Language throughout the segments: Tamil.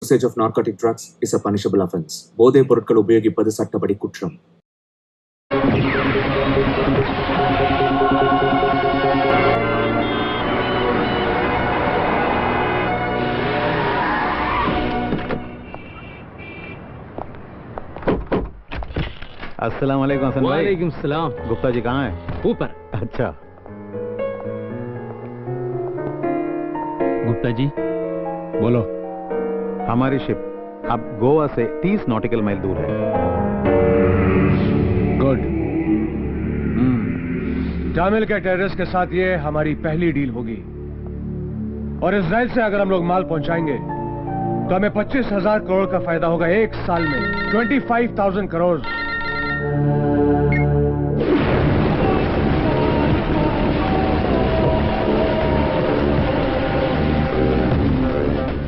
Usage of narcotic drugs is a punishable offense. போதைப் பொருட்கள் உபயோகிப்பது சட்டப்படி குற்றம். अस्सलाम वालेकुम हसन भाई। वालेकुम सलाम। गुप्ता जी कहाँ हैं? ऊपर। अच्छा। गुप्ता जी बोलो। हमारी शिप अब गोवा से 30 नॉटिकल माइल दूर है। गुड। तामिल के टेररिस्ट के साथ ये हमारी पहली डील होगी और इजराइल से अगर हम लोग माल पहुंचाएंगे तो हमें 25,000 करोड़ का फायदा होगा एक साल में। 25,000 करोड़।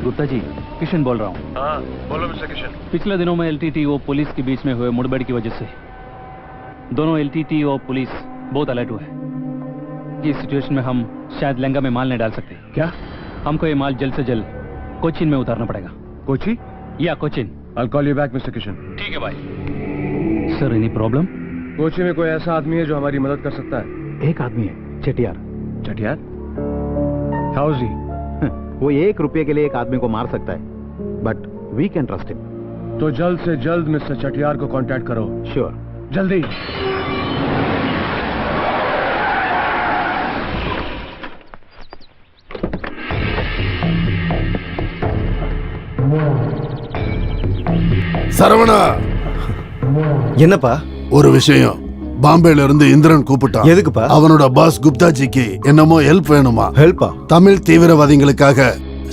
गुप्ता जी किशन बोल रहा हूँ। हाँ बोलो मिस्टर किशन। पिछले दिनों में एलटीटी और पुलिस के बीच में हुए मुठभेड़ की वजह से दोनों एलटीटी और पुलिस बहुत अलर्ट हुए। इस सिचुएशन में हम शायद लंका में माल नहीं डाल सकते। क्या? हमको ये माल जल्द से जल्द कोचिन में उतारना पड़ेगा। कोची? या Cochin. I'll call you back mister Kishan. ठीक है भाई। Sir any problem? कोची में कोई ऐसा आदमी है जो हमारी मदद कर सकता है? एक आदमी है, चटियार। चटियार? How is he? वो 1 रुपये के लिए एक आदमी को मार सकता है, but we can trust him. तो जल्द से जल्द मिस्टर चटियार को कांटेक्ट करो। श्योर। जल्दी। சரவணா, என்னப்பா? ஒரு விஷயம். பாம்பேல இருந்து இந்திரன் கூப்பிட்டான். எதுக்குப்பா? அவனோட பாஸ் குப்தாஜிக்கு என்னமோ ஹெல்ப் வேணுமா? ஹெல்ப்பா? தமிழ் தீவிரவாதிகளுக்காக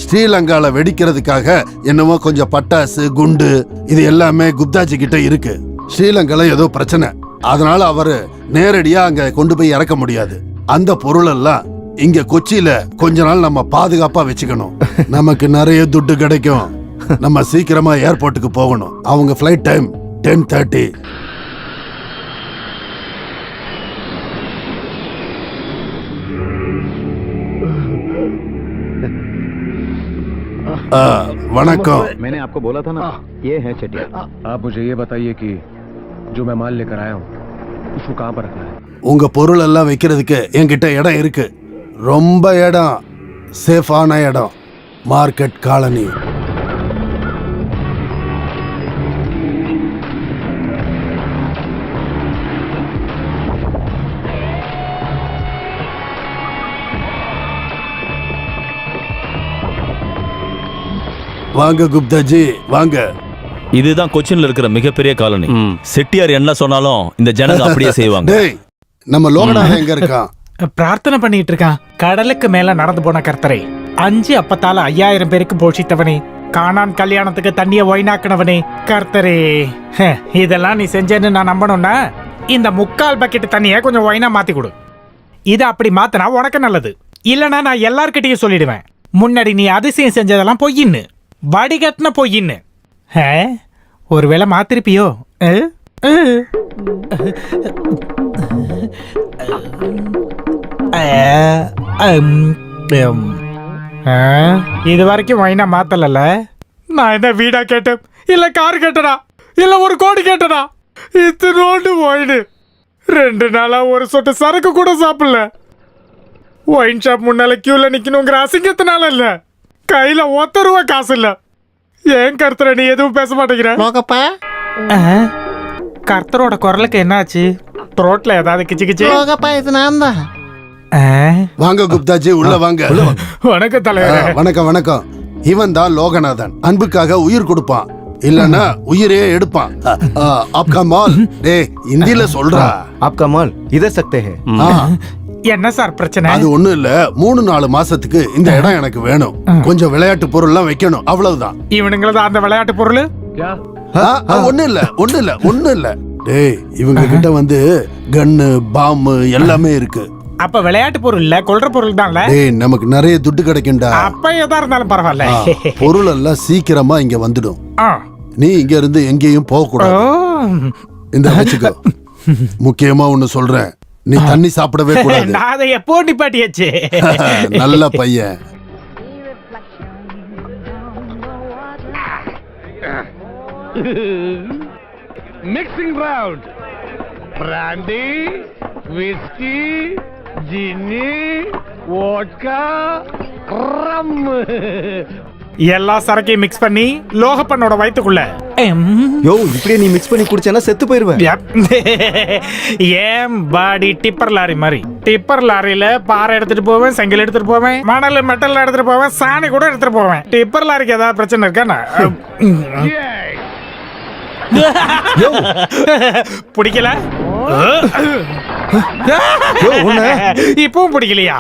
ஸ்ரீலங்கால வெடிக்கிறதுக்காக என்னமோ கொஞ்சம் பட்டாசு குண்டு இது எல்லாமே குப்தாஜி கிட்ட இருக்கு. ஸ்ரீலங்கால ஏதோ பிரச்சனை, அதனால அவரு நேரடியா அங்க கொண்டு போய் இறக்க முடியாது. அந்த பொருள் எல்லாம் இங்க கொச்சியில கொஞ்ச நாள் நம்ம பாதுகாப்பா வச்சுக்கணும். நமக்கு நிறைய துட்டு கிடைக்கும். நம்ம சீக்கிரமா ஏர்போர்ட்டுக்கு போகணும். அவங்க ஃபிளைட் டைம் 10:30. वणक्कम। मैंने आपको बोला था ना, ये है चटियार। आप मुझे ये बताइए कि जो मैं माल लेकर आया हूँ उसको कहाँ पर रखना है? உங்க பொருள் எல்லாம் வைக்கிறதுக்கு என்கிட்ட இடம் இருக்கு. ரொம்ப இடம், சேஃபான இடம். Market colony. வாங்க குப்தாஜி வாங்க. இதுதான் கொச்சின்ல இருக்கிற மிகப்பெரிய காலனி. செட்டியார் என்ன சொன்னாலும் இந்த ஜனங்க அப்படியே செய்வாங்க. டேய், நம்ம லோகநாதன் எங்க இருக்கான்? பிரார்த்தனை பண்ணிட்டு இருக்கான். கடலுக்கு மேல நடந்து போன கர்த்தரை 5 அப்பத்தால 5000 பேருக்கு போஷித்தவனே, காணான் கல்யாணத்துக்கு தண்ணிய ஒயினாக்குனவனே கர்த்தரே, இதெல்லாம் நீ செஞ்சேன்னு நான் நம்பணும்னா இந்த 3/4 பக்கெட் தண்ணிய கொஞ்சம் ஒயினா மாத்தி கொடு. இத அப்படி மாத்தினா உனக்கு நல்லது. இல்லனா நான் எல்லார்கிட்டயும் சொல்லிடுவேன், முன்னாடி நீ அதிசயம் செஞ்சதெல்லாம் பொய்யின்னு, வடிகட்டின பொய்யின்னு. ஒருவேளை மாத்திருப்பியோ? இது வரைக்கும் வைனா மாத்தல. நான் என்ன வீடா கேட்டேன், இல்ல கார் கேட்டனா, இல்ல 1 கோடி கேட்டனா? இத்தனோண்டு ஒயினு 2 நாளா ஒரு சொட்டு சரக்கு கூட சாப்பிடல. ஒயின் ஷாப் முன்னால கியூல நிக்கணுங்கிற அசிங்கத்தினால இல்ல, கையில 1 ரூபா காசு இல்ல. ஏன் கர்த்தரை நீ எதுவும் பேச மாட்டேங்கிற? கர்த்தரோட குரலுக்கு என்னாச்சு? த்ரோட்ல ஏதாவது கிச்சு கிச்சு? இது நான் தான். வாங்க குப்தாஜி, உள்ள வாங்க. வணக்கம் தலைவரே. வணக்கம் வணக்கம். இவன் தான் லோகநாதன். அன்புக்காக உயிர் கொடுப்பான், இல்லனா உயிரே எடுப்பான். ஆப்கா மால். டேய் இந்தியில சொல்றா. ஆப்கா மால் இதர் சக்தே ஹை. என்ன சார் பிரச்சனை? அது ஒண்ணும் இல்ல, 3-4 மாசத்துக்கு இந்த இடம் எனக்கு வேணும். கொஞ்சம் விளையாட்டு பொருள் எல்லாம் வைக்கணும், அவ்வளவுதான். இவனுங்களது அந்த விளையாட்டு பொருள் ஒண்ணு இல்ல. டேய் இவங்க கிட்ட வந்து கன்னு பாம்பு எல்லாமே இருக்கு. அப்ப விளையாட்டு பொருள் இல்ல, கொல்ற பொருள் தான்ல. டேய் நமக்கு நிறைய துட்டு கிடைக்கும்டா. அப்ப எதா இருந்தாலும் பரவாயில்ல. பொருள் எல்லாம் சீக்கிரமா இங்க வந்துடும். நீ இங்க இருந்து எங்கேயும் போக கூடாது. இந்த வச்சுக்கோ. முக்கியமா ஒண்ணு சொல்றேன், நீ தண்ணி சாப்பிடவே கூடாது. நான் அதை எப்போ நிப்பாட்டியாச்சு. நல்ல பையன். मिक्सिंग राउंड ब्रांडी विस्की जिनी वोडका रम எல்லா சரக்கையும் மிக்ஸ் பண்ணி லோகப்பனோட வயித்துக்குள்ள யோ இப்படியே நீ மிக்ஸ் பண்ணி குடிச்சேன்னா செத்து போயிருவேன். ஏன் பாடி டிப்பர் லாரி மாதிரி. டிப்பர் லாரியில பாறை எடுத்துட்டு போவேன், செங்கல் எடுத்துட்டு போவேன், மணல் மெட்டல் எடுத்துட்டு போவேன், சாணி கூட எடுத்துட்டு போவேன். டிப்பர் லாரிக்கு ஏதாவது பிரச்சனை இருக்கானா? பிடிக்கல? இப்பவும் பிடிக்கலையா?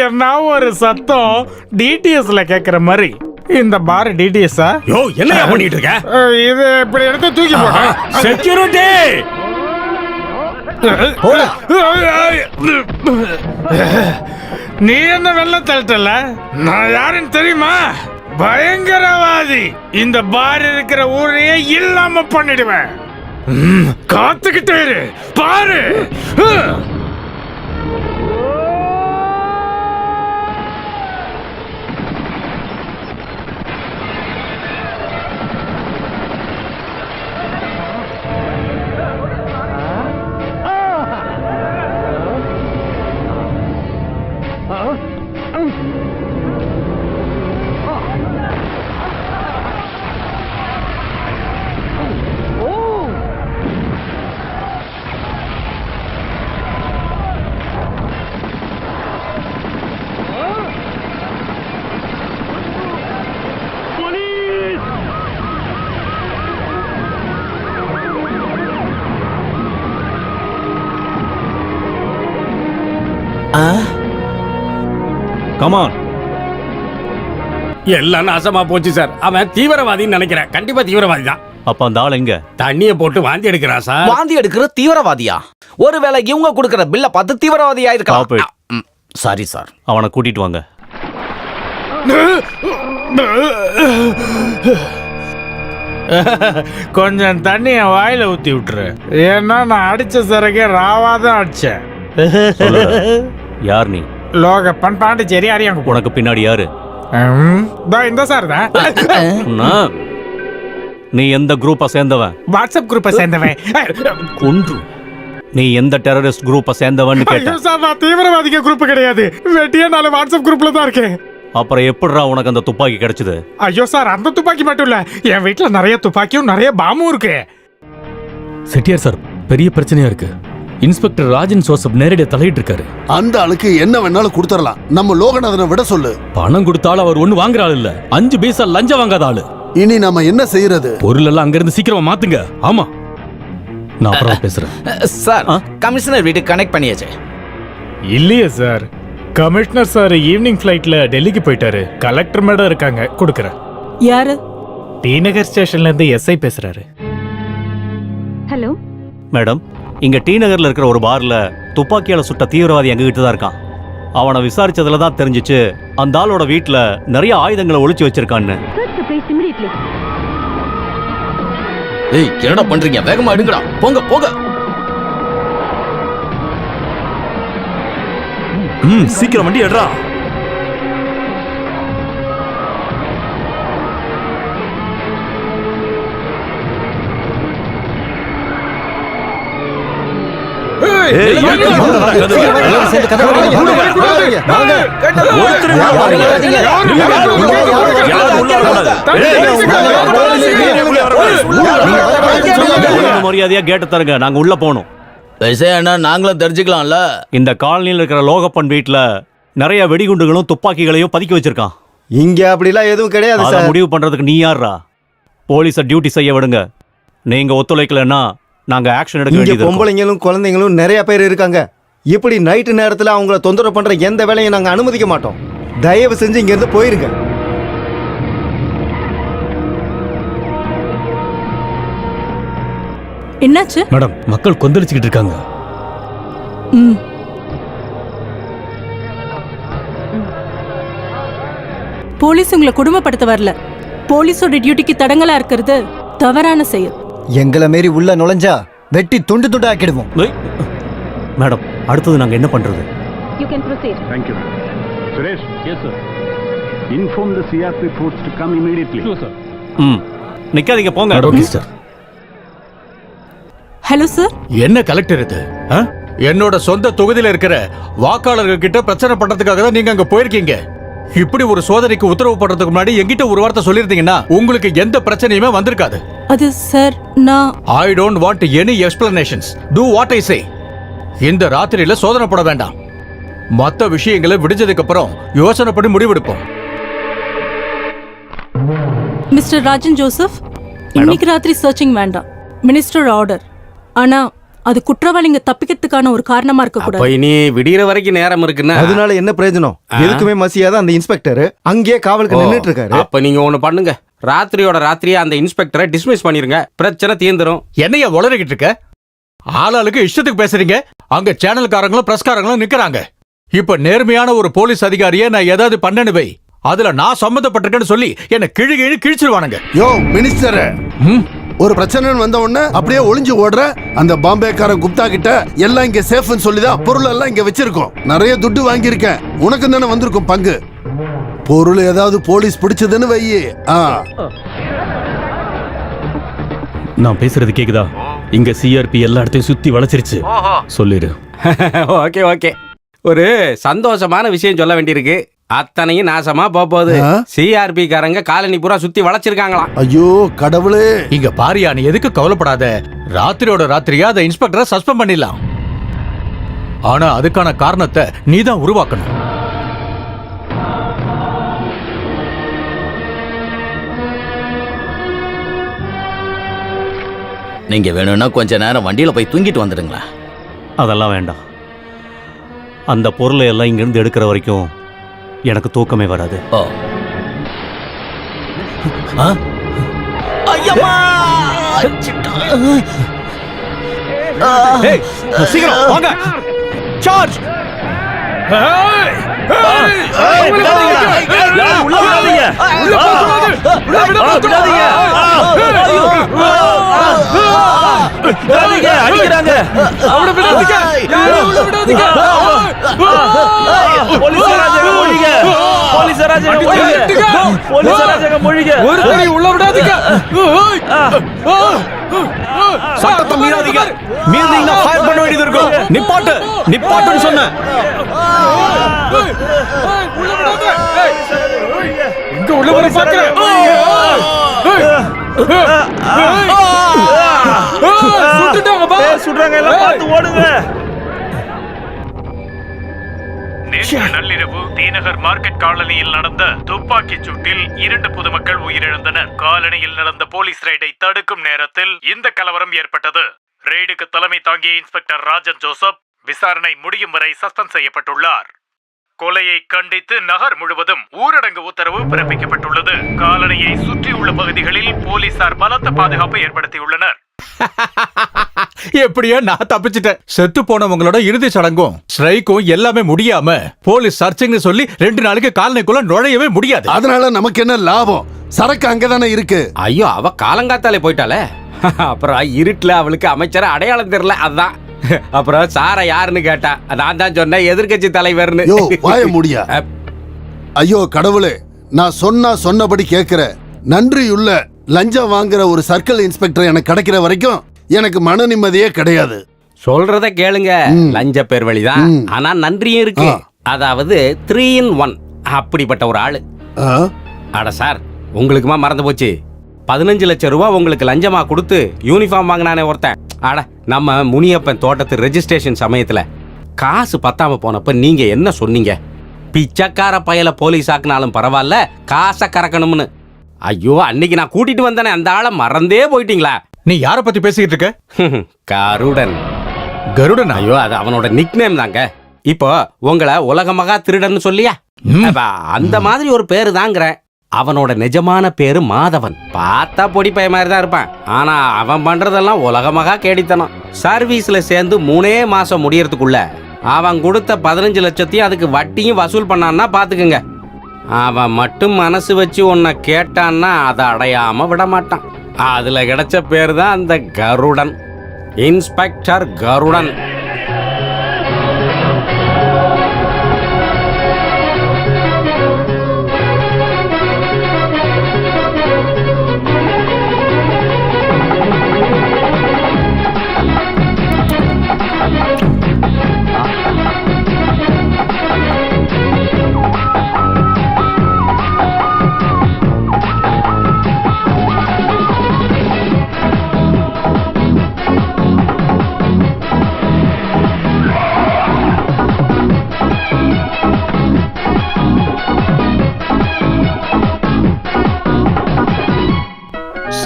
என்ன ஒரு சத்தம் டிடிஎஸ்ல கேக்குற மாதிரி. இந்த பார் டிடிஎஸ்ஸா? யோ என்ன பண்ணிட்டு இருக்க? இது இப்படி எடுத்து தூக்கி போட. செக்யூரிட்டி நீ என்ன வெள்ள தள்ளிட்டல? நான் யாருன்னு தெரியுமா? பயங்கரவாதி. இந்த பார் இருக்கிற ஊரையே இல்லாம பண்ணிடுவேன். காத்துக்கிட்டே இரு, பாரு. கமான். எல்லாம் நாசமா போச்சு சார். அவன் தீவிரவாதின்னு நினைக்கிறேன். கண்டிப்பா தீவிரவாதி தான். அப்ப அந்த ஆள் எங்க? தண்ணிய போட்டு வாந்தி எடுக்கிறான் சார். வாந்தி எடுக்கிற தீவிரவாதியா? ஒருவேளை இவங்க கொடுக்கிற பில்ல பார்த்து தீவிரவாதியா இருக்கலாம். Sorry sir. அவனை கூட்டிட்டு வாங்க. கொஞ்சம் தண்ணிய வாயில ஊத்தி விட்டுரு. ஏன்னா நான் அடிச்ச சரக்கே ராவாதான் அடிச்சேன். யார் நீ? லோகப்பன் பாண்டிச்சேரி அறியாங்க. உனக்கு பின்னாடி யாரு? இந்த சார் தான். நீ எந்த குரூப்பை சேர்ந்தவன்? வாட்ஸ்அப் குரூப்பை சேர்ந்தவன். கொன்று. நீ எந்த டெரரிஸ்ட் குரூப்பை சேர்ந்தவன் கேட்டேன். சார் நான் தீவிரவாதிக குரூப் கிடையாது. வெட்டியா நான் வாட்ஸ்அப் குரூப்ல தான் இருக்கேன். அப்புறம் எப்படிடா உனக்கு அந்த துப்பாக்கி கிடைச்சது? ஐயோ சார், அந்த துப்பாக்கி மட்டும் இல்ல, என் வீட்டுல நிறைய துப்பாக்கியும் நிறைய பாமும் இருக்கு. செட்டியார் சார், பெரிய பிரச்சனையா இருக்கு. இன்ஸ்பெக்டர் ராஜன் ஜோசப் நேரடியா தலையிட்டு இருக்காரு. அந்த ஆளுக்கு என்ன வேணாலும் கொடுத்துடலாம். நம்ம லோகநாதனை விட சொல்லு. பணம் கொடுத்தாலும் அவர் ஒண்ணு வாங்குற ஆள் இல்ல. 5 பைசா லஞ்சம் வாங்காத ஆளு. இனி நம்ம என்ன செய்யறது? பொருள் எல்லாம் அங்க இருந்து சீக்கிரமா மாத்துங்க. ஆமா, நான் அப்புறம் பேசுறேன். சார், கமிஷனர் வீட்டுக்கு கனெக்ட் பண்ணியாச்சு. இல்லையே சார், கமிஷனர் சார் ஈவினிங் ஃபிளைட்ல டெல்லிக்கு போயிட்டாரு. கலெக்டர் மேடம் இருக்காங்க, கொடுக்கறேன். யாரு? டி நகர் ஸ்டேஷன்ல இருந்து எஸ்ஐ பேசுறாரு. ஹலோ மேடம், இங்க டி நகர்ல இருக்கிற ஒரு பார்ல துப்பாக்கியால சுட்ட தீவிரவாதி எங்க கிட்ட தான் இருக்கான். அவனை விசாரிச்சதுல தான் தெரிஞ்சிச்சு அந்த ஆளோட வீட்டுல நிறைய ஆயுதங்களை ஒளிச்சு வச்சிருக்கான்னு. ஏய், என்னடா பண்றீங்க? வேகமா எடுங்கடா. போங்க போங்க. சீக்கிரம் வண்டி எடுறா. மரியாதையா கேட்ட தருங்க, நாங்க உள்ள போனோம். நாங்களும் தெரிஞ்சுக்கலாம்ல. இந்த காலனியில் இருக்கிற லோகப்பன் வீட்டுல நிறைய வெடிகுண்டுகளும் துப்பாக்கிகளையும் பதுக்கி வச்சிருக்கான். இங்க அப்படிலாம் எதுவும் கிடையாது சார். முடிவு பண்றதுக்கு நீ யாரா? போலீஸ டியூட்டி செய்ய விடுங்க. நீங்க ஒத்துழைக்கலன்னா நாங்க ஆக்ஷன் எடுக்க வேண்டியது. பொம்பளைங்களும் குழந்தைங்களும் நிறைய பேர் இருக்காங்க. இப்படி நைட்டு நேரத்துல அவங்கள தொந்தரவு பண்ற எந்த வேலையும் நாங்க அனுமதிக்க மாட்டோம். தயவு செஞ்சு இங்க இருந்து போயிருங்க. என்னாச்சு மேடம்? மக்கள் கொந்தளிச்சுக்கிட்டு இருக்காங்க. போலீஸ் உங்களை குடும்பப்படுத்த வரல. போலீஸோட டியூட்டிக்கு தடங்கலா இருக்கிறது தவறான செயல். எங்களை மீறி உள்ள நுழைஞ்சா வெட்டி துண்டு துண்டு ஆக்கிடுவோம். மேடம், அடுத்தது நாங்க என்ன பண்றது? You can proceed. Thank you. Suresh. Yes, sir. Inform the CRP force to come immediately. Sure, sir. நிக்காதீங்க போங்க. Okay sir. Hello sir. என்ன கலெக்டர் இது? என்னோட சொந்த தொகுதியில இருக்கிற வாக்காளர்கள் கிட்ட பிரச்சனை பண்றதுக்காக தான் நீங்க அங்க போயிருக்கீங்க. இப்படி ஒரு சோதனைக்கு உத்தரவு பண்றதுக்கு முன்னாடி என்கிட்ட ஒரு வார்த்தை சொல்லிருந்தீங்கன்னா உங்களுக்கு எந்த பிரச்சனையுமே வந்திருக்காது. அது சார் நான் I don't want any explanations. Do what I say. இந்த ராத்திரியில சோதனை போட வேண்டாம். மற்ற விஷயங்களை விடிஞ்சதுக்கு அப்புறம் யோசனை பண்ணி முடிவெடுப்போம். மிஸ்டர் ராஜன் ஜோசப், இன்னைக்கு ராத்திரி சர்ச்சிங் வேண்டாம். Minister order. ஆனா அது குற்றவாளிங்க தப்பிக்கிறதுக்கான ஒரு காரணமா இருக்க கூடாது. அப்ப இனி விடியற வரைக்கும் நேரம் இருக்குன்னா அதனால என்ன பிரயோஜனம்? எதுக்குமே மசியாத அந்த இன்ஸ்பெக்டர் அங்கேயே காவலுக்கு நின்னுட்டு இருக்காரு. அப்ப நீங்க ஒண்ணு பண்ணுங்க, ராத்திரியோட ராத்திரியா அந்த இன்ஸ்பெக்டரை டிஸ்மிஸ் பண்ணிருங்க, பிரச்சனை தீர்ந்துரும். என்னைய வளரிக்கிட்டு இருக்க? ஆளாளுக்கு இஷ்டத்துக்கு பேசுறீங்க. அங்க சேனல்காரங்களும் பிரஸ்காரங்களும் நிக்கிறாங்க. இப்ப நேர்மையான ஒரு போலீஸ் அதிகாரியை நான் ஏதாவது பண்ணனுவை, அதுல நான் சம்பந்தப்பட்டிருக்கேன்னு சொல்லி என்ன கிழிச்சிருவானுங்க. யோ மினிஸ்டர், ஒரு பிரச்சனை வந்த உடனே அப்படியே ஒளிஞ்சு ஓடுற அந்த பாம்பேக்காரன் குப்தா கிட்ட எல்லாம் இங்க சேஃப்னு சொல்லிதான் பொருள் எல்லாம் இங்க வச்சிருக்கோம். நிறைய துட்டு வாங்கியிருக்கேன். உனக்கு தானே வந்திருக்கும் பங்கு. பொருள் ஏதாவது போலீஸ் பிடிச்சதுன்னு வையே. நான் பேசுறது கேக்குதா? இங்க சிஆர்பி எல்லா இடத்தையும் சுத்தி வளைச்சிருச்சு. சொல்லிடு. ஓகே ஓகே, ஒரு சந்தோஷமான விஷயம் சொல்ல வேண்டியிருக்கு. அத்தனையும் நாசமா போகுது. சிஆர்பி காரங்க காலனி பூரா சுத்தி வளைச்சிருக்காங்களாம். ஐயோ கடவுளே. இங்க பாரியா, நீ எதுக்கு கவலைப்படாத. ராத்திரியோட ராத்திரியா அந்த இன்ஸ்பெக்டரை சஸ்பெண்ட் பண்ணிடலாம். ஆனா அதுக்கான காரணத்தை நீ தான் உருவாக்கணும். நீங்க வேணும்னா கொஞ்ச நேரம் வண்டியில போய் தூங்கிட்டு வந்துடுங்களா? அதெல்லாம் வேண்டாம். அந்த பொருளை எல்லாம் இங்கிருந்து எடுக்கிற வரைக்கும் எனக்கு தூக்கமே வராது. சீக்கிரம் வாங்க. சார்ஜ். அடிக்கிறாங்க. சட்டத்தை மீறாதீங்க. மீறினீங்கன்னா ஃபயர் பண்ண வேண்டியது இருக்கும். நிப்பாட்டுன்னு சொன்னேன். இங்க உள்ள வர பாக்குறேன். சுடுறாங்க, எல்லாம் பார்த்து ஓடுங்க. நேற்று நள்ளிரவு தீநகர் மார்க்கெட் காலனியில் நடந்த துப்பாக்கி சூட்டில் 2 பொதுமக்கள் உயிரிழந்தனர். காலனியில் நடந்த போலீஸ் ரெய்டை தடுக்கும் நேரத்தில் இந்த கலவரம் ஏற்பட்டது. ரெய்டுக்கு தலைமை தாங்கிய இன்ஸ்பெக்டர் ராஜன் ஜோசப் விசாரணை முடியும் வரை சஸ்பெண்ட் செய்யப்பட்டுள்ளார். கொலையை கண்டித்து நகர் முழுவதும் ஊரடங்கு உத்தரவு பிறப்பிக்கப்பட்டுள்ளது. காலனியை சுற்றியுள்ள பகுதிகளில் போலீசார் பலத்த பாதுகாப்பு ஏற்படுத்தியுள்ளனர். எப்படியோ நான் தப்பிச்சிட்டேன். செத்து போனவங்களோட இறுதி சடங்கும் ஸ்ட்ரைக்கும் எல்லாமே முடியாம போலீஸ் சர்ச்சிங்னு சொல்லி 2 நாளைக்கு காலனிக்குள்ள நுழையவே முடியாது. அதனால நமக்கு என்ன லாபம்? சரக்கு அங்கதானே இருக்கு. ஐயோ, அவ காலங்காத்தாலே போயிட்டாலே. அப்புறம் இருட்டுல அவளுக்கு அமைச்சர அடையாளம் தெரியல. அதான் அப்புறம் சார யாருன்னு கேட்டா நான் தான் சொன்னேன் எதிர்கட்சி தலைவர்னு. வாய முடியா. ஐயோ கடவுளே, நான் சொன்னபடி கேட்கிற நன்றியுள்ள லஞ்சம் வாங்குற ஒரு சர்க்கிள் இன்ஸ்பெக்டர் எனக்கு கிடைக்கிற வரைக்கும் எனக்கு மன நிம்மதியே கிடையாது. சொல்றத கேளுங்க. லஞ்ச பேர் வழிதான், ஆனா நன்றியும் இருக்கு. அதாவது 3 in 1 அப்படிப்பட்ட ஒரு ஆளு. அட சார், உங்களுக்குமா மறந்து போச்சு? 15 லட்சம் ரூபாய் உங்களுக்கு லஞ்சமா கொடுத்து யூனிஃபார்ம் வாங்கினானே ஒருத்தன். அட, நம்ம முனியப்பன் தோட்டத்து ரெஜிஸ்ட்ரேஷன் சமயத்துல காசு பத்தாம போனப்ப நீங்க என்ன சொன்னீங்க? பிச்சைக்கார பயல போலீஸ் ஆக்குனாலும் பரவாயில்ல, காசை கறக்கணும்னு. ஐயோ, அன்னைக்கு நான் கூட்டிட்டு வந்தேனே, அந்த ஆளை மறந்தே போயிட்டீங்களா? நீ யார பத்தி பேசிக்கிட்டு இருக்க? கருடன். கருடன்? ஐயோ, அது அவனோட நிக் நேம் தாங்க. இப்போ உங்களை உலகமகா திருடன் சொல்லியா, அந்த மாதிரி ஒரு பேரு தாங்கிறேன். அவனோட நிஜமான பேரு மாதவன். பார்த்தா பொடி பைய மாதிரி தான் இருப்பான், ஆனா அவன் பண்றதெல்லாம் உலகமகா கேடித்தனம். சர்வீஸ்ல சேர்ந்து 3 மாசம் முடியறதுக்குள்ள அவன் கொடுத்த 15 லட்சத்தையும் அதுக்கு வட்டியும் வசூல் பண்ணான்னா பாத்துக்குங்க. அவன் மட்டும் மனசு வச்சு உன்னை கேட்டான்னா அதை அடையாம விட மாட்டான். அதுல கிடைச்ச பேர் தான் அந்த கருடன். இன்ஸ்பெக்டர் கருடன்.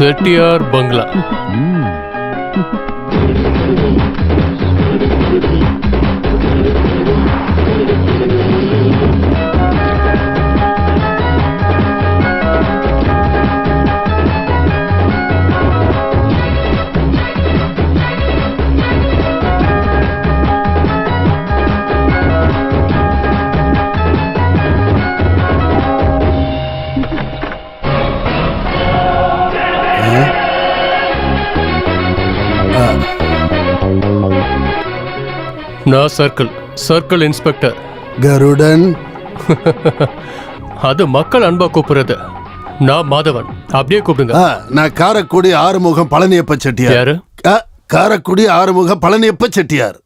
செட்டியார் பங்களா. நான் சர்க்கிள் இன்ஸ்பெக்டர் கருடன். அது மக்கள் அன்பா கூப்பிடுறது. நான் மாதவன், அப்படியே கூப்பிடுங்க. நான் காரக்குடி ஆறுமுகம் பழனியப்ப செட்டியார். யாரு? காரக்குடி ஆறுமுகம் பழனியப்ப செட்டியார்.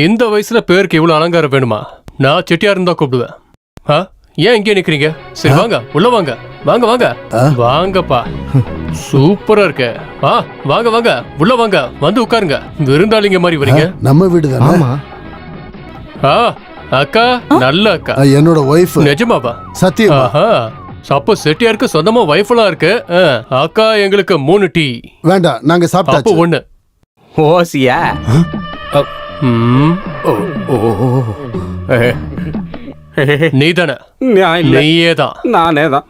இந்த வயசுல பேருக்கு இவ்வளவு அலங்காரம் வேணுமா? நான் செட்டியார் தான் கூப்பிடுவேன். ஏன் இங்கே நிக்கிறீங்க? சரி வாங்க, உள்ள வாங்க. வாங்க வாங்க வாங்கப்பா, சூப்பரா இருக்க. வாங்க வாங்க, உள்ள வாங்க, வந்து உட்காருங்க. விருந்தாளிங்க மாதிரி வரீங்க. நம்ம வீடு தானே? அக்கா, நல்ல அக்கா. என்னோட ஒய்ஃப். நிஜமாவா? சத்தியமா? அப்போ செட்டியாருக்கு சொந்தமா ஒய்ஃப்லாம் இருக்கு. அக்கா, எங்களுக்கு 3 டீ. வேண்டாம், நாங்க சாப்பிட்டோம். அப்போ 1. ஓசியா? நீதானே? நீயே தான். நானே தான்.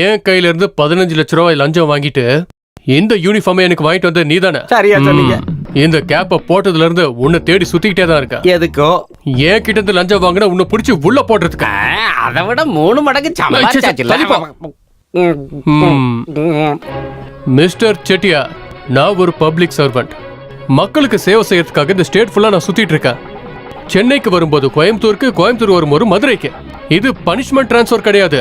என் கையில இருந்து 15 லட்சம் ரூபாய் லஞ்சம் வாங்கிட்டு இந்த யூனிஃபார்ம் எனக்கு வாங்கிட்டு வந்து நீதானே? சரியா சொன்னீங்க. இந்த கேப்ப போட்டதுல இருந்து உன்னை தேடி சுத்திக்கிட்டே தான் இருக்க. எதுக்கோ? என் கிட்ட இருந்து லஞ்சம் வாங்கினா உன்னை பிடிச்சி உள்ள போடுறதுக்கு. அதை விட 3 மடங்கு மிஸ்டர் செட்டியார், நான் ஒரு பப்ளிக் சர்வெண்ட். மக்களுக்கு சேவை செய்யறதுக்காக இந்த ஸ்டேட் ஃபுல்லா நான் சுத்திட்டு இருக்கேன். சென்னைக்கு வரும்போது கோயம்புத்தூருக்கு, கோயம்புத்தூர் வரும்போது மதுரைக்கு. இது பனிஷ்மெண்ட் டிரான்ஸ்ஃபர் கிடையாது.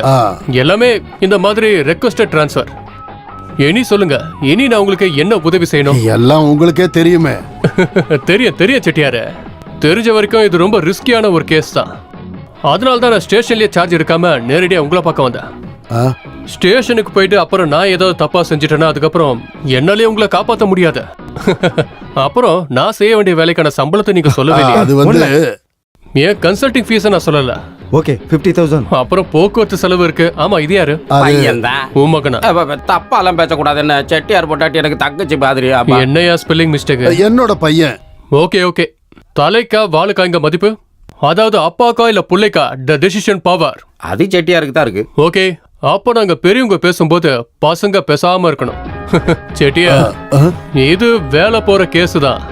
எல்லாமே இந்த மாதிரி ரெக்வெஸ்டட் டிரான்ஸ்ஃபர். இனி சொல்லுங்க, இனி நான் உங்களுக்கு என்ன உதவி செய்யணும்? எல்லாம் உங்களுக்கே தெரியுமே. தெரியும் செட்டியாரு. தெரிஞ்ச வரைக்கும் இது ரொம்ப ரிஸ்கியான ஒரு கேஸ் தான். அதனால தான் நான் ஸ்டேஷன்லயே சார்ஜ் எடுக்காம நேரடியா உங்களை பார்க்க வந்தேன். ஸ்டேஷனுக்கு போயிட்டு அப்புறம் நான் ஏதாவது தப்பா செஞ்சுட்டேன்னா அதுக்கப்புறம் என்னாலே உங்களை காப்பாற்ற முடியாது. அப்புறம் நான் செய்ய வேண்டிய வேலைக்கான சம்பளத்தை நீங்க சொல்லவே இல்லையா? அது வந்து ஏன் கன்சல்டிங் ஃபீஸ் நான் சொல்லல. ஓகே, 50,000. அப்புறம் போக்குவரத்து செலவு இருக்கு. ஆமா, இது யாரு? உன் மகனா? தப்பாலாம் பேசக்கூடாது. என்ன செட்டியார் பொட்டாட்டி எனக்கு தங்கச்சி மாதிரியா? என்னையா ஸ்பெல்லிங் மிஸ்டேக்? என்னோட பையன். ஓகே. தலைக்கா வாளுக்கா இங்க மதிப்பு? அதாவது அப்பாக்கா இல்ல புள்ளைக்கா த டெசிஷன் பவர்? அது செட்டியாருக்கு தான் இருக்கு. ஓகே, அப்போ நாங்க பெரியவங்க பேசும்போது பசங்க பேசாம இருக்கணும். செட்டியார், இது வேலை போற கேஸ் தான்.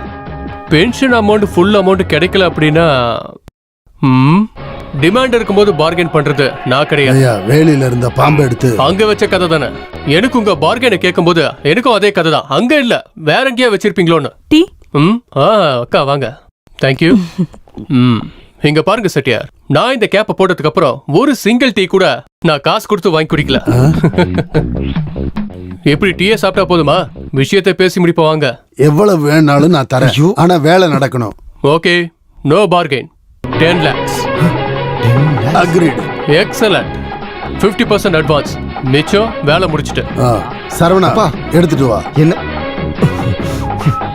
பென்ஷன் அமௌண்ட் ஃபுல் அமௌண்ட் கிடைக்கல அப்படின்னா டிமாண்ட் இருக்கும்போது பார்கெயின் பண்றது நான் கிடையாது. வேலையில இருந்த பாம்பு எடுத்து அங்க வச்ச கதை தானே. எனக்கு உங்க பார்கெனை கேட்கும் போது எனக்கும் அதே கதை தான். அங்க இல்ல, வேற எங்கேயா வச்சிருப்பீங்களோன்னு. அக்கா வாங்க. தேங்க்யூ. இங்க பாருங்க செட்டியார், நான் இந்த கேப்ப போட்டதுக்கு அப்புறம் ஒரு சிங்கிள் டீ கூட நான் காசு கொடுத்து வாங்கி குடிக்கல. எப்படி டீயே சாப்பிட்டா போதுமா? விஷயத்தை பேசி முடிப்போம் வாங்க. எவ்வளவு வேணாலும் நான் தரேன், ஆனா வேலை நடக்கணும். Okay, no bargain. 10 lakhs. Agreed. Excellent. 50% advance. மிச்சம் வேலை முடிச்சிட்டு. சரவணா, எடுத்துட்டு வா. என்ன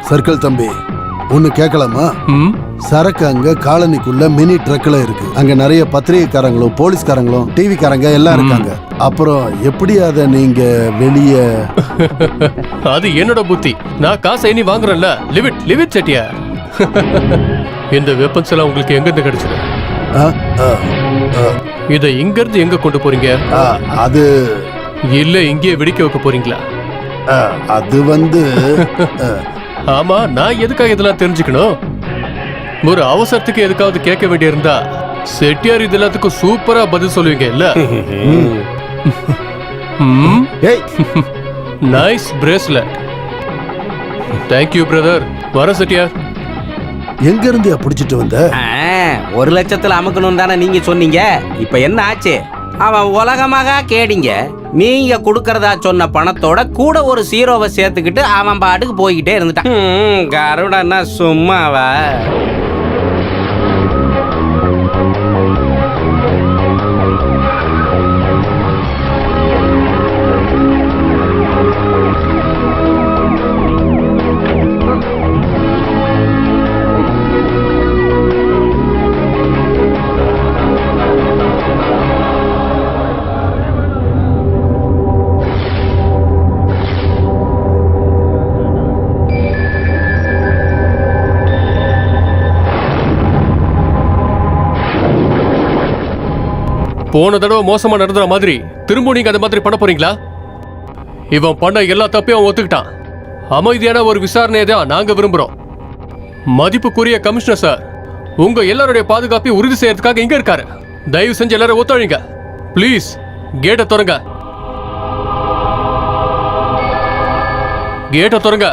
சர்க்கிள் தம்பி, ஒன்னு கேட்கலாமா? சரக்கு அங்க காலனிக்குள்ள மினி ட்ரக்ல இருக்கு. அங்க நிறைய பத்திரிகைக்காரங்களும் போலீஸ்காரங்களும் டிவிக்காரங்க எல்லாம் இருக்காங்க. அப்புறம் எப்படி அத நீங்க வெளிய? அது என்னோட புத்தி. நான் காசை இனி வாங்குறேன்ல. Live it Chettiar. இந்த வெப்பன்ஸ் எல்லாம் உங்களுக்கு எங்க இருந்து கிடைச்சது? இதை இங்க இருந்து எங்க கொண்டு போறீங்க? அது இல்ல இங்கே வெடிக்க வைக்க போறீங்களா? அது வந்து ஆமா, நான் எதுக்காக இதெல்லாம் தெரிஞ்சுக்கணும்? ஒரு அவசரத்துக்கு எதுக்காவது கேட்க வேண்டியிருந்தா செட்டியார் இது எல்லாத்துக்கும் சூப்பரா பதில் சொல்லுவீங்க இல்ல? Nice bracelet. Thank you brother. வர செட்டியார். எங்க இருந்து பிடிச்சிட்டு வந்த? 1 லட்சத்துல அமுக்கணும் தானே நீங்க சொன்னீங்க. இப்ப என்ன ஆச்சு? அவன் உலகமாக கேடிங்க. நீங்க கொடுக்கறதா சொன்ன பணத்தோட கூட ஒரு 0வை சேர்த்துக்கிட்டு அவன் பாட்டுக்கு போய்கிட்டே இருந்துட்டான். கருடன்னா சும்மாவா? போன தடவை மோசமா நடந்துற மாதிரி திரும்ப நீங்க அந்த மாதிரி பண்ண போறீங்களா? இவன் பண்ண எல்லா தப்பையும் அவன் ஒத்துக்கிட்டான். அமைதியான ஒரு விசாரணையை தான் நாங்க விரும்புறோம். மதிப்புக்குரிய கமிஷனர் சார், உங்க எல்லாருடைய பாதுகாப்பை உறுதி செய்யறதுக்காக இங்க இருக்காரு. தயவு செஞ்சு எல்லாரும் ஒத்துழைங்க. ப்ளீஸ் கேட்டை திறங்க. கேட்டை திறங்க.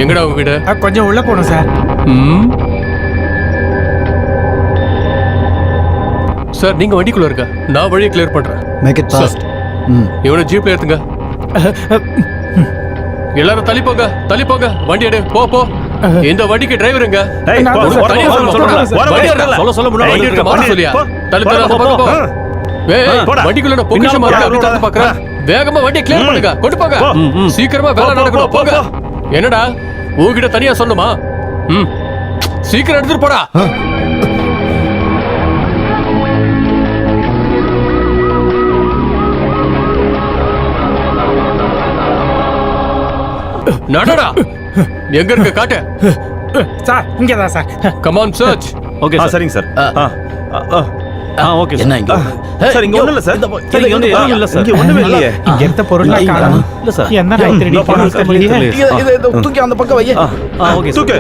எங்கடா உங்க வீடு? கொஞ்சம் உள்ள போகணும் சார். சார் நீங்க வண்டிக்குள்ள இருக்க, நான் வழியை கிளியர் பண்றேன். Make it fast. இவனை ஜீப்ல ஏத்துங்க. எல்லாரும் தள்ளி போங்க, தள்ளி போங்க. வண்டி எடு, போ போ. இந்த வண்டிக்கு டிரைவருங்க. வண்டிக்குள்ள பொக்கிஷமா இருக்கு, அப்படி தந்து பாக்குறேன். வேகமா வண்டியை கிளியர் பண்ணுங்க, கொண்டு போங்க. சீக்கிரமா வேலை நடக்கணும், போங்க. என்னடா உங்ககிட்ட தனியா சொன்னமா? சீக்கிரம் எடுத்துட்டு போடா. நடடா. எங்க இருக்க காட்டு. சார் இங்கதான் sir. Come on search. Okay sir. சரிங்க சார். ஓகே என்ன இங்க? சார் இங்க ஒண்ணும் இல்ல சார். இங்க வந்து எதுவும் இல்ல சார். இங்க ஒண்ணுமே இல்லையே. இங்க எடுத்த பொருளை காணோம். இல்ல சார். என்ன நாய் திருடி போனாங்க? இது தூக்கி அந்த பக்கம் வை. ஓகே தூக்கு.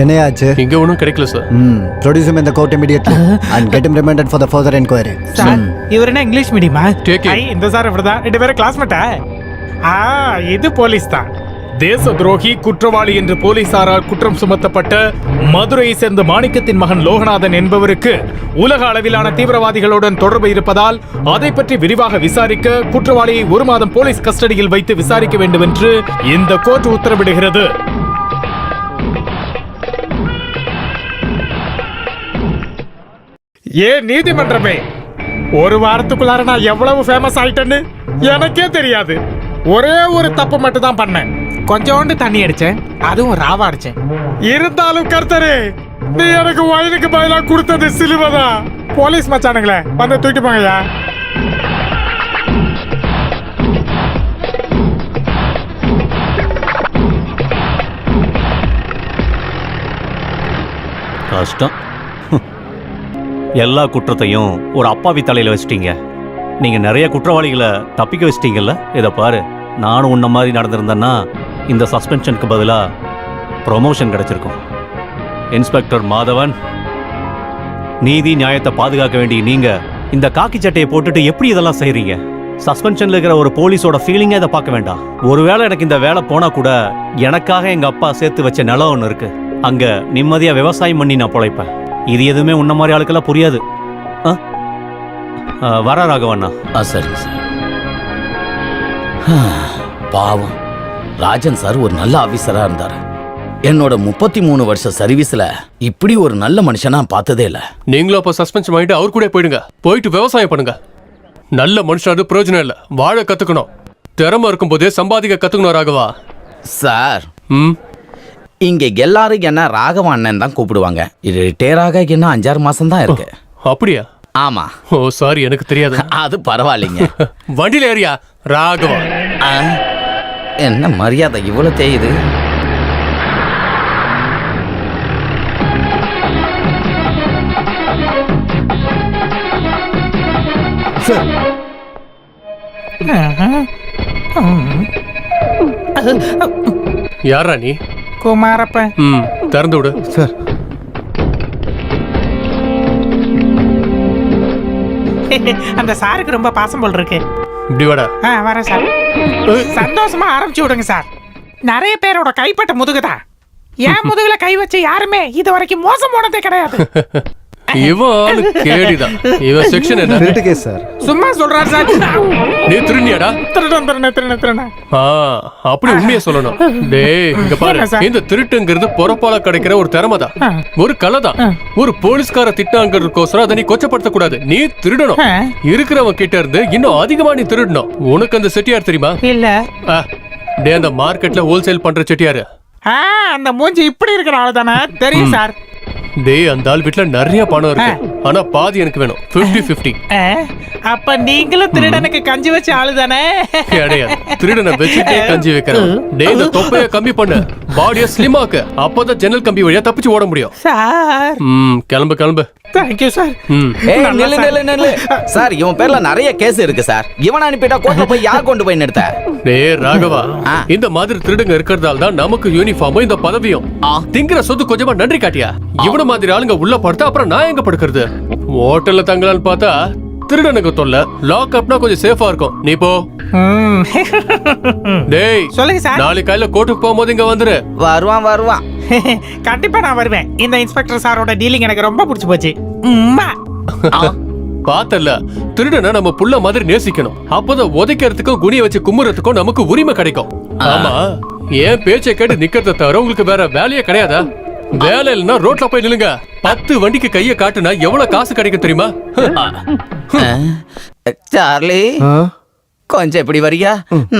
என்னையாச்சு? இங்க ஒண்ணும் கிடைக்கல sir. Produce him in the court immediately and get him remanded for the further inquiry. Sir இவர் என்ன இங்கிலீஷ் மீடியமா? Take it. இந்த சார் இப்படிதான் ரெண்டு பேரும் கிளாஸ்மேட்டா? இது போலீஸ் தான். தேச துரோகி குற்றவாளி என்று போலீசாரால் குற்றம் சுமத்தப்பட்ட மதுரையை சேர்ந்த மாணிக்கத்தின் மகன் லோகநாதன் என்பவருக்கு உலக அளவிலான தீவிரவாதிகளுடன் தொடர்பு இருப்பதால் அதை பற்றி விரிவாக விசாரிக்க குற்றவாளியை 1 மாதம் போலீஸ் கஸ்டடியில் வைத்து விசாரிக்க வேண்டும் என்று இந்த கோர்ட் உத்தரவிடுகிறது. நீதிமன்றமே, 1 வாரத்துக்குள்ளார நான் எவ்வளவு ஃபேமஸ் ஆயிட்டேன்னு எனக்கே தெரியாது. ஒரே ஒரு தப்பு மட்டும் தான் பண்ணேன். கொஞ்சோண்டு தண்ணி அடிச்சேன், அதுவும் ராவா அடிச்சேன். இருந்தாலும் கர்த்தரே, நீ எனக்கு வயலுக்கு பதிலா கொடுத்தது சிலுவைதான். போலீஸ் மச்சானுங்களே வந்து தூக்கி போங்கய்யா. கஷ்டம். எல்லா குற்றத்தையும் ஒரு அப்பாவி தலையில வச்சிட்டீங்க. நீங்க நிறைய குற்றவாளிகளை தப்பிக்க வச்சிட்டீங்கல்ல. இதை பாரு, நானும் உன்ன மாதிரி நடந்திருந்தேன்னா இந்த சஸ்பென்ஷனுக்கு பதிலா ப்ரொமோஷன் கிடைச்சிருக்கும். இன்ஸ்பெக்டர் மாதவன், நீதி நியாயத்தை பாதுகாக்க வேண்டிய நீங்க இந்த காக்கி சட்டையை போட்டுட்டு எப்படி இதெல்லாம் செய்றீங்க? சஸ்பென்ஷன்ல இருக்கிற ஒரு போலீஸோட ஃபீலிங்கே இதை பார்க்க வேண்டாம். ஒருவேளை எனக்கு இந்த வேலை போனா கூட எனக்காக எங்க அப்பா சேர்த்து வச்ச நிலம் ஒன்று இருக்கு. அங்க நிம்மதியா விவசாயம் பண்ணி நான் பொழைப்பேன். இது எதுவுமே உன்ன மாதிரி ஆளுக்கெல்லாம் புரியாது. வர ராகவண்ணா. சரிங்க சார். பாவம், ராஜன் சார் ஒரு நல்ல ஆபீசரா இருந்தாரு. என்னோட 33 வருஷ சர்வீஸ்ல இப்படி ஒரு நல்ல மனுஷனா பார்த்ததே இல்ல. நீங்களும் அப்ப சஸ்பென்ஷன் ஆகிட்டு அவர் கூட போயிடுங்க. போயிட்டு விவசாயம் பண்ணுங்க. நல்ல மனுஷன் பிரயோஜனம் இல்ல, வாழ கத்துக்கணும். திறமை இருக்கும் போதே சம்பாதிக்க கத்துக்கணும் ராகவா. சார் இங்க எல்லாரும் என்ன ராகவா அண்ணன் தான் கூப்பிடுவாங்க. இது ரிட்டையர் ஆக என்ன 5-6 மாசம் தான் இருக்கு. அப்படியா? ஆமா. ஓ சாரி, எனக்கு தெரியாது. அது பரவாயில்லைங்க. வண்டியில ஏறியா ராகவா? என்ன மரியாதை இவ்வளவு தேயுது? யாரா நீ? குமாரப்ப. திறந்து விடு சார். அந்த சாருக்கு ரொம்ப பாசம் போல் இருக்கு. இப்படி வாடா. வரேன் சார். சந்தோஷமா ஆரம்பிச்சு விடுங்க சார். நிறைய பேரோட கைப்பட்ட முதுகுதான். என் முதுகுல கை வச்சு யாருமே இது வரைக்கும் மோசம் போனதே கிடையாது. இவன் கேடிதான். இவன் செக்ஷன் என்ன? திருட்டு கேஸ் சார். சும்மா சொல்றாரு சார். நீ திருநியாடா? திருடன். அப்படி உண்மையை சொல்லணும். டேய் இங்க பாரு, இந்த திருட்டுங்கிறது பொறப்பால கிடைக்கிற ஒரு திறமை தான், ஒரு கலை தான். ஒரு போலீஸ்கார திட்டாங்கிறதுக்கோசரம் அதை நீ கொச்சப்படுத்த கூடாது. நீ திருடணும். இருக்கிறவன் கிட்ட இருந்து இன்னும் அதிகமா நீ திருடணும். உனக்கு அந்த செட்டியார் தெரியுமா? இல்ல. டே, அந்த மார்க்கெட்ல ஹோல்சேல் பண்ற செட்டியாரு. அந்த மூஞ்சி இப்படி இருக்கிற ஆளு தானே? தெரியும் சார். டேய் அந்த ஆள் வீட்டுல நிறைய பணம் இருக்கு, ஆனா பாதி எனக்கு வேணும். 50-50. அப்ப நீங்களும் திருடனுக்கு கஞ்சி வச்ச ஆளு தானே? கிடையாது, திருடனை வச்சுட்டே கஞ்சி வைக்கிறேன். டேய் இந்த தொப்பைய கம்மி பண்ணு, பாடிய ஸ்லிம் ஆக்கு, அப்பதான் ஜன்னல் கம்பி வழியா தப்பிச்சு ஓட முடியும். சார் கிளம்பு கிளம்பு. Thank you sir. சார் இவன் பேர்ல நிறைய கேஸ் இருக்கு சார். இவன் அனுப்பிட்டா கோர்ட்ல போய் யார் கொண்டு போய் நிறுத்த? டேய் ராகவா, இந்த மாதிரி திருடுங்க இருக்கிறதால தான் நமக்கு யூனிஃபார்மும் இந்த பதவியும். திங்கிற சொத்து கொஞ்சமா நன்றி காட்டியா? இவன மாதிரி ஆளுங்க உள்ள படுத்தா அப்புறம் நான் எங்க படுக்கிறது? ஹோட்டல்ல தங்கலான்னு பார்த்தா திருடனுக்கு தொல்லை. லாக் அப்னா கொஞ்சம் சேஃபா இருக்கும். நீ போ. டேய் சொல்லுங்க சார். நாளைக்கு காலையில கோர்ட்டுக்கு போகும்போது இங்க வந்துரு. வருவான். கண்டிப்பா நான் வருவேன். இந்த இன்ஸ்பெக்டர் சாரோட டீலிங் எனக்கு ரொம்ப பிடிச்சு போச்சு. பார்த்தல, திருடனை நம்ம புள்ள மாதிரி நேசிக்கணும். அப்பதான் உதைக்கிறதுக்கும் குனிய வச்சு கும்புறதுக்கும் நமக்கு உரிமை கிடைக்கும். ஆமா, ஏன் பேச்சை கேட்டு நிக்கிறத தவிர உங்களுக்கு வேற வேலையே கிடையாதா? வேலை இல்லைன்னா ரோட்ல போய் நில்லுங்க. 10 வண்டிக்கு கைய காட்டுனா எவ்வளவு காசு கிடைக்கும் தெரியுமா? சார்லி கொஞ்சம் இப்படி வரியா?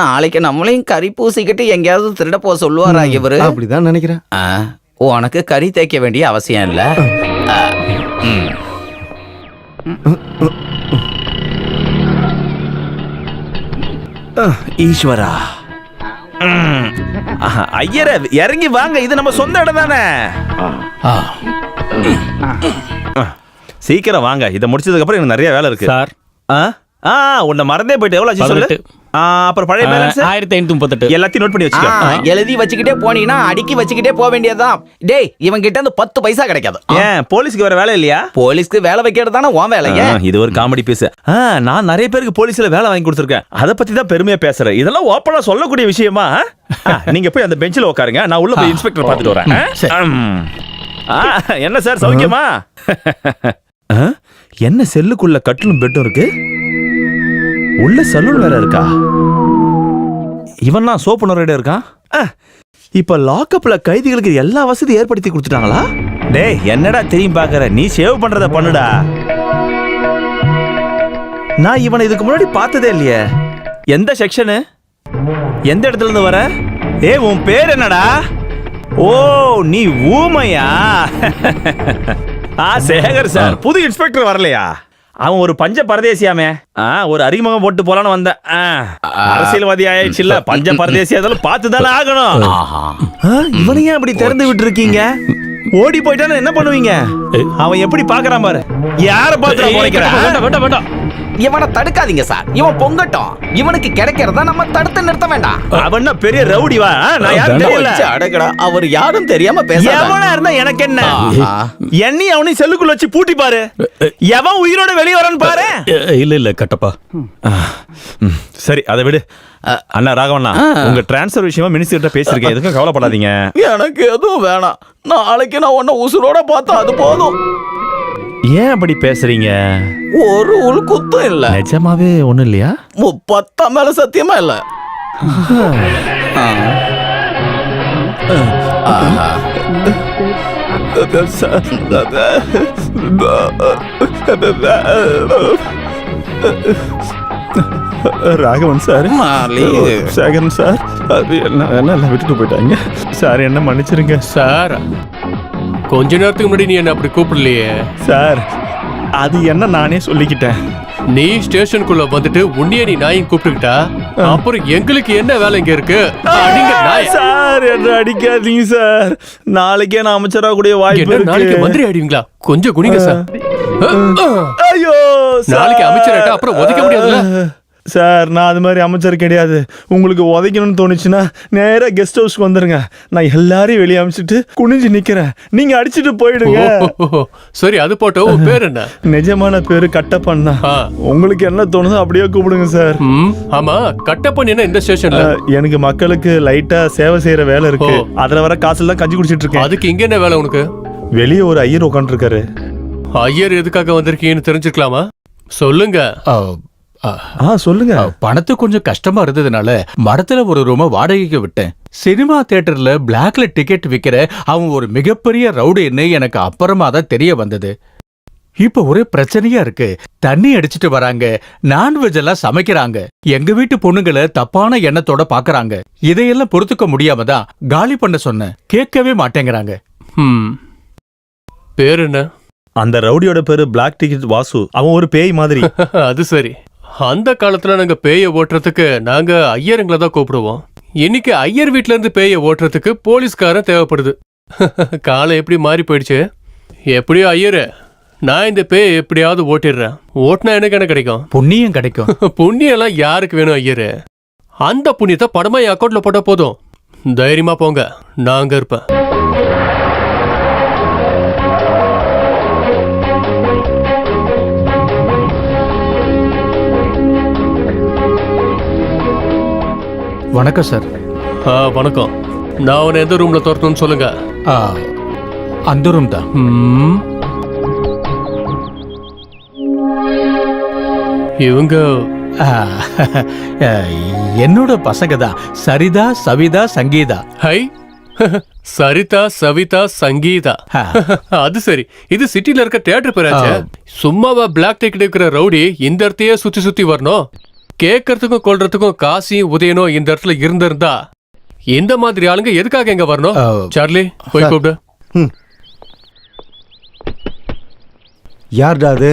நாளைக்கு நம்மளையும் கறி பூசிக்கிட்டு எங்கேயாவது திருட போக சொல்லுவாரா இவரு? அப்படிதான் நினைக்கிறேன். உனக்கு கறி தேய்க்க வேண்டிய அவசியம் இல்ல. ஈஸ்வரா, ஐயர இறங்கி வாங்க, இது நம்ம சொந்த இடம் தானே. சீக்கிரம் வாங்க, இதை முடிச்சதுக்கு அப்புறம் எனக்கு நிறைய வேலை இருக்கு சார். உன்னை மறந்தே போயிட்டு எவ்வளவு ஆச்சு சொல்லு. அப்புறம் பழைய பேலன்ஸ் 1538 எல்லாத்தையும் நோட் பண்ணி வச்சுக்க. எழுதி வச்சுக்கிட்டே போனீங்கன்னா அடுக்கி வச்சுக்கிட்டே போக வேண்டியதுதான். டேய் இவன் கிட்ட இருந்து 10 பைசா கிடைக்காது. ஏன் போலீஸ்க்கு வேற வேலை இல்லையா? போலீஸ்க்கு வேலை வைக்கிறது தானே உன் வேலைங்க. இது ஒரு காமெடி பீஸ். நான் நிறைய பேருக்கு போலீஸ்ல வேலை வாங்கி கொடுத்துருக்கேன். அதை பத்தி தான் பெருமையா பேசுறேன். இதெல்லாம் ஓப்பனா சொல்லக்கூடிய விஷயமா? நீங்க போய் அந்த பெஞ்சில் உட்காருங்க, நான் உள்ள போய் இன்ஸ்பெக்டர் பார்த்துட்டு வரேன். என்ன சார் சௌக்கியமா? என்ன செல்லுக்குள்ள கட்டிலும் பெட்டும் இருக்கு, உள்ள சலூன் வேற இருக்கா? இவன் தான் சோப்பு நுரையிட இருக்கான். இப்ப லாக்அப்ல கைதிகளுக்கு எல்லா வசதி ஏற்படுத்தி கொடுத்துட்டாங்களா? டேய் என்னடா தெரியும் பாக்குற, நீ சேவ் பண்றத பண்ணுடா. நான் இவனை இதுக்கு முன்னாடி பார்த்ததே இல்லையே. எந்த செக்ஷனு, எந்த இடத்துல இருந்து வர? உன் பேர் என்னடா? ஓ நீ ஊமையா? சேகர் சார், புது இன்ஸ்பெக்டர் வரலையா? அவன் ஒரு பஞ்ச பரதேசியாமே. ஒரு அறிமுகம் போட்டு போலான்னு வந்தேன். அரசியல்வாதி ஆயிடுச்சு இல்ல, பஞ்ச பரதேசி அதெல்லாம் பார்த்துதானே ஆகணும். இவனையே அப்படி திறந்து விட்டு இருக்கீங்க, ஓடி போயிட்டான்னு என்ன பண்ணுவீங்க? அவன் எப்படி பாக்குறான் பாரு. யார பாத்து இவனை தடுக்காதீங்க சார், இவன் பொங்கட்டும். இவனுக்கு கிடைக்கிறத நம்ம தடுத்து நிறுத்த வேண்டாம். அவன் பெரிய ரவுடி வா, நான் யாரும் தெரியல. அடக்கடா, அவர் யாரும் தெரியாம எவனா இருந்தா எனக்கு என்ன? என்னையும் அவனையும் செல்லுக்குள்ள வச்சு பூட்டி பாரு, எவன் உயிரோட வெளியே வரன்னு பாரு. இல்ல கட்டப்பா. சரி அதை விடு. அண்ணா ராகவண்ணா, உங்க டிரான்ஸ்ஃபர் விஷயமா மினிஸ்டர் பேசிருக்கேன், எதுக்கும் கவலைப்படாதீங்க. எனக்கு எதுவும் வேணாம், நாளைக்கு நான் உன்னை உசுரோட பார்த்தா அது போதும். ஏன் அப்படி பேசுறீங்க? ஒரு உள்குத்தும் இல்ல. நிஜமாவே ஒண்ணும் இல்லையா? 30 மேல சத்தியமா இல்ல. ராகவன் சார், சேகரன் சார், என்ன விட்டுட்டு போயிட்டாங்க சார், என்ன மன்னிச்சிருங்க சார். கொஞ்ச நேரத்துக்கு முன்னாடி நீ என்ன அப்படி கூப்பிடலையே சார். அது என்ன நானே சொல்லிக்கிட்டேன். நீ ஸ்டேஷனுக்குள்ள வந்துட்டு உன்னையே நீ நாயும் கூப்பிட்டுக்கிட்டா அப்புறம் எங்களுக்கு என்ன வேலை இங்க இருக்கு? சார் என்ன அடிக்காதீங்க சார், நாளைக்கே நான் அமைச்சரா கூடிய வாய்ப்பு இருக்கு. நாளைக்கு மந்திரி ஆயிடுவீங்களா? கொஞ்சம் குனிங்க சார். ஐயோ, நாளைக்கு அமைச்சர் அப்புறம் உதைக்க முடியாதுல்ல சார். நான் அது மாதிரி அமைச்சர் கிடையாது. உங்களுக்கு உதைக்கணும்னு தோணுச்சுன்னா நேரா கெஸ்ட் ஹவுஸ்க்கு வந்துருங்க, நான் எல்லாரையும் வெளியே அமைச்சிட்டு குனிஞ்சு நிக்கிறேன், நீங்க அடிச்சுட்டு போயிடுங்க. சரி அது போட்டோ. உன் பேர் என்ன? நிஜமான பேரு கட்டப்பன் தான். உங்களுக்கு என்ன தோணுதோ அப்படியே கூப்பிடுங்க சார். ஆமா, கட்டப்பன் என்ன இந்த ஸ்டேஷன்ல? எனக்கு மக்களுக்கு லைட்டா சேவை செய்யற வேலை இருக்கு, அதுல வர காசுல தான் கஞ்சி குடிச்சிட்டு இருக்கேன். அதுக்கு இங்க என்ன வேலை உனக்கு? வெளியே ஒரு ஐயர் உட்காந்து இருக்காரு. ஐயர் எதுக்காக வந்திருக்கீங்கன்னு தெரிஞ்சுக்கலாமா? சொல்லுங்க. சொல்லுங்க. பணத்து கொஞ்சம் கஷ்டமா இருந்ததுனால மடத்துல ஒரு ரூம வாடகைக்கு விட்டேன். சினிமா தியேட்டர்ல பிளாக்ல டிக்கெட் விக்கிற அவன் ஒரு மிகப்பெரிய ரவுடின்னு எனக்கு அப்புறமா தான் தெரிய வந்தது. இப்ப ஒரே பிரச்சனையா இருக்கு. தண்ணி அடிச்சிட்டு வராங்க, நான்வெஜ் எல்லாம் சமைக்கிறாங்க, எங்க வீட்டு பொண்ணுங்களை தப்பான எண்ணத்தோட பாக்குறாங்க. இதையெல்லாம் பொறுத்துக்க முடியாம தான் காலி பண்ண சொன்னேன். கேட்கவே மாட்டேங்கிறாங்க. பேர் என்ன? அந்த ரவுடியோட பேரு பிளாக் டிக்கெட் வாசு. அவன் ஒரு பேய் மாதிரி. அது சரி. அந்த காலத்துல நாங்க பேய ஓட்டுறதுக்கு நாங்க ஐயருங்களை தான் கூப்பிடுவோம். இன்னைக்கு ஐயர் வீட்ல இருந்து பேய ஓட்டுறதுக்கு போலீஸ்காரன் தேவைப்படுது. காலம் எப்படி மாறி போயிடுச்சு. எப்படியோ ஐயரு, நான் இந்த பேயை எப்படியாவது ஓட்டிடுறேன். ஓட்டினா எனக்கு என்ன கிடைக்கும்? புண்ணியம் கிடைக்கும். புண்ணியம் எல்லாம் யாருக்கு வேணும் ஐயரு? அந்த புண்ணியத்தை படமா என் அக்கௌண்ட்ல போட்டா போதும். தைரியமா போங்க, நாங்க இருப்பேன். வணக்கம் சார். வணக்கம். நான் உன்னை எந்த ரூம்ல துரத்தணும்னு சொல்லுங்க. அந்த ரூம் தான். இவங்க என்னோட பசங்க தான். சரிதா, சவிதா, சங்கீதா. ஹை, சரிதா, சவிதா, சங்கீதா. அது சரி. இது சிட்டில இருக்க தியேட்டர் பேராச்சே. சும்மாவா பிளாக் டிக்கெட் இருக்கிற ரவுடி இந்த இடத்தையே சுத்தி சுத்தி வரணும்? கேட்கறதுக்கும் கொள்றதுக்கும் காசியும் உதயனும் இந்த இடத்துல இருந்திருந்தா இந்த மாதிரி ஆளுங்க எதுக்காக எங்க வரணும்? சார்லி, போய் கூப்பிடு. யார்டா அது?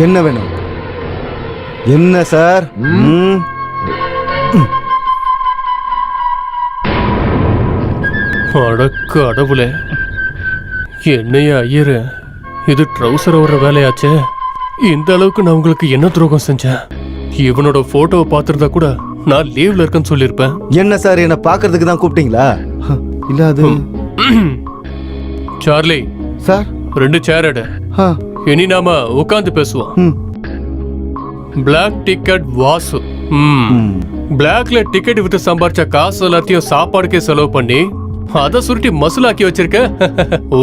என்ன வேணும்? என்ன சார்? அடக்க அடவுலே, என்னையா ஐயரு, இது ட்ரௌசர் வர்ற வேலையாச்சே. இந்த அளவுக்கு நான் உங்களுக்கு என்ன துரோகம் செஞ்சேன்? இவனோட போட்டோவை பார்த்திருந்தா கூட நான் லீவ்ல இருக்கேன்னு சொல்லியிருப்பேன். என்ன சார், என்ன பாக்குறதுக்கு தான் கூப்பிட்டீங்களா? இல்ல அது சார்லி சார், 2 சேர் எடு. இனி நாம உட்கார்ந்து பேசுவோம். Black ticket Vasu. பிளாக்ல டிக்கெட் வித்து சம்பாரிச்ச காசு எல்லாத்தையும் சாப்பாடுக்கே செலவு பண்ணி அதை சுருட்டி மசுலாக்கி வச்சிருக்க. ஓ,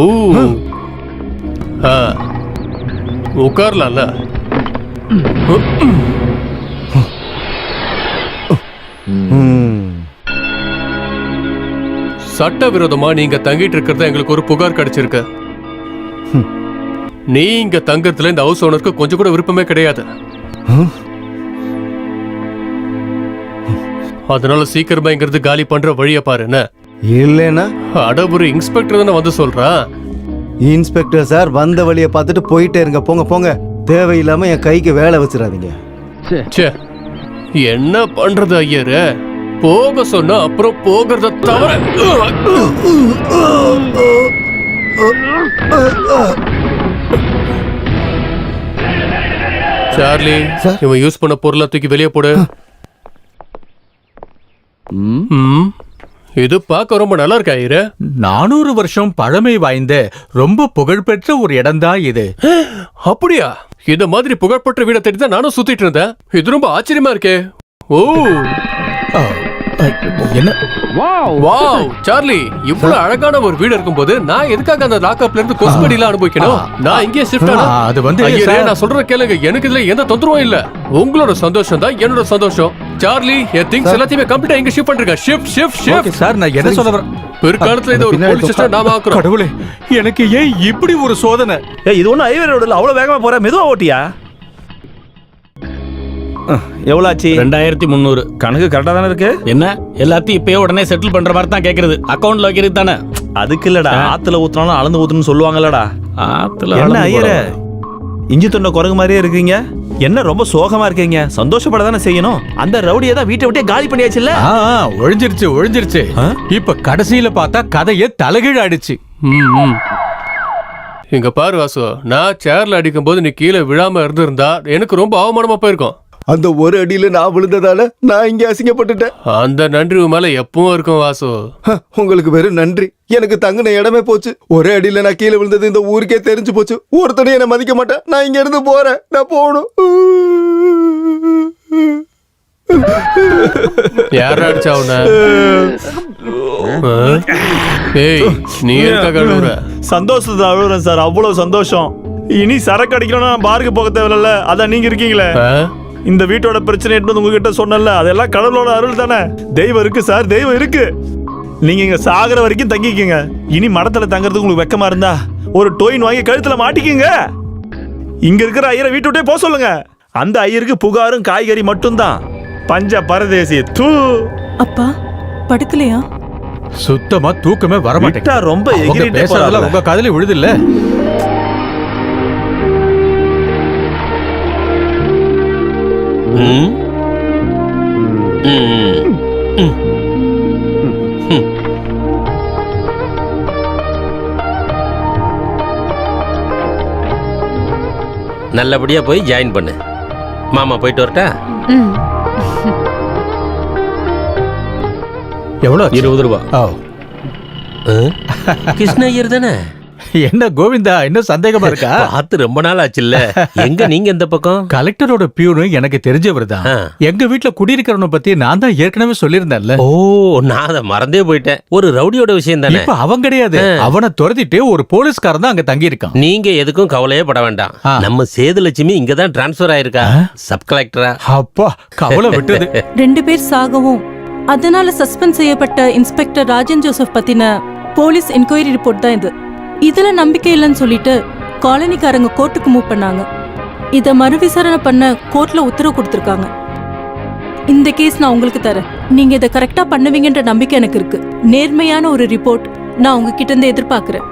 உட்கார்லாம்ல. சட்டவிரோதமா நீங்க தங்கிட்டு இருக்கிறத எங்களுக்கு ஒரு புகார் கிடைச்சிருக்கு. நீ இங்க தங்கறதுல இந்த ஹவுஸ் ஓனருக்கு கொஞ்சம் கூட விருப்பமே கிடையாது. அதனால சீக்கிரமா இங்கிருந்து காலி பண்ற வழிய பாருன்னு. இல்லைன்னா அட, ஒரு இன்ஸ்பெக்டர் தானே வந்து சொல்றா. இன்ஸ்பெக்டர் சார், வந்த வழியை பார்த்துட்டு போயிட்டே இருங்க. போங்க போங்க, தேவையில்லாம என் கைக்கு வேலை வச்சிடாதீங்க. என்ன பண்றது ஐயரு? போக சொன்னா அப்புறம் போகிறத தவிர. சார்லி, இவன் யூஸ் பண்ண பொருளை தூக்கி வெளியே போடு. இது பார்க்க ரொம்ப நல்லா இருக்கா ஐயரு? 400 வருஷம் பழமை வாய்ந்த ரொம்ப புகழ்பெற்ற ஒரு இடம் தான் இது. அப்படியா? இந்த மாதிரி புகழ்பெற்ற வீடை தேடி தான் நானும் சுத்திட்டு இருந்தேன். இது ரொம்ப ஆச்சரியமா இருக்கே. ஓ, என்ன? வாவ் சார்லி, இவ்வளவு அழகான ஒரு வீடு இருக்கும்போது நான் எதுக்காக அந்த லாக்அப்ல இருந்து கொஸ்படிலாம் அனுபவிக்கணும்? நான் இங்கே ஷிஃப்ட் ஆனா அது வந்து ஐயரே, நான் சொல்ற கேளுங்க. எனக்கு இதுல எந்த தொந்தரவும் இல்ல. உங்களோட சந்தோஷம் தான் என்னோட சந்தோஷம். சார்லி, என் திங்ஸ் எல்லாத்தையுமே கம்ப்ளீட்டா இங்க ஷிஃப்ட் பண்றேன். ஷிஃப்ட் சார், நான் என்ன சொல்ல வரேன்? பிற்காலத்துல இது ஒரு போலீஸ் ஸ்டேஷன் நாம ஆக்குறோம். கடவுளே, எனக்கு ஏன் இப்படி ஒரு சோதனை? இது ஒன்றும் ஹைவே ரோடுல அவ்வளோ வேகமாக போற, மெதுவா ஓட்டியா? எவ்வளோ ஆச்சு? 2300. கணக்கு கரெக்டாக தானே இருக்கு. என்ன எல்லாத்தையும் இப்பயே உடனே செட்டில் பண்ற மாதிரி தான் கேக்குறது. அக்கௌண்ட்ல வைக்கிறது தானே. அதுக்கு இல்லடா, ஆத்துல ஊத்துனாலும் அளந்து ஊத்துன்னு சொல்லுவாங்கல்லடா. ஆத்துல என்ன ஐயரே, இஞ்சி தொண்டை குரங்கு மாதிரியே இருக்கீங்க? என்ன ரொம்ப சோகமா இருக்கீங்க? சந்தோஷப்பட தானே செய்யணும். அந்த ரவுடியை தான் வீட்டை விட்டே காலி பண்ணியாச்சுல்ல. ஒழிஞ்சிருச்சு. இப்ப கடைசியில பார்த்தா கதையே தலைகீழ ஆயிடுச்சு. இங்க பாரு வாசு, நான் சேர்ல அடிக்கும் போது நீ கீழே விழாம இருந்திருந்தா எனக்கு ரொம்ப அவமானமா போயிருக்கும். அந்த ஒரு அடியில நான் விழுந்ததால நான் இங்க அசிங்கப்பட்டுட்டேன். அந்த நன்றி மேல எப்பவும் இருக்கும் வாசு. உங்களுக்கு வெறும் நன்றி. எனக்கு தங்கின இடமே போச்சு. ஒரே அடியில நான் கீழே விழுந்தது இந்த ஊருக்கே தெரிஞ்சு போச்சு. ஒருத்தனையும் என்ன மதிக்க மாட்டேன். நான் இங்க இருந்து போறேன். நான் போகணும். யாரா அடிச்சா உன்ன? ஏய், நீ எதுக்காக அழுவுற? சந்தோஷத்தை அழுவுறேன் சார், அவ்வளவு சந்தோஷம். இனி சரக்கு அடிக்கணும்னா நான் பாருக்கு போக தேவையில்ல. அதான் நீங்க இருக்கீங்களே. இந்த வீட்டோட பிரச்சனை என்பது உங்ககிட்ட சொன்னல, அதெல்லாம் கடவுளோட அருள் தானே. தெய்வம் இருக்கு சார், தெய்வம் இருக்கு. நீங்க இங்க சாகுற வரைக்கும் தங்கிக்கங்க. இனி மடத்துல தங்கறதுக்கு உங்களுக்கு வெக்கமா இருந்தா ஒரு டோயின் வாங்கி கழுத்துல மாட்டிக்கங்க. இங்க இருக்கிற ஐயரை வீட்டு விட்டே போக சொல்லுங்க. அந்த ஐயருக்கு புகாரும் காய்கறி மட்டும்தான். பஞ்ச பரதேசி. தூ. அப்பா படுக்கலையா? சுத்தமா தூக்கமே வர விட்டா மாட்டேங்குது. ரொம்ப அவங்க எகிரிட்டே பேசுறதெல்லாம் போறாங்க. உங்க காதுல விழுது இல்ல? நல்லபடியா போய் ஜாயின் பண்ணு. மாமா போயிட்டு வரட்டா? எவ்வளவு? 20 ரூபா. கிருஷ்ண ஐயர் தானே? என்ன கோவிந்தா, இன்னும் சந்தேகமா இருக்கா? பார்த்து ரொம்ப நாள் ஆச்சுல்ல. எங்க நீங்க எந்த பக்கம்? கலெக்டரோட பியூனு எனக்கு தெரிஞ்சவர் தான். எங்க வீட்டுல குடியிருக்கிறவனை பத்தி நான் தான் ஏற்கனவே சொல்லியிருந்தேன்ல. ஓ, நான் அதை மறந்தே போயிட்டேன். ஒரு ரவுடியோட விஷயம் தானே? இப்ப அவன் கிடையாது, அவனை துரத்திட்டு ஒரு போலீஸ்காரன் தான் அங்க தங்கி இருக்கான். நீங்க எதுக்கும் கவலையே பட வேண்டாம். நம்ம சேதுலட்சுமி இங்க தான் டிரான்ஸ்பர் ஆயிருக்கா, சப் கலெக்டரா. அப்பா, கவலை விட்டது. 2 பேர் சாகவும் அதனால சஸ்பெண்ட் செய்யப்பட்ட இன்ஸ்பெக்டர் ராஜன் ஜோசப் பத்தின போலீஸ் என்கொயரி ரிப்போர்ட் தான் இது. இதுல நம்பிக்கை இல்லைன்னு சொல்லிட்டு காலனிக்காரங்க கோர்ட்டுக்கு மூவ் பண்ணாங்க. இத மறு விசாரணை பண்ண கோர்ட்ல உத்தரவு கொடுத்திருக்காங்க. இந்த கேஸ் நான் உங்களுக்கு தரேன். நீங்க இதை கரெக்டா பண்ணுவீங்கன்ற நம்பிக்கை எனக்கு இருக்கு. நேர்மையான ஒரு ரிப்போர்ட் நான் உங்ககிட்ட இருந்து எதிர்பார்க்கிறேன்.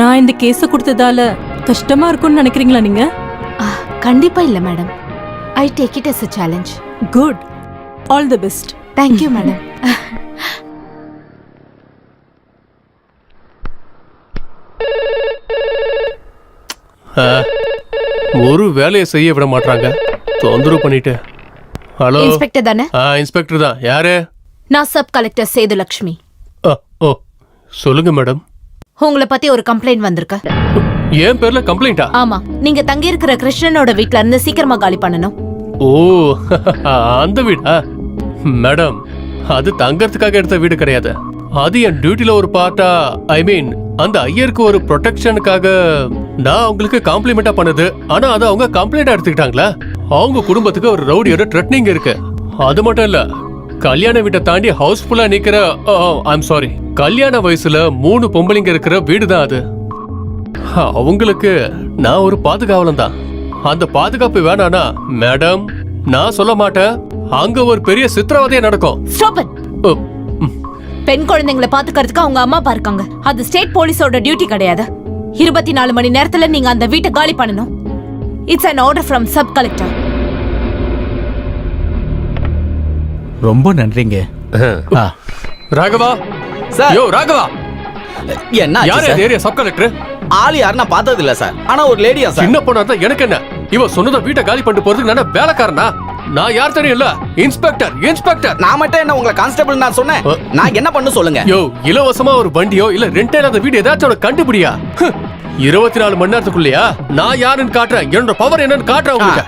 நான் இந்த கேஸ கொடுத்ததால கஷ்டமா இருக்கும்னு நினைக்கிறீங்களா நீங்க? கண்டிப்பா இல்ல madam. I take it as a challenge. Good. All the best. Thank you madam. ஒரு வேலையை செய்ய விட மாட்டாங்க. தொந்தரவு பண்ணிட்டு. ஹலோ இன்ஸ்பெக்டர் தானே? இன்ஸ்பெக்டர் தான். யாரு? நான் சப் கலெக்டர் சேதுலட்சுமி. ஓ, சொல்லுங்க மேடம். உங்களை பத்தி ஒரு கம்ப்ளைண்ட் வந்திருக்கு. என் பேர்ல கம்ப்ளைண்டா? ஆமா, நீங்க தங்கி இருக்கிற கிருஷ்ணனோட வீட்ல இருந்து சீக்கிரமா காலி பண்ணணும். ஓ, அந்த வீடா? மேடம், அது தங்கறதுக்காக எடுத்த வீடு கிடையாது. அது என் டியூட்டில ஒரு பார்ட்டா, ஐ மீன் அந்த ஐயருக்கு ஒரு ப்ரொடெக்ஷனுக்காக நான் அவங்களுக்கு காம்ப்ளிமெண்டா பண்ணது. ஆனா அது அவங்க கம்ப்ளைண்டா எடுத்துக்கிட்டாங்களா? அவங்க குடும்பத்துக்கு ஒரு ரவுடியோட த்ரெட்னிங் இருக்கு. அது மட்டும் இல்ல, கல்யாண வீட்டை தாண்டி ஹவுஸ்ஃபுல்லா நிக்கிற, ஐம் சாரி, கல்யாண வயசுல 3 பொம்பளைங்க இருக்கிற வீடு தான் அது. அவங்களுக்கு நான் ஒரு பாதுகாவலன் தான். அந்த பாதுகாப்பு வேணானா மேடம், நான் சொல்ல மாட்டேன், அங்க ஒரு பெரிய சித்திரவதையா நடக்கும். Stop it. பெண் குழந்தைங்களை பாத்துக்கிறதுக்கு அவங்க அம்மா அப்பா இருக்காங்க. அது ஸ்டேட் போலீஸோட டியூட்டி கிடையாது. 24 மணி நேரத்துல நீங்க அந்த வீட்டை காலி பண்ணணும். It's an order from sub collector. ரொம்ப நன்றிங்க. ராகவா சார். யோ ராகவா, என்ன யார் இந்த ஏரியா சப் கலெக்டர்? ஆள் யாரும் நான் பார்த்தது இல்ல சார். ஆனா ஒரு லேடியா சார். சின்ன பொண்ணா தான் எனக்கு என்ன? இவ சொன்னத வீட்டை காலி பண்ணிட்டு போறதுக்கு நான் வேலைக்காரனா? நான் யார் தெரியும் இல்ல? இன்ஸ்பெக்டர். இன்ஸ்பெக்டர். நான் மட்டும் என்ன உங்களை கான்ஸ்டபிள் நான் சொன்னேன்? நான் என்ன பண்ண சொல்லுங்க? யோ, இலவசமா ஒரு வண்டியோ இல்ல ரெண்டே இல்லாத வீடு ஏதாச்சும் கண்டுபிடியா? 24 மணி நேரத்துக்குள்ளயா நான் யாருன்னு காட்டுறேன். என்னோட பவர் என்னன்னு காட்டுறேன் உங்களுக்கு.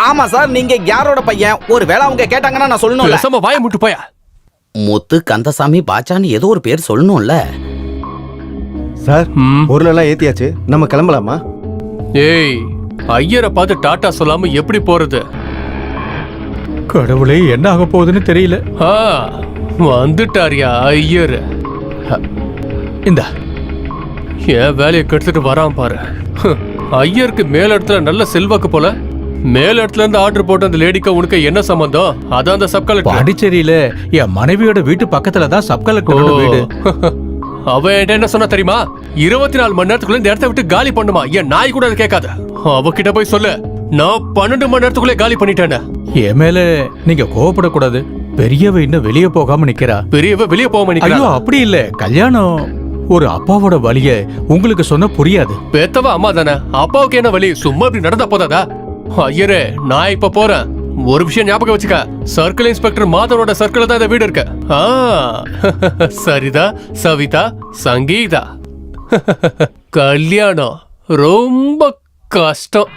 ஆமா சார், நீங்க யாரோட பையன்? ஒரு வேளை அவங்க கேட்டாங்கன்னா நான் சொல்லணும்ல. பேசாம வாயை முட்டு போயா. முத்து கந்தசாமி பாச்சான்னு ஏதோ ஒரு பேர் சொல்லணும்ல சார். பொருளெல்லாம் ஏத்தியாச்சு, நம்ம கிளம்பலாமா? ஏய், ஐயரை பார்த்து டாட்டா சொல்லாம எப்படி போறது? கடவுளே, என்ன ஆக போகுதுன்னு தெரியல. வந்துட்டாரியா ஐயர்? இந்த என் வேலையை கெடுத்துட்டு வரான் பாரு. ஐயருக்கு மேல இடத்துல நல்ல செல்வாக்கு போல. மேல இடத்துல இருந்து ஆர்டர் போட்ட அந்த லேடிக்கு உனக்கு என்ன சம்பந்தம்? அதான் அந்த சப் கலெக்டர். பாண்டிச்சேரியில என் மனைவியோட வீட்டு பக்கத்துல தான் சப் கலெக்டரோட வீடு. அவ என்ன சொன்னா தெரியுமா? 24 மணி நேரத்துக்குள்ள இந்த இடத்த விட்டு காலி பண்ணுமா. என் நாய் கூட அதை கேட்காத. அவகிட்ட போய் சொல்லு, நான் 12 மணி நேரத்துக்குள்ளே காலி பண்ணிட்டேன். என் மேல நீங்க கோவப்படக்கூடாது. பெரியவ இன்னும் வெளியே போகாம நிக்கிறா. பெரியவ வெளியே போகாம நிக்கிறா? ஐயோ, அப்படி இல்ல. கல்யாணம் ஒரு அப்பாவோட வலிய உங்களுக்கு சொன்ன புரியாது. பெத்தவ அம்மா தானே, அப்பாவுக்கு என்ன வலி? சும்மா இப்படி நடந்தா போதாதா? ஐயரே, நான் இப்ப போறேன். ஒரு விஷயம் ஞாபகம் வச்சுக்க, சர்க்கிள் இன்ஸ்பெக்டர் மாதவனோட சர்க்கிள் தான் இந்த வீடு இருக்கு. சரிதா, சவிதா, சங்கீதா. கல்யாணம் ரொம்ப கஷ்டம்.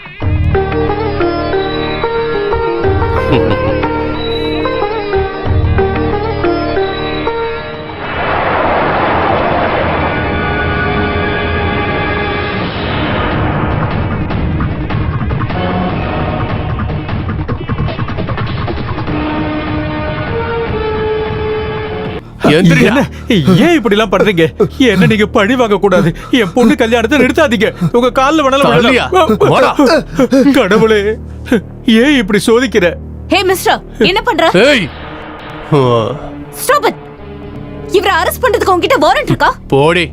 ஏன் இப்படி எல்லாம் பண்றீங்க? என்ன நீங்க பழி வாங்க கூடாது. என் பொண்ணு கல்யாணத்தை நிறுத்தாதீங்க. உங்க கால்ல வேணாலும். கடவுளே, ஏன் இப்படி சோதிக்கிற? ஹே மிஸ்டர், என்ன பண்ற? ஏய், ஸ்டாப் இட். இவரை அரெஸ்ட் பண்றதுக்கு உங்ககிட்ட வாரண்ட் இருக்கா? போடி.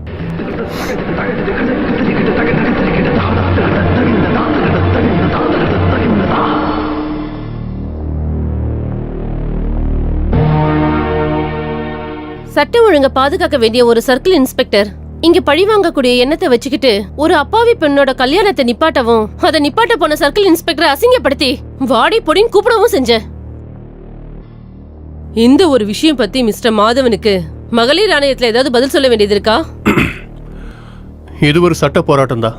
சட்டம் ஒழுங்க பாதுகாக்க வேண்டிய ஒரு சர்க்கிள் இன்ஸ்பெக்டர் இங்க பழி வாங்கக்கூடிய எண்ணத்தை வச்சுக்கிட்டு ஒரு அப்பாவி பெண்ணோட கல்யாணத்தை நிப்பாட்டவும் அதை நிப்பாட்ட போன சர்க்கிள் இன்ஸ்பெக்டரை அசிங்கப்படுத்தி வாடி பொடின்னு கூப்பிடவும் செஞ்சேன். இந்த ஒரு விஷயம் பத்தி மிஸ்டர் மாதவனுக்கு மகளிர் ஆணையத்துல ஏதாவது பதில் சொல்ல வேண்டியது இருக்கா? இது ஒரு சட்ட போராட்டம் தான்.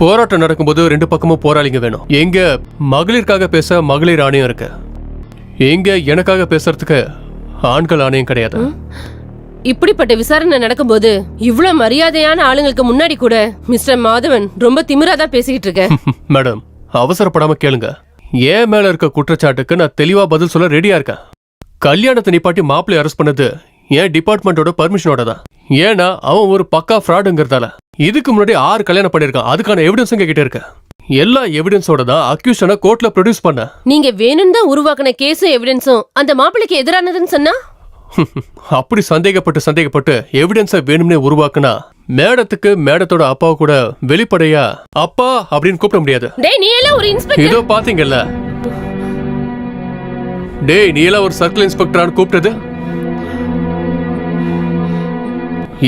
போராட்டம் நடக்கும்போது ரெண்டு பக்கமும் போராளிங்க வேணும். எங்க மகளிருக்காக பேச மகளிர் ஆணையம் இருக்கு, எங்க எனக்காக பேசுறதுக்கு ஆண்கள் ஆணையம் கிடையாது. இப்படிப்பட்ட விசாரணை நடக்கும்போது இவ்வளவு மரியாதையான ஆளுங்களுக்கு முன்னாடி கூட மிஸ்டர் மாதவன் ரொம்ப திமிராதான் பேசிக்கிட்டு இருக்க. மேடம், அவசரப்படாம கேளுங்க. ஏன் மேல இருக்க குற்றச்சாட்டுக்கு நான் தெளிவா பதில் சொல்ல ரெடியா இருக்கேன். கல்யாணத்தை நிப்பாட்டி மாப்பிள்ளை அரெஸ்ட் பண்ணது என் டிபார்ட்மெண்டோட பர்மிஷனோட தான். ஏன்னா அவன் ஒரு பக்கா ஃப்ராடுங்கிறதால. இதுக்கு முன்னாடி 6 கல்யாணம் பண்ணிருக்கான். அதுக்கான எவிடன்ஸும் கிட்ட இருக்க. எல்லா எவிடன்ஸோட தான் அக்யூஷனை கோர்ட்ல ப்ரொடியூஸ் பண்ண. நீங்க வேணும்னு தான் உருவாக்கின கேஸும் எவிடன்ஸும் அந்த மாப்பிள்ளைக்கு எதிரானதுன்னு சொன்னா அப்படி சந்தேகப்பட்டு எவிடன்ஸை வேணும்னே உருவாக்குனா மேடத்துக்கு மேடத்தோட அப்பாவை கூட வெளிப்படையா அப்பா அப்படின்னு கூப்பிட முடியாது. டேய் நீ எல்லாம் ஒரு இன்ஸ்பெக்டர். இதோ பாத்தீங்கல்ல, டேய் நீ எல்லாம் ஒரு சர்க்கிள் இன்ஸ்பெக்டரான்னு கூப்பிட்டது.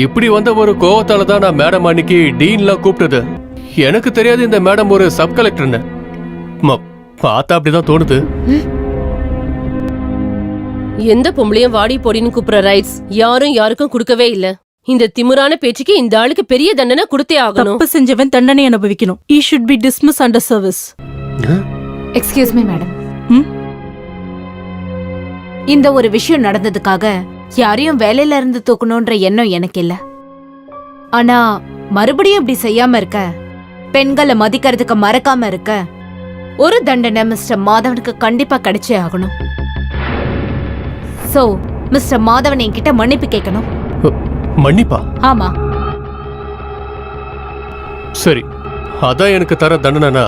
இப்படி வந்த ஒரு கோவத்தால தான் நான் மேடம் அன்னைக்கு டீன்லாம் கூப்பிட்டது. எனக்கு தெரியாது இந்த மேடம் ஒரு சப் கலெக்டர்னு. பார்த்தா அப்படிதான் தோணுது. எந்த பொம்பளையும் வாடி பொடின்னு கூப்பிடுற ரைட்ஸ் யாரும் யாருக்கும் கொடுக்கவே இல்ல. இந்த திமிரான பேச்சுக்கு இந்த ஆளுக்கு பெரிய தண்டனை கொடுத்தே ஆகணும். தப்பு செஞ்சவன் தண்டனை அனுபவிக்கணும். He should be dismissed under service. Excuse me madam. இந்த ஒரு விஷயம் நடந்ததுக்காக யாரையும் வேலையில இருந்து தூக்கணும்ன்ற எண்ணம் எனக்கு இல்ல. ஆனா மறுபடியும் இப்படி செய்யாம இருக்க, பெண்களை மதிக்கிறதுக்கு மறக்காம இருக்க ஒரு தண்டனை மிஸ்டர் மாதவனுக்கு கண்டிப்பா கிடைச்சே ஆகணும். சோ மிஸ்டர் மாதவன் என்கிட்ட மன்னிப்பு கேட்கணும். மன்னிப்பா? ஆமா. சரி, அதான் எனக்கு தர தண்டனைனா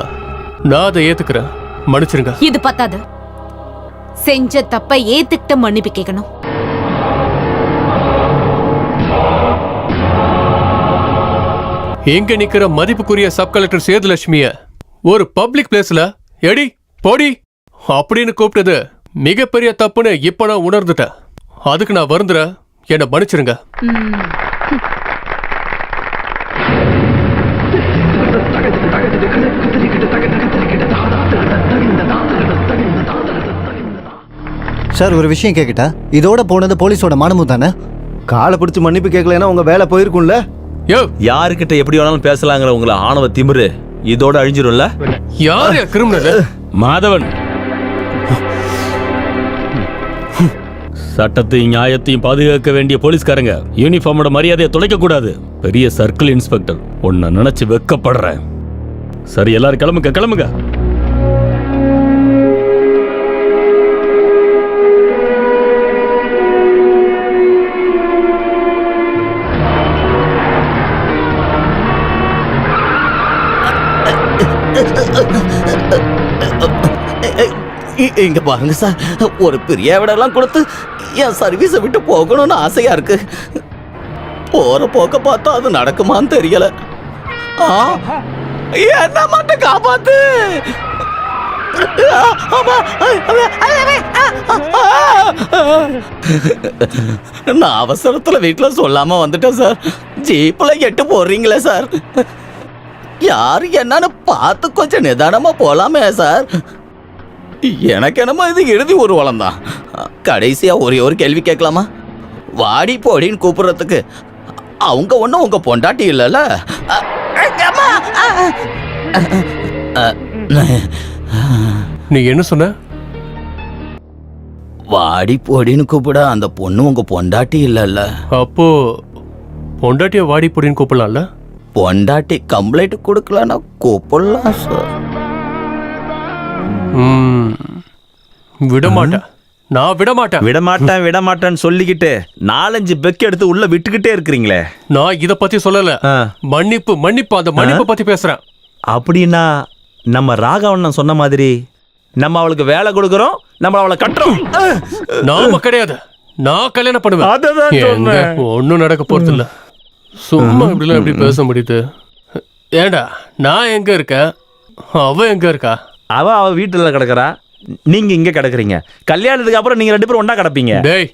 நான் அதை ஏத்துக்கிறேன். மன்னிச்சிருங்க. இது பத்தாது. செஞ்ச தப்ப ஏத்துக்கிட்ட மன்னிப்பு கேட்கணும். எங்க நிக்கிற மதிப்புக்குரிய சப் கலெக்டர் சேதுலட்சுமிய ஒரு பப்ளிக் பிளேஸ்ல எடி போடி அப்படின்னு கூப்பிட்டது மிகப்பெரிய தப்புன்னு இப்ப நான் உணர்ந்துட்டேன். அதுக்கு நான் வருந்துறேன். என்ன மன்னிச்சிருங்க. சார், ஒரு விஷயம் கேட்கட்டா? இதோட போனது போலீஸோட மானமும் தானே? காலை பிடிச்சி மன்னிப்பு கேட்கலன்னா உங்க வேலை போயிருக்கும்ல. யாருக்கிட்ட எப்படி வேணாலும் பேசலாங்கிற உங்களை ஆணவ திமிரு இதோட அழிஞ்சிரும்ல. யாரு கிரிமினல்? மாதவன். சட்டத்தையும் நியாயத்தையும் பாதுகாக்க வேண்டிய போலீஸ்காரங்க யூனிஃபார்மோட மரியாதையை தொலைக்க கூடாது. பெரிய சர்க்கிள் இன்ஸ்பெக்டர் உன்னை நினைச்சு வெக்கப்படுறேன். சரி, எல்லாரும் கிளம்புங்க கிளம்புங்க. இங்க பாருங்க சார், ஒரு பெரிய விடலாம் கொடுத்து என் சர்வீஸை விட்டு போகணும்னு ஆசையா இருக்கு. போற போக்க பார்த்தா அது நடக்குமான்னு தெரியல. என்ன மட்டும் காப்பாத்து. நான் அவசரத்துல வீட்டுல சொல்லாம வந்துட்டேன் சார். ஜீப்ல 8 போடுறீங்களே சார். யாரு என்னன்னு பார்த்து கொஞ்சம் நிதானமா போலாமே சார். எனக்கு என்னமோ இது இறுதி ஊர்வலம் தான். கடைசியா ஒரே ஒரு கேள்வி கேட்கலாமா? வாடி போடின்னு கூப்பிடுறதுக்கு அவங்க ஒன்றும் உங்க பொண்டாட்டி இல்லைல்ல? நீ என்ன சொன்ன? வாடி போடின்னு கூப்பிட அந்த பொண்ணு உங்க பொண்டாட்டி இல்லைல்ல? அப்போ பொண்டாட்டிய வாடி போடின்னு கூப்பிடலாம்ல? பொண்டாட்டி கம்ப்ளைண்ட் கொடுக்கலன்னா கூப்பிடலாம் சார். விடமாட்டேன். நான் விடமாட்டேன்னு சொல்லிக்கிட்டு 4-5 பெக் எடுத்து உள்ள விட்டுக்கிட்டே இருக்கிறீங்களே. நான் இத பத்தி சொல்லல. மன்னிப்பு அந்த மன்னிப்பு பத்தி பேசுறேன். அப்படின்னா நம்ம ராகவண்ணன் சொன்ன மாதிரி நம்ம அவளுக்கு வேலை கொடுக்கறோம், நம்ம அவளை கட்டுறோம். நாம கிடையாது, நான் கல்யாணம் பண்ணுவேன். அததான் சொன்னேன். ஒன்னும் நடக்க போறது இல்ல. சும்மா இப்படிலாம் எப்படி பேச முடியுது? ஏண்டா நான் எங்க இருக்கேன், அவ எங்க இருக்கா? அவ வீட்டுல கிடக்குறா, நீங்க இங்க கிடக்குறீங்க. கல்யாணத்துக்கு அப்புறம் நீங்க 2 பேரும் ஒண்ணா கிடப்பீங்க. டேய்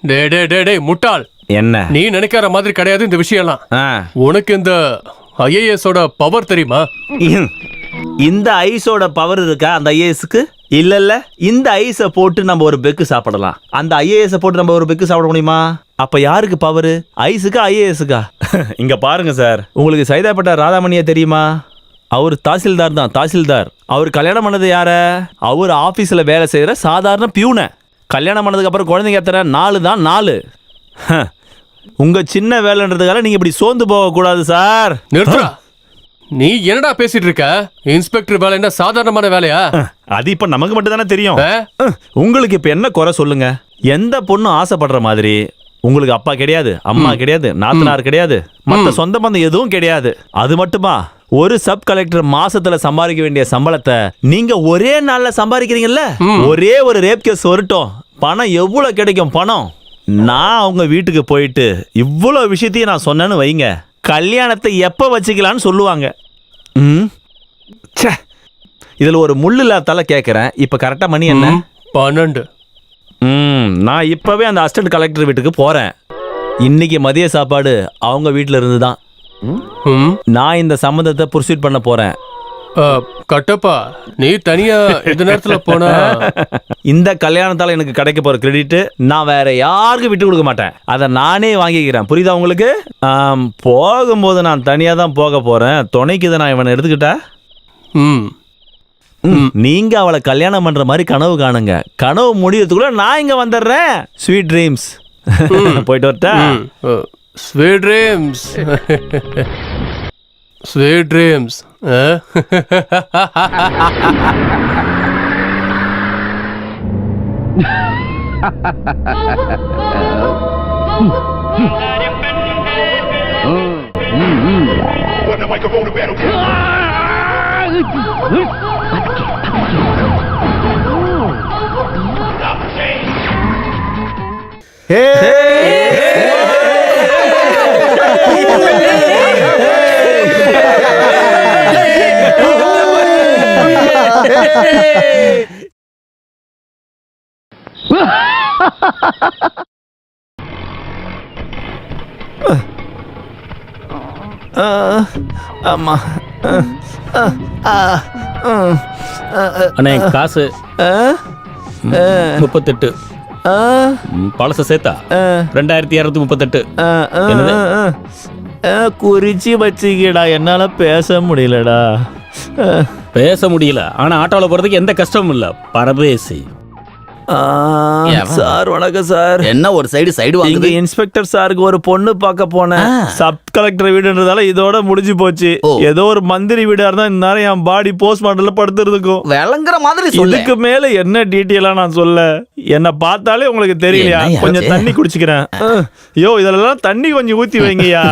டேய் டேய் டேய் டேய் முட்டாள், என்ன நீ நினைக்கிற மாதிரி கிடையாது இந்த விஷயம்லாம். உனக்கு இந்த ஐஏஎஸோட பவர் தெரியுமா? இந்த ஐஸோட பவர் இருக்கா அந்த ஐஏஎஸ்க்கு? இல்ல இந்த ஐஸை போட்டு நம்ம ஒரு பெக்கு சாப்பிடலாம். அந்த ஐஏஎஸ் போட்டு நம்ம ஒரு பெக்கு சாப்பிட முடியுமா? அப்ப யாருக்கு பவர், ஐஸுக்கா ஐஏஎஸ்க்கா? இங்க பாருங்க சார், உங்களுக்கு சைதாப்பேட்டை ராதாமணியா தெரியுமா? அவர் தாசில்தார் தான், தாசில்தார். அவர் கல்யாணம் பண்ணது யார? அவர் ஆபீஸ்ல வேலை செய்யற சாதாரண பியூனை. கல்யாணம் பண்ணதுக்கு அப்புறம் குழந்தைங்க எத்தனை? 4 தான், 4. உங்க சின்ன வேலைன்றதுக்காக நீங்க இப்படி சோர்ந்து போக கூடாது சார். நிறுத்துறா. நீ என்னடா பேசிட்டு இருக்க? இன்ஸ்பெக்டர் வேலை என்ன சாதாரணமான வேலையா? அது இப்ப நமக்கு மட்டும் தானே தெரியும். உங்களுக்கு இப்ப என்ன குறை சொல்லுங்க? எந்த பொண்ணும் ஆசைப்படுற மாதிரி உங்களுக்கு அப்பா கிடையாது, அம்மா கிடையாது, நாத்தனார் கிடையாது, மத்த சொந்த பந்தம் எதுவும் கிடையாது. அது மட்டுமா, ஒரு சப் கலெக்டர் மாசத்துல சம்பாதிக்க வேண்டிய சம்பளத்தை நீங்க ஒரே நாள்ல சம்பாதிக்கிறீங்கல்ல. ஒரே ஒரு ரேப் கேஸ் வரட்டும், பணம் எவ்வளவு கிடைக்கும்? பணம் நான் அவங்க வீட்டுக்கு போயிட்டு இவ்வளவு விஷயத்தையும் நான் சொன்னேன்னு வைங்க, கல்யாணத்தை எப்ப வச்சுக்கலான்னு சொல்லுவாங்க. இதுல ஒரு முள்ளு இல்லாதால கேட்கறேன். இப்ப கரெக்டா மணி என்ன? 12. நான் இப்பவே அந்த அசிஸ்டன்ட் கலெக்டர் வீட்டுக்கு போறேன். இன்னைக்கு மதிய சாப்பாடு அவங்க வீட்டுல இருந்து தான். நான் இந்த சம்பந்தத்தை புர்சூட் பண்ண போறேன். கட்டப்பா, நீ தனியா இந்த நேரத்துல போனா இந்த கல்யாணத்தால எனக்கு கிடைக்க போற கிரெடிட் நான் வேற யாருக்கும் விட்டு கொடுக்க மாட்டேன். அதை நானே வாங்கிக்கிறேன். புரியுதா உங்களுக்கு? போகும்போது நான் தனியா தான் போக போறேன். துணைக்கு இதை நான் இவனை எடுத்துக்கிட்டா. நீங்க அவளை கல்யாணம் பண்ற மாதிரி கனவு காணுங்க. கனவு முடியறதுக்குள்ள நான் இங்க வந்துடுறேன். Sweet dreams. போயிட்டு வரட்டா? Sweet dreams. Sweet dreams. ஆமா. அண்ணே காசு 38. பழச சேர்த்தா 2238. குறிச்சி வச்சுக்கடா. என்னால பேச முடியலடா. பேச முடியல, ஆனா ஆட்டோல போறதுக்கு எந்த கஷ்டமும் இல்ல. பரதேசி. சார் வணக்கம் சார். என்ன ஒரு சைடு இங்க இன்ஸ்பெக்டர் சாருக்கு ஒரு பொண்ணு பார்க்க போனேன். சப் கலெக்டர் வீடுன்றதால இதோட முடிஞ்சு போச்சு. ஏதோ ஒரு மந்திரி வீடா இருந்தா இந்த நேரம் என் பாடி போஸ்ட்மார்ட்டம்ல படுத்துறதுக்கும் விளங்குற மாதிரி. இதுக்கு மேல என்ன டீட்டெயிலா நான் சொல்ல? என்ன பார்த்தாலே உங்களுக்கு தெரியலையா? கொஞ்சம் தண்ணி குடிச்சுக்கிறேன். ஐயோ இதெல்லாம் தண்ணி கொஞ்சம் ஊத்தி வைங்கயா.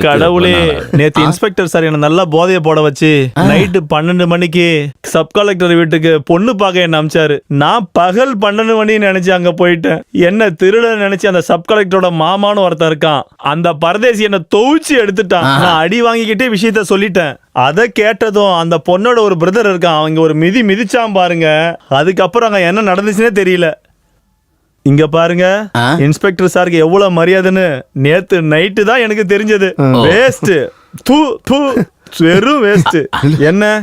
கடவுளே, நேத்து இன்ஸ்பெக்டர் சார் என்ன நல்லா போதைய போட வச்சு நைட்டு 12 மணிக்கு சப் கலெக்டர் வீட்டுக்கு பொண்ணு பார்க்க என்ன அமிச்சாரு. நான் பகல் 12 மணி நினைச்சு அங்க போயிட்டேன். என்ன திருட நினைச்சு அந்த சப் கலெக்டரோட மாமான்னு ஒருத்தன் இருக்கான். அந்த பரதேசி என்ன துவைச்சு எடுத்துட்டான். நான் அடி வாங்கிக்கிட்டே விஷயத்த சொல்லிட்டேன். அதை கேட்டதும் அந்த பொண்ணோட ஒரு பிரதர் இருக்கான், அவங்க ஒரு மிதிச்சான் பாருங்க. அதுக்கப்புறம் அங்க என்ன நடந்துச்சுன்னே தெரியல. இங்க பாருங்க, இன்ஸ்பெக்டர் சாருக்கு எவ்வளவு மரியாதைன்னு நேத்து நைட்டு தான் எனக்கு தெரிஞ்சது. வேஸ்ட், வெறும் வேஸ்ட். என்ன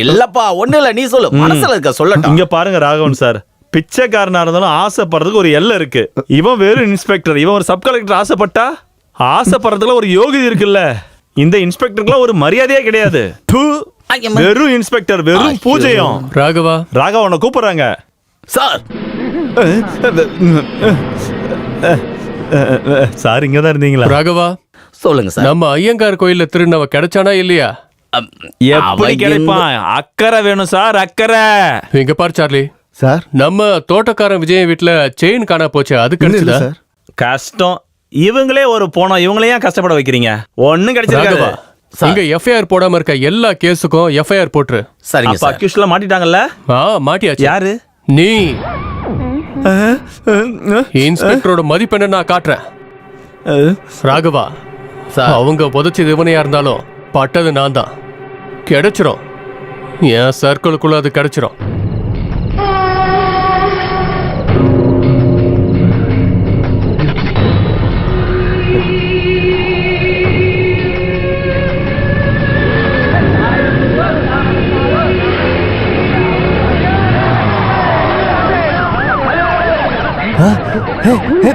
இல்லப்பா ஒண்ணு இல்ல, நீ சொல்லு, மனசுல இருக்க சொல்லட்டும். இங்க பாருங்க ராகவன் சார், பிச்சைக்காரனா இருந்தாலும் ஆசைப்படுறதுக்கு ஒரு எல்லை இருக்கு. இவன் வெறும் இன்ஸ்பெக்டர், இவன் ஒரு சப் கலெக்டர். ஆசைப்படுறதுல ஒரு யோகிதை இருக்குல்ல. இந்த இன்ஸ்பெக்டருக்குலாம் ஒரு மரியாதையே கிடையாது. வெறும் இன்ஸ்பெக்டர், வெறும் பூஜையும். ராகவனை கூப்பிடுறாங்க சார். சார் இங்க தான் இருந்தீங்களா? ராகவா சொல்லுங்க சார். நம்ம ஐயங்கார் கோயில்ல திருநவ கிடைச்சானா இல்லையா? எப்படி கிடைப்பான்? அக்கறை வேணும் சார், அக்கறை. இங்க பாரு சார்லி சார், நம்ம தோட்டக்காரன் விஜய் வீட்டுல செயின் காணா போச்சு. அது கிடைச்சதா? கஷ்டம். இவங்களே ஒரு போனோம், இவங்களே ஏன் கஷ்டப்பட வைக்கிறீங்க? ஒண்ணும் கிடைச்சிருக்காது. இங்க எஃப்ஐஆர் போடாம இருக்க எல்லா கேஸுக்கும் எஃப்ஐஆர் போட்டுரு. சரிங்க சார். அக்யூஸ்ட்ல மாட்டிட்டாங்கல்ல? மாட்டியாச்சு. யாரு? நீ. இன்ஸ்பெக்டரோட மதிப்பெண்ண நான் காட்டுறேன். ராகவா, அவங்க புதைச்சது இவனையா இருந்தாலும் பட்டது நான் தான். கிடைச்சிரும், என் சர்க்கிளுக்குள்ள அது கிடைச்சிரும்.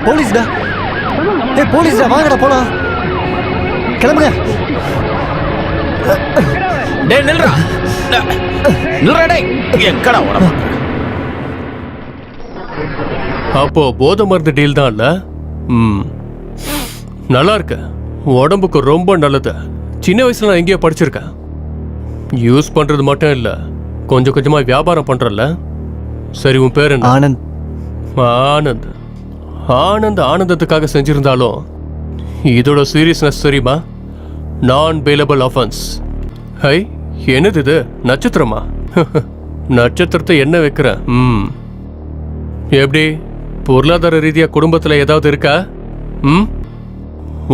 போலீஸ்டா, போலீஸ்டா, வாங்கடா போலாம், கிளம்புங்க. டேய் நில்றா, நில்றா டேய், எங்கடா ஓட பாக்குற? அப்போ போதை மருந்து டீல் தான் இல்ல? நல்லா இருக்கு, உடம்புக்கு ரொம்ப நல்லது. சின்ன வயசுல நான் எங்கேயோ படிச்சிருக்கேன். யூஸ் பண்றது மட்டும் இல்ல, கொஞ்சம் கொஞ்சமா வியாபாரம் பண்றல. சரி, உன் பேர் என்ன? ஆனந்த். ஆனந்த். ஆனந்தத்துக்காக செஞ்சிருந்தாலும் இதோட சீரியஸ்னஸ் தெரியுமா? நான் பேலபிள் ஆஃபென்ஸ். ஹை, என்னது இது? நட்சத்திரமா? நட்சத்திரத்தை என்ன வைக்கிற? எப்படி, பொருளாதார ரீதியா குடும்பத்துல ஏதாவது இருக்கா?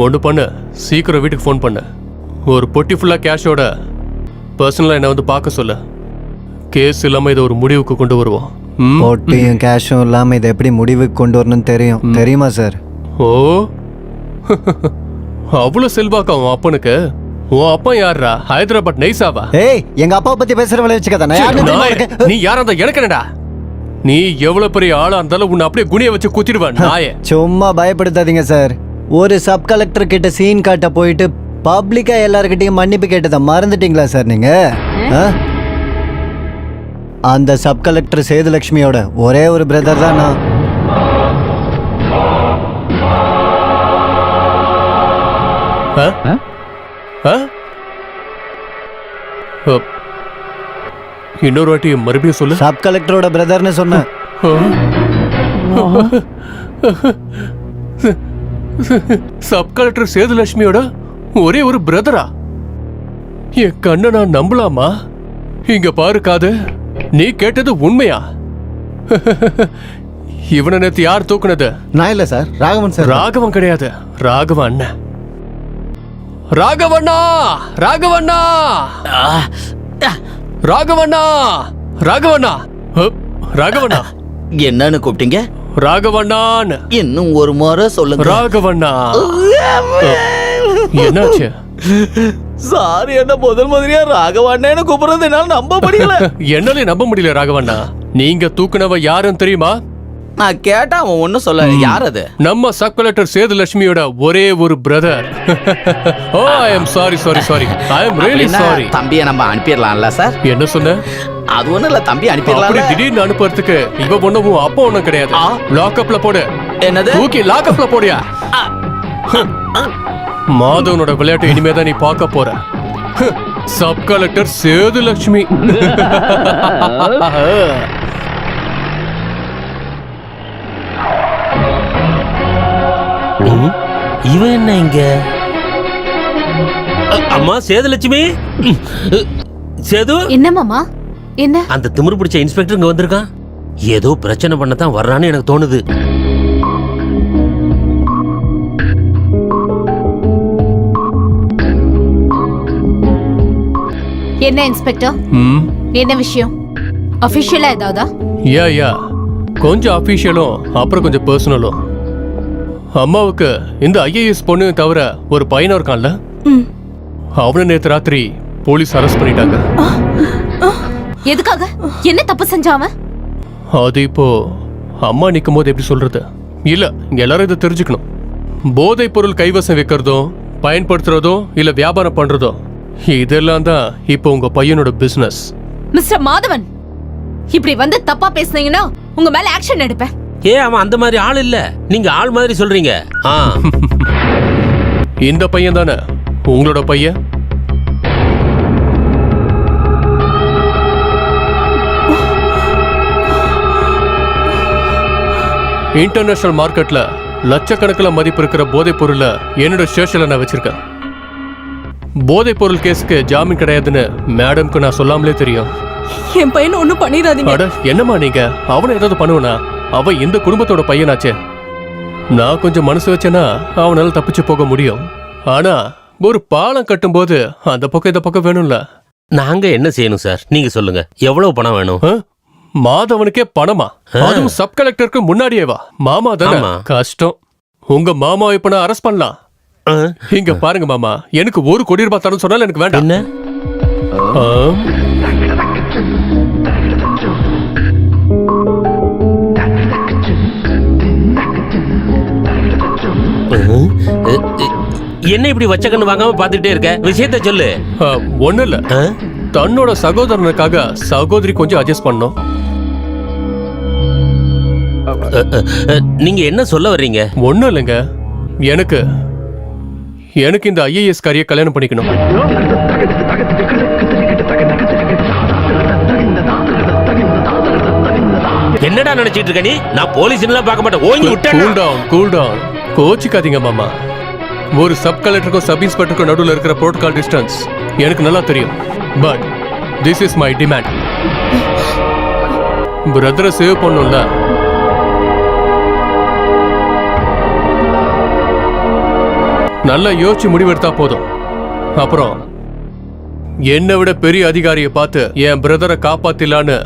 ஒன்று பண்ணு, சீக்கிரம் வீட்டுக்கு ஃபோன் பண்ணு. ஒரு பொட்டி ஃபுல்லா கேஷோட பர்சனலா என்ன வந்து பார்க்க சொல்ல. கேஸ் இல்லாம இதை ஒரு முடிவுக்கு கொண்டு வருவோம். பொட்டியும் கேஷும் இல்லாம இதை எப்படி முடிவுக்கு கொண்டு வரணும்னு தெரியுமா சார்? ஓ, அவ்வளவு செல்வாக்கா உன் அப்பனுக்கு? உன் அப்பா யாரா? ஹைதராபாத் நைசாவா? ஏய், எங்க அப்பா பத்தி பேசுற வேலை வச்சுக்கதா? நீ யாரா இருந்தா எனக்கு என்னடா? நீ எவ்வளவு பெரிய ஆளா இருந்தாலும் உன்னை அப்படியே குனிய வச்சு குத்திடுவேன் நாயே. சும்மா பயப்படுத்தாதீங்க சார். ஒரு சப் கலெக்டர் கிட்ட சீன் காட்ட போயிட்டு பப்ளிக்கா எல்லார்கிட்டயும் மன்னிப்பு கேட்டதை மறந்துட்டீங்களா சார் நீங்க? அந்த சப் கலெக்டர் சேதுலட்சுமியோட ஒரே ஒரு பிரதர் தான் நான். இன்னொரு வாட்டி மறுபடியும் சொல்லு. சப் கலெக்டரோட பிரதர்னு சொன்னேன். சப் கலெக்டர் சேதுலட்சுமியோட ஒரே ஒரு பிரதரா? என் கண்ணை நான் நம்பலாமா? இங்க பாரு காது, நீ கேட்டது உண்மையா? இவனை நேத்து யார் தூக்குனது? நான் இல்ல சார், ராகவன் சார். ராகவன் கிடையாது, ராகவன் அண்ணன். ராகவண்ணா, ராகவண்ணா, ராகவண்ணா, ராகவண்ணா, ராகவண்ணா. என்னன்னு கூப்பிட்டீங்க? ராகவண்ணான்னு. இன்னும் ஒரு முறை சொல்லுங்க. ராகவண்ணா. என்னாச்சு? சாரி, என்ன முதல் மாதிரியா ராகவண்ணேன்னு கூப்பிடுறது என்னால நம்ப முடியல. என்னாலே நம்ப முடியல ராகவண்ணா. நீங்க தூக்குனவ யாருன்னு தெரியுமா? நான் கேட்டா அவன் ஒன்னும் சொல்ல. யார் அது? நம்ம சப் கலெக்டர் சேதுலட்சுமியோட ஒரே ஒரு brother. Oh, I am sorry. I am really sorry. தம்பியை நம்ம அனுப்பிடலாம்ல சார்? என்ன சொன்ன? அது ஒண்ணும் இல்ல, தம்பி அனுப்பிடலாம். அப்படி திடீர்னு அனுப்புறதுக்கு இவ ஒண்ணும் அப்பா ஒண்ணும் கிடையாது. லாக்அப்ல போடு. என்னது? தூக்கி லாக்அப்ல போடியா? மாதவனோட விளையாட்டு இனிமேதான் நீ பார்க்க போற. Sub collector Sethulakshmi. இவன் என்ன இங்க? அம்மா சேதுலட்சுமி. சேது. என்ன மாமா? என்ன? அந்த திமிரு பிடிச்ச இன்ஸ்பெக்டர் இங்க வந்திருக்கான். ஏதோ பிரச்சனை பண்ணத்தான் வர்றான்னு எனக்கு தோணுது. என்ன இன்ஸ்பெக்டர், என்ன விஷயம்? அபிஷியலா ஏதாவதா? யா கொஞ்சம் அபிஷியலும் அப்புறம் கொஞ்சம் பர்சனலும். அம்மாவுக்கு இந்த ஐஏஎஸ் பொண்ணு தவிர ஒரு பையன் இருக்கான்ல, அவனை நேத்து ராத்திரி போலீஸ் அரெஸ்ட் பண்ணிட்டாங்க. எதுக்காக? என்ன தப்பு செஞ்சாவ? அது இப்போ அம்மா நிக்கும் போது எப்படி சொல்றது? இல்ல, எல்லாரும் இதை தெரிஞ்சுக்கணும். போதைப் பொருள் கைவசம் வைக்கிறதோ, பயன்படுத்துறதோ, இல்ல வியாபாரம் பண்றதோ, இதெல்லாம் தான் இப்போ உங்க பையனோட பிசினஸ். மிஸ்டர் மாதவன், இப்படி வந்து தப்பா பேசுனீங்கன்னா உங்க மேல ஆக்ஷன் எடுப்பேன். அவன் அந்த மாதிரி ஆள் இல்ல, நீங்க ஆள் மாதிரி சொல்றீங்க. இந்த பையன் தானே உங்களோட பையன்? இன்டர்நேஷனல் மார்க்கெட்ல லட்சக்கணக்கில் மதிப்பு இருக்கிற போதைப் பொருளை என்னோட ஸ்டேஷன்ல நான் வச்சிருக்கேன். போதைப் பொருள் கேஸுக்கு ஜாமீன் கிடையாதுன்னு மேடம்க்கு நான் சொல்லாமலே தெரியும். என் பையனை ஒன்றும் பண்ணிடாதீங்க. என்னம்மா நீங்க? அவனை ஏதாவது பண்ணுவனா? அவன் இந்த குடும்பத்தோட பையனாச்சே. நான் கொஞ்சம் மனசு வச்சேன்னா அவனால தப்பிச்சு போக முடியும். ஆனா ஒரு பாலம் கட்டும்போது அந்த பக்கம் இந்த பக்கம் வேணும்ல. நாங்க என்ன செய்யணும் சார், நீங்க சொல்லுங்க. எவ்வளவு பணம் வேணும்? மாதவனுக்கே பணமா? அதுவும் சப் கலெக்டருக்கு முன்னாடியே வா. மாமா தானே, கஷ்டம். உங்க மாமா இப்ப நான் அரெஸ்ட் பண்ணலாம். இங்க பாருங்க மாமா, எனக்கு 1 கோடி ரூபாய் தரணும் சொன்னாலும் எனக்கு வேண்டாம். என்ன? என்ன இப்படி வச்ச கண்ணு வாங்காம பாத்துட்டே இருக்க? விஷயத்த சொல்லு. ஒண்ணு இல்ல, தன்னோட சகோதரனுக்காக சகோதரி கொஞ்சம் அட்ஜஸ்ட் பண்ணோம். நீங்க என்ன சொல்ல வர்றீங்க? ஒண்ணும் இல்லைங்க, எனக்கு இந்த ஐஏஎஸ் காரிய கல்யாணம் பண்ணிக்கணும். என்னடா நினைச்சிட்டு இருக்க நீ? நான் போலீஸ் பார்க்க மாட்டேன். ஓங்கி விட்டேன். Cool down. கோச்சிக்காதீங்க மாமா. ஒரு சப் கலெக்டருக்கும் சப் இன்ஸ்பெக்டருக்கும் நடுவில் இருக்கிற புரோட்டோகால் டிஸ்டன்ஸ் எனக்கு நல்லா தெரியும். But this is my demand. பிரதரை சேவ் பண்ணும்ல. நல்லா யோசிச்சு முடிவெடுத்தா போதும். அப்புறம் என்னை விட பெரிய அதிகாரியை பார்த்து என் பிரதரை காப்பாத்திலான்னு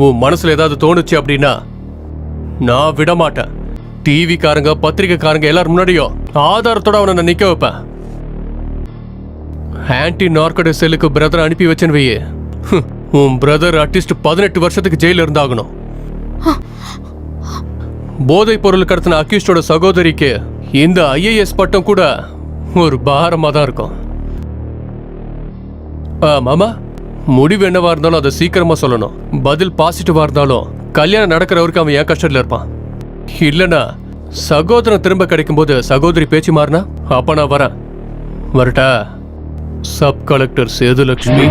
உன் மனசுல ஏதாவது தோணுச்சு அப்படின்னா நான் விட மாட்டேன். டிவி காரங்க, பத்திரிகைக்காரங்க எல்லாரும் முன்னாடியும் ஆதாரத்தோட அவனை நான் நிக்க வைப்பேன். ஆன்டி நார்கோட்டிக் செல்லுக்கு பிரதர் அனுப்பி வச்சேன்னு வையே, உன் பிரதர் அட்லீஸ்ட் 18 வருஷத்துக்கு ஜெயில இருந்தாகணும். போதைப் பொருள் கடத்தின அக்யூஸ்டோட சகோதரிக்கு இந்த ஐஏஎஸ் பட்டம் கூட ஒரு பாரமா தான் இருக்கும். மாமா, முடிவு என்னவா இருந்தாலும் அதை சீக்கிரமா சொல்லணும். பதில் பாசிட்டிவா இருந்தாலும் கல்யாணம் நடக்கிற வரைக்கும் அவன் ஏன் கஷ்டத்துல இருப்பான். இல்லனா சகோதரன் திரும்ப கிடைக்கும் போது சகோதரி பேச்சு மாறினா அப்ப நான் வரேன். வரட்டா? Sub collector Sethulakshmi.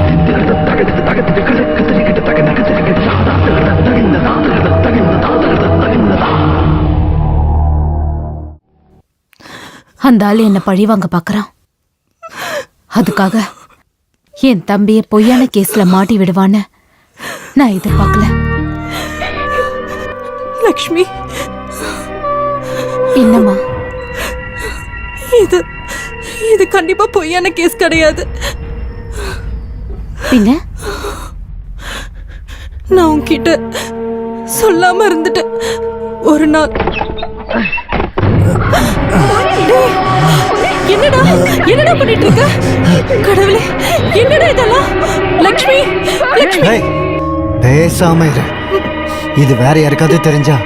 அந்த ஆள் என்ன பழி வாங்க பாக்குறான். அதுக்காக என் தம்பியை பொய்யான கேஸ்ல மாட்டி விடுவான்னு நான் எதிர்பார்க்கல. லக்ஷ்மி, என்னம்மா? இது கண்டிப்பா பொய்யான கேஸ் கிடையாது. பின்ன நான் உன்கிட்ட சொல்லாம இருந்துட்டேன். ஒரு நாள் என்னடா பண்ணிட்டு இருக்க? கடவுளே, என்னடா இதெல்லாம்? லக்ஷ்மி, லக்ஷ்மி, பேசாம இரு. இது வேற யாருக்காவது தெரிஞ்சா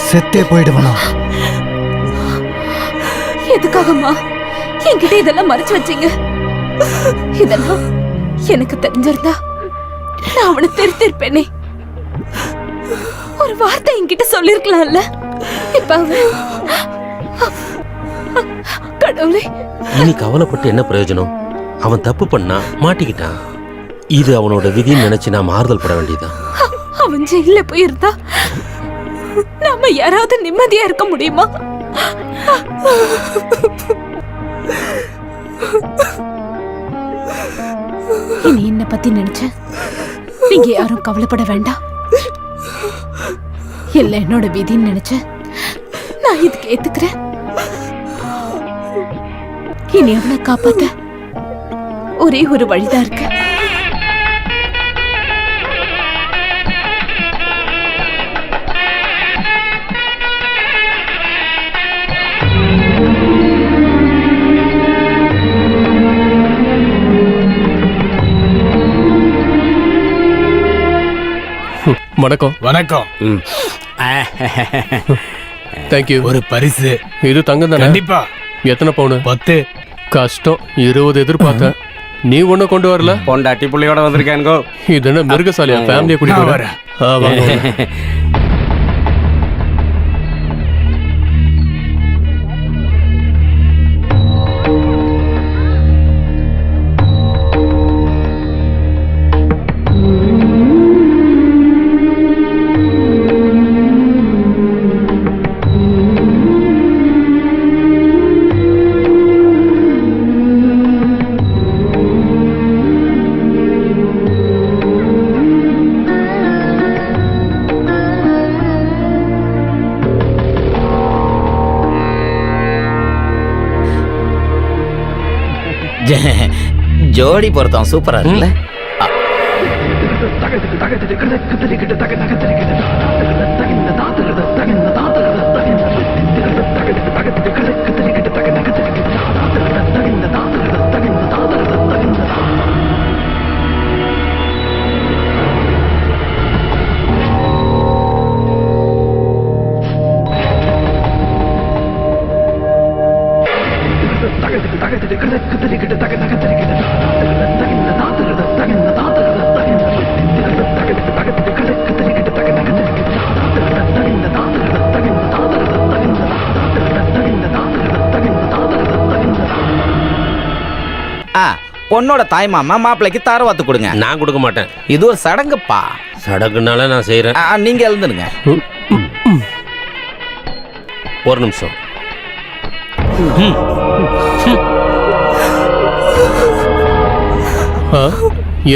செத்தே போயிடுவனா? எதுக்காகம்மா என்கிட்ட இதெல்லாம் மறைச்சு வச்சீங்க? இதெல்லாம் எனக்கு தெரிஞ்சிருந்தா நான் அவனை தெரித்திருப்பேனே. ஒரு வார்த்தை என்கிட்ட சொல்லிருக்கலாம்ல. இப்ப கடவுளே, இனி கவலைப்பட்டு என்ன பிரயோஜனம்? அவன் தப்பு பண்ணா மாட்டிக்கிட்டான். இது அவனோட விதின்னு நினைச்சு நான் மாறுதல் பட வேண்டியதான். அவன் ஜெயில போயிருந்தா நாம யாராவது நிம்மதியா இருக்க முடியுமா? இனி என்ன பத்தி நினைச்ச நீங்க யாரும் கவலைப்பட வேண்டாம். எல்லாம் என்னோட விதின்னு நினைச்ச நான் இதுக்கு ஏத்துக்கிறேன். இனி அவனை காப்பாத்த ஒரே ஒரு வழிதான் இருக்கு. வணக்கம். வணக்கம். தேங்க்யூ. ஒரு பரிசு. இது தங்கம் தானே? கண்டிப்பா. எத்தனை பவுன்? 10. கஷ்டம், 20 எதிர்பார்த்தேன். நீ ஒண்ணு கொண்டு வரல? பொண்டாட்டி புள்ளையோட வந்திருக்கேன். இது என்ன மிருகசாலியா? ஃபேமிலியை கூட்டிட்டு வரேன். ஜோடி பொருத்தம் சூப்பரா இருக்குல்ல? பொண்ணோட தாய் மாமா மாப்பிள்ளைக்கு தாரவாத்து கொடுங்க. நான் கொடுக்க மாட்டேன். இது ஒரு சடங்குப்பா. சடங்குனால நான் செய்யறேன். நீங்க எழுந்துருங்க. ஒரு நிமிஷம்.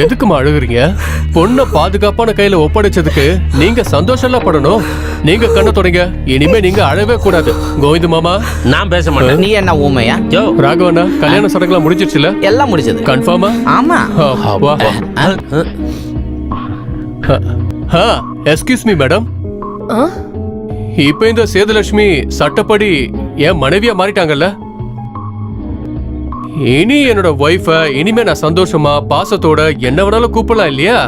எதுக்குமா அழுகுறீங்க? பொண்ணை பாதுகாப்பான கையில ஒப்படைச்சதுக்கு நீங்க சந்தோஷம் படணும். நீங்க கண்ண தொடங்க. இனிமே நீங்க அழவே கூடாது. கோவிந்த மாமா, நான் பேச மாட்டேன். நீ என்ன ஊமையா? ராகவண்ணா, கல்யாண சடங்குலாம் முடிஞ்சிருச்சுல? எல்லாம் முடிஞ்சது. கன்ஃபார்மா? ஆமா. Excuse me madam. இப்ப இந்த சேதுலட்சுமி சட்டப்படி என் மனைவியா மாறிட்டாங்கல்ல? இனி என்னோட ஒய்ஃப இனிமே நான் சந்தோஷமா பாசத்தோட என்ன வேணாலும் கூப்பிடலாம் இல்லையா?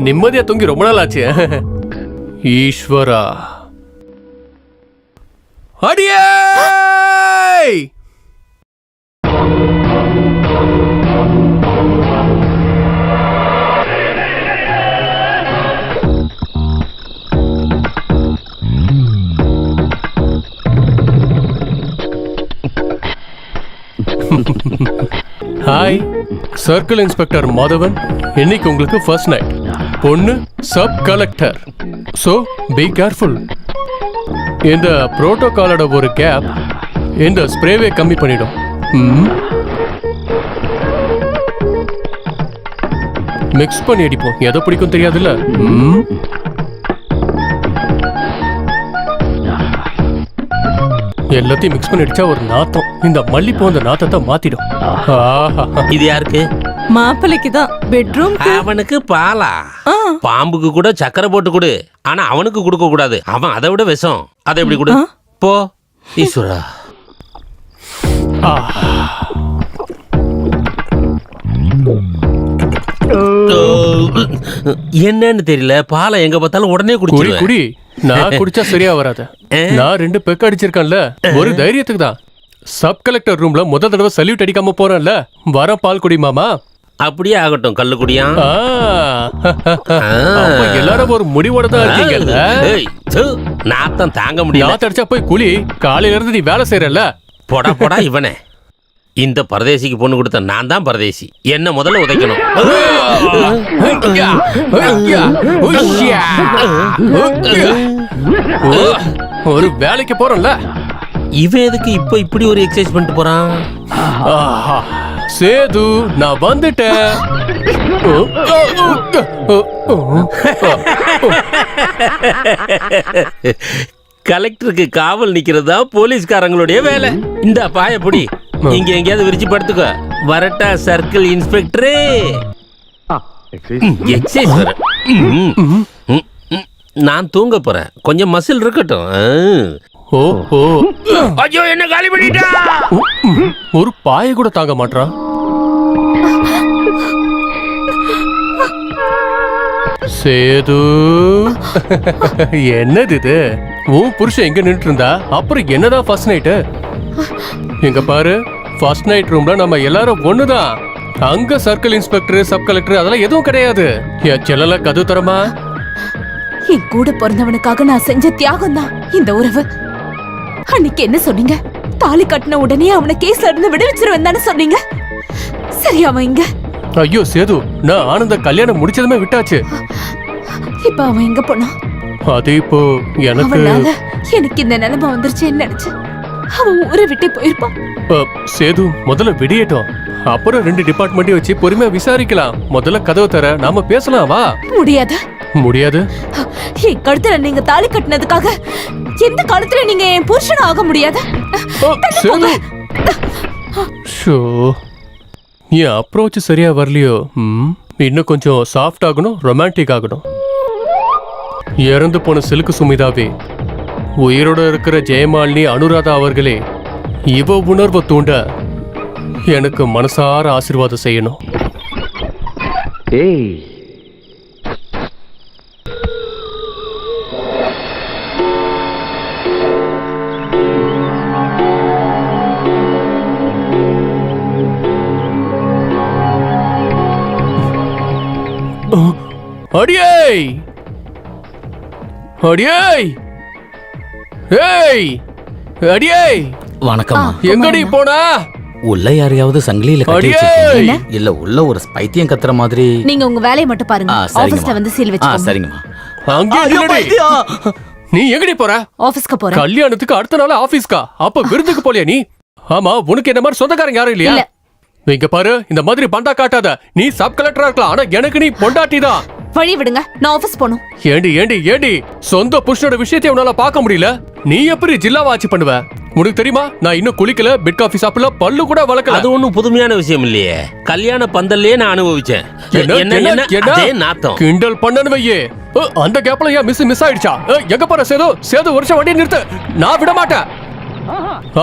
நிம்மதியா தூங்கி ரொம்ப நாள் ஆச்சு. ஈஸ்வரா அடியே! Hi, circle inspector Madhavan. இன்னைக்கு உங்களுக்கு ஃபர்ஸ்ட் நைட். பொண்ணு sub collector. So be careful. இந்த புரோட்டோகாலோட ஒரு கேப் இந்த ஸ்ப்ரேவே கம்மி பண்ணிடும். மிக்ஸ் பண்ணி அடிப்போம். எதை பிடிக்கும் தெரியாதுல்ல? எல்லாத்தையும் மிக்ஸ் பண்ணி அடிச்சா ஒரு நாத்தம். இந்த மல்லிப்பூ அந்த நாத்தத்தை மாத்திடும். இது யாருக்கு? மாப்பிள்ளைக்கு தான். பெட்ரூம். அவனுக்கு பாலா? பாம்புக்கு கூட சக்கரை போட்டு கொடு. ஆனா அவனுக்கு கொடுக்க கூடாது. அவன் அதை விட விஷம். அதை எப்படி கொடு போ. ஈஸ்வரா, என்னன்னு தெரியல. பாலை எங்க பார்த்தாலும் உடனே குடி குடி. நான் குடிச்சா சரியா வராது. நான் 2 பெக் அடிச்சிருக்கேன்ல, ஒரு தைரியத்துக்கு தான். சப் கலெக்டர் ரூம்ல முதல் தடவை சல்யூட் அடிக்காம போறேன்ல, வர பால் குடி மாமா. அப்படியே ஆகட்டும். கல்லு குடியா? எல்லாரும் ஒரு முடிவோட தான் இருக்கீங்கல்ல. நாத்தம் தாங்க முடியல. நாத்த அடிச்சா போய் குளி. காலையில இருந்து நீ வேலை செய்யறல்ல. போடா போடா. இவனே இந்த பரதேசிக்கு பொண்ணு கொடுத்த நான் தான் பரதேசி. என்ன முதல்ல உதைக்கணும். ஒரு வேலைக்கு போறோம்ல. இவன் எதுக்கு இப்ப இப்படி ஒரு எக்ஸசைஸ் பண்ணிட்டு போறான்? சேது, நான் வந்துட்டேன். கலெக்டருக்கு காவல் நிக்கிறதா போலீஸ்காரங்களுடைய வேலை. இந்த பாயப்படி இங்க எங்கேயாவது விரிச்சு படுத்துக்க. வரட்டா சர்க்கிள் இன்ஸ்பெக்டரே. எக்ஸசைஸ் வர. நான் தூங்க போறேன். கொஞ்சம் மசில் இருக்கட்டும். ஐயோ, என்ன காலி பண்ணிட்டா. ஒரு பாய கூட தாங்க மாட்டான். சேது, என்னது இது? உன் புருஷன் எங்க நின்று இருந்தா அப்புறம் என்னதான் ஃபர்ஸ்ட் நைட்டு? எங்க பாரு, ஃபர்ஸ்ட் நைட் ரூம்ல நம்ம எல்லாரும் ஒண்ணுதான். அங்க சர்க்கிள் இன்ஸ்பெக்டர், சப் கலெக்டர் அதெல்லாம் எதுவும் கிடையாது. என் செல்லல கது தரமா. என் கூட பிறந்தவனுக்காக நான் செஞ்ச தியாகம் தான் இந்த உறவு. அன்னைக்கு என்ன சொன்னீங்க? தாலி கட்டின உடனே அவனை கேஸ்ல இருந்து விடுவிச்சிருவேன் தானே சொன்னீங்க. சரி, அவன் இங்க. ஐயோ சேது, நான் ஆனந்த கல்யாணம் முடிச்சதுமே விட்டாச்சு. இப்ப அவன் எங்க போனா? அது இப்போ எனக்கு இந்த நிலைமை வந்துருச்சேன்னு நினைச்சு அவன் ஊரை விட்டு போயிருப்பான். சேது, முதல்ல விடியட்டும். அப்புறம் 2 டிபார்ட்மெண்ட்டையும் வச்சு பொறுமையா விசாரிக்கலாம். முதல்ல கதவை தர, நாம பேசலாம். வா. முடியாது. முடியாது? என் கழுத்துல நீங்க தாலி கட்டினதுக்காக எந்த காலத்துல நீங்க என் புருஷன் ஆக முடியாது. ஷோ என் அப்ரோச் சரியா வரலையோ? இன்னும் கொஞ்சம் சாஃப்ட் ஆகணும், ரொமான்டிக் ஆகணும். இறந்து போன சிலுக்கு சுமிதாவே, உயிரோட இருக்கிற ஜெயமாலினி அனுராதா அவர்களே, இவ உணர்வை தூண்ட எனக்கு மனசார ஆசீர்வாதம் செய்யணும். ஏய், அடியே அடியே ஏய் அடியே, வணக்கம். எங்கடி போனா? உள்ள யாரையாவது சங்கிலியில கட்டி அடியே! வச்சிருக்கீங்களா? இல்ல உள்ள ஒரு பைத்தியம் கத்துற மாதிரி. நீங்க உங்க வேலையை மட்டும் பாருங்க. ஆபீஸ்ல வந்து சீல் வச்சுக்கோங்க. சரிங்கம்மா. அங்கே நில்லுடி. நீ எங்கடி போற? ஆபீஸ்க்கு போறேன். கல்யாணத்துக்கு அடுத்த நாள் ஆபீஸ்க்கா? அப்ப விருந்துக்கு போலியா நீ? ஆமா, உனக்கு என்ன மாதிரி சொந்தக்காரங்க யாரும் இல்லையா? இங்க பாரு, இந்த மாதிரி பண்டா காட்டாத. நீ சப் கலெக்டரா இருக்கலாம், ஆனா எனக்கு நீ பொண்டாட்டி தான். வழி விடுங்க, நான் ஆபீஸ் போணும். ஏண்டி ஏண்டி ஏண்டி, சொந்த புருஷனோட விஷயத்தை உன்னால பார்க்க முடியல? நீ எப்படி ஜில்லாவா ஆட்சி பண்ணுவ? உனக்கு தெரியுமா, நான் இன்னும் குளிக்கல, பெட் காஃபி சாப்பிடல, பல்லு கூட வளர்க்கல. அது ஒண்ணும் புதுமையான விஷயம் இல்லையே. கல்யாண பந்தல்லே நான் அனுபவிச்சேன். கிண்டல் பண்ணனு வையே. அந்த கேப்ல ஏன் மிஸ் ஆயிடுச்சா? எங்க போற சேது வருஷம் வண்டி நிறுத்து, நான் விட மாட்டேன்.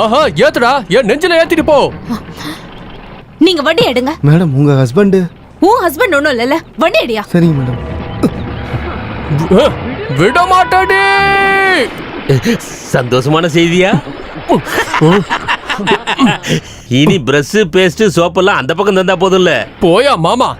ஆஹா, ஏத்துடா, என் நெஞ்சில ஏத்திட்டு போ. நீங்க வண்டி எடுங்க. மேடம், உங்க ஹஸ்பண்ட்? உன் ஹஸ்பண்ட் ஒண்ணும் இல்லல, வண்டி எடுயா. சரிங்க மேடம். விட மாட்டேடி. சந்தோஷமான செய்தியா? இனி பிரஷ், பேஸ்ட், சோப் எல்லாம் அந்த பக்கம் தந்தா போதும்ல. போயா மாமா.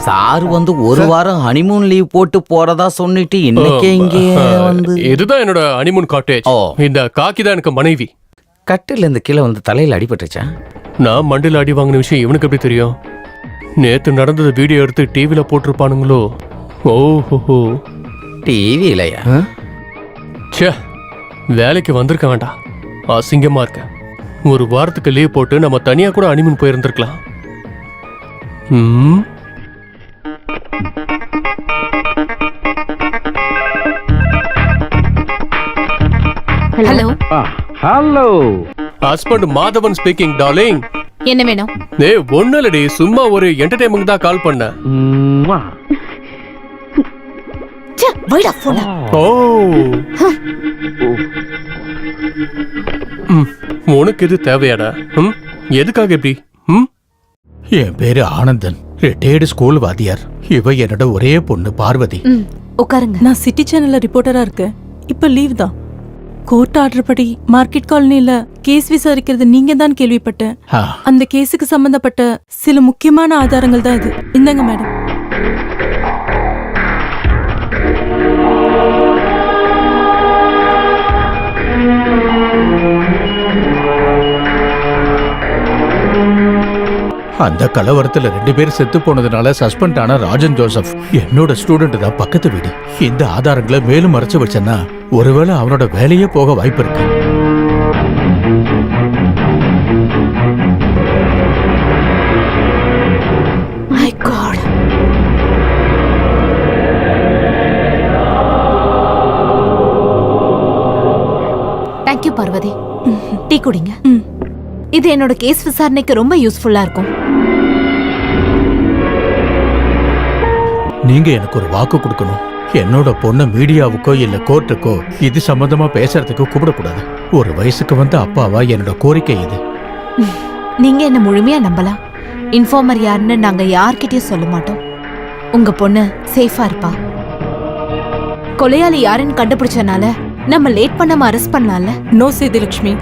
சார் வந்து ஒரு வாரம் ஹனிமூன் லீவ் போட்டு போறதா சொல்லிட்டு இன்னைக்கு இங்கே வந்து. இதுதான் என்னோட ஹனிமூன் காட்டேஜ். இந்த காக்கி தான் எனக்கு மனைவி. கட்டில இருந்து கீழே வந்து தலையில அடிபட்டுச்சா? நான் மண்டில அடி வாங்கின விஷயம் இவனுக்கு எப்படி தெரியும்? நேத்து நடந்தது வீடியோ எடுத்து டிவில போட்டிருப்பானுங்களோ? ஓஹோ, டிவிலையா? ச்சே, வேலைக்கு வந்திருக்க வேண்டாம், அசிங்கமா இருக்க. ஒரு வாரத்துக்கு லீவ் போட்டு நம்ம தனியா கூட ஹனிமூன் போயிருந்திருக்கலாம். Hello hello, husband Madhavan speaking darling. என்ன வேணும்? ஒண்ணு இல்லடி, சும்மா ஒரு என்டர்டைன்மெண்ட் தான் கால் பண்ண. வைடா போன். ஓ, உனக்கு இது தேவையாடா? எதுக்காக இப்படி? என் பேரு ஆனந்தன், ரிட்டையர்டு ஸ்கூல் வாத்தியார். இவ என்னோட ஒரே பொண்ணு பார்வதி. உட்காருங்க. நான் சிட்டி சேனல்ல ரிப்போர்ட்டரா இருக்கேன். இப்ப லீவ் தான். கோர்ட் ஆர்டர் படி மார்க்கெட் காலனில கேஸ் விசாரிக்கிறது நீங்க தான் கேள்விப்பட்டேன். அந்த கேஸுக்கு சம்பந்தப்பட்ட சில முக்கியமான ஆதாரங்கள் தான் இது. இந்தாங்க மேடம். அந்த கலவரத்துல 2 பேர் செத்து போனதுனால சஸ்பெண்ட் ஆன ராஜன் ஜோசப் என்னோட ஸ்டூடெண்ட் தான், பக்கத்து வீடு. இந்த ஆதாரங்களை மேலும் மறைச்சு வச்சேன்னா ஒருவேளை அவனோட வேலையே போக வாய்ப்பு இருக்கு. My God. Thank you Parvathi. Tea குடிங்க. இது என்னோட கேஸ் விசாரணைக்கு ரொம்ப யூஸ்ஃபுல்லா இருக்கும். நீங்க எனக்கு ஒரு வாக்கு கொடுக்கணும். என்னோட பொண்ணை மீடியாவுக்கோ இல்ல கோர்ட்டுக்கோ இது சம்பந்தமா பேசுறதுக்கு கூப்பிடக்கூடாது. ஒரு வயசுக்கு வந்த அப்பாவா என்னோட கோரிக்கை இது. நீங்க என்ன முழுமையா நம்பலாம். இன்ஃபார்மர் யாருன்னு நாங்க யார்கிட்டயும் சொல்ல மாட்டோம். உங்க பொண்ணு சேஃபா இருப்பா. கொலையாளி யாருன்னு கண்டுபிடிச்சனால நம்ம லேட் பண்ணாம அரெஸ்ட் பண்ணலாம்ல. நோ சேதுலட்சுமி,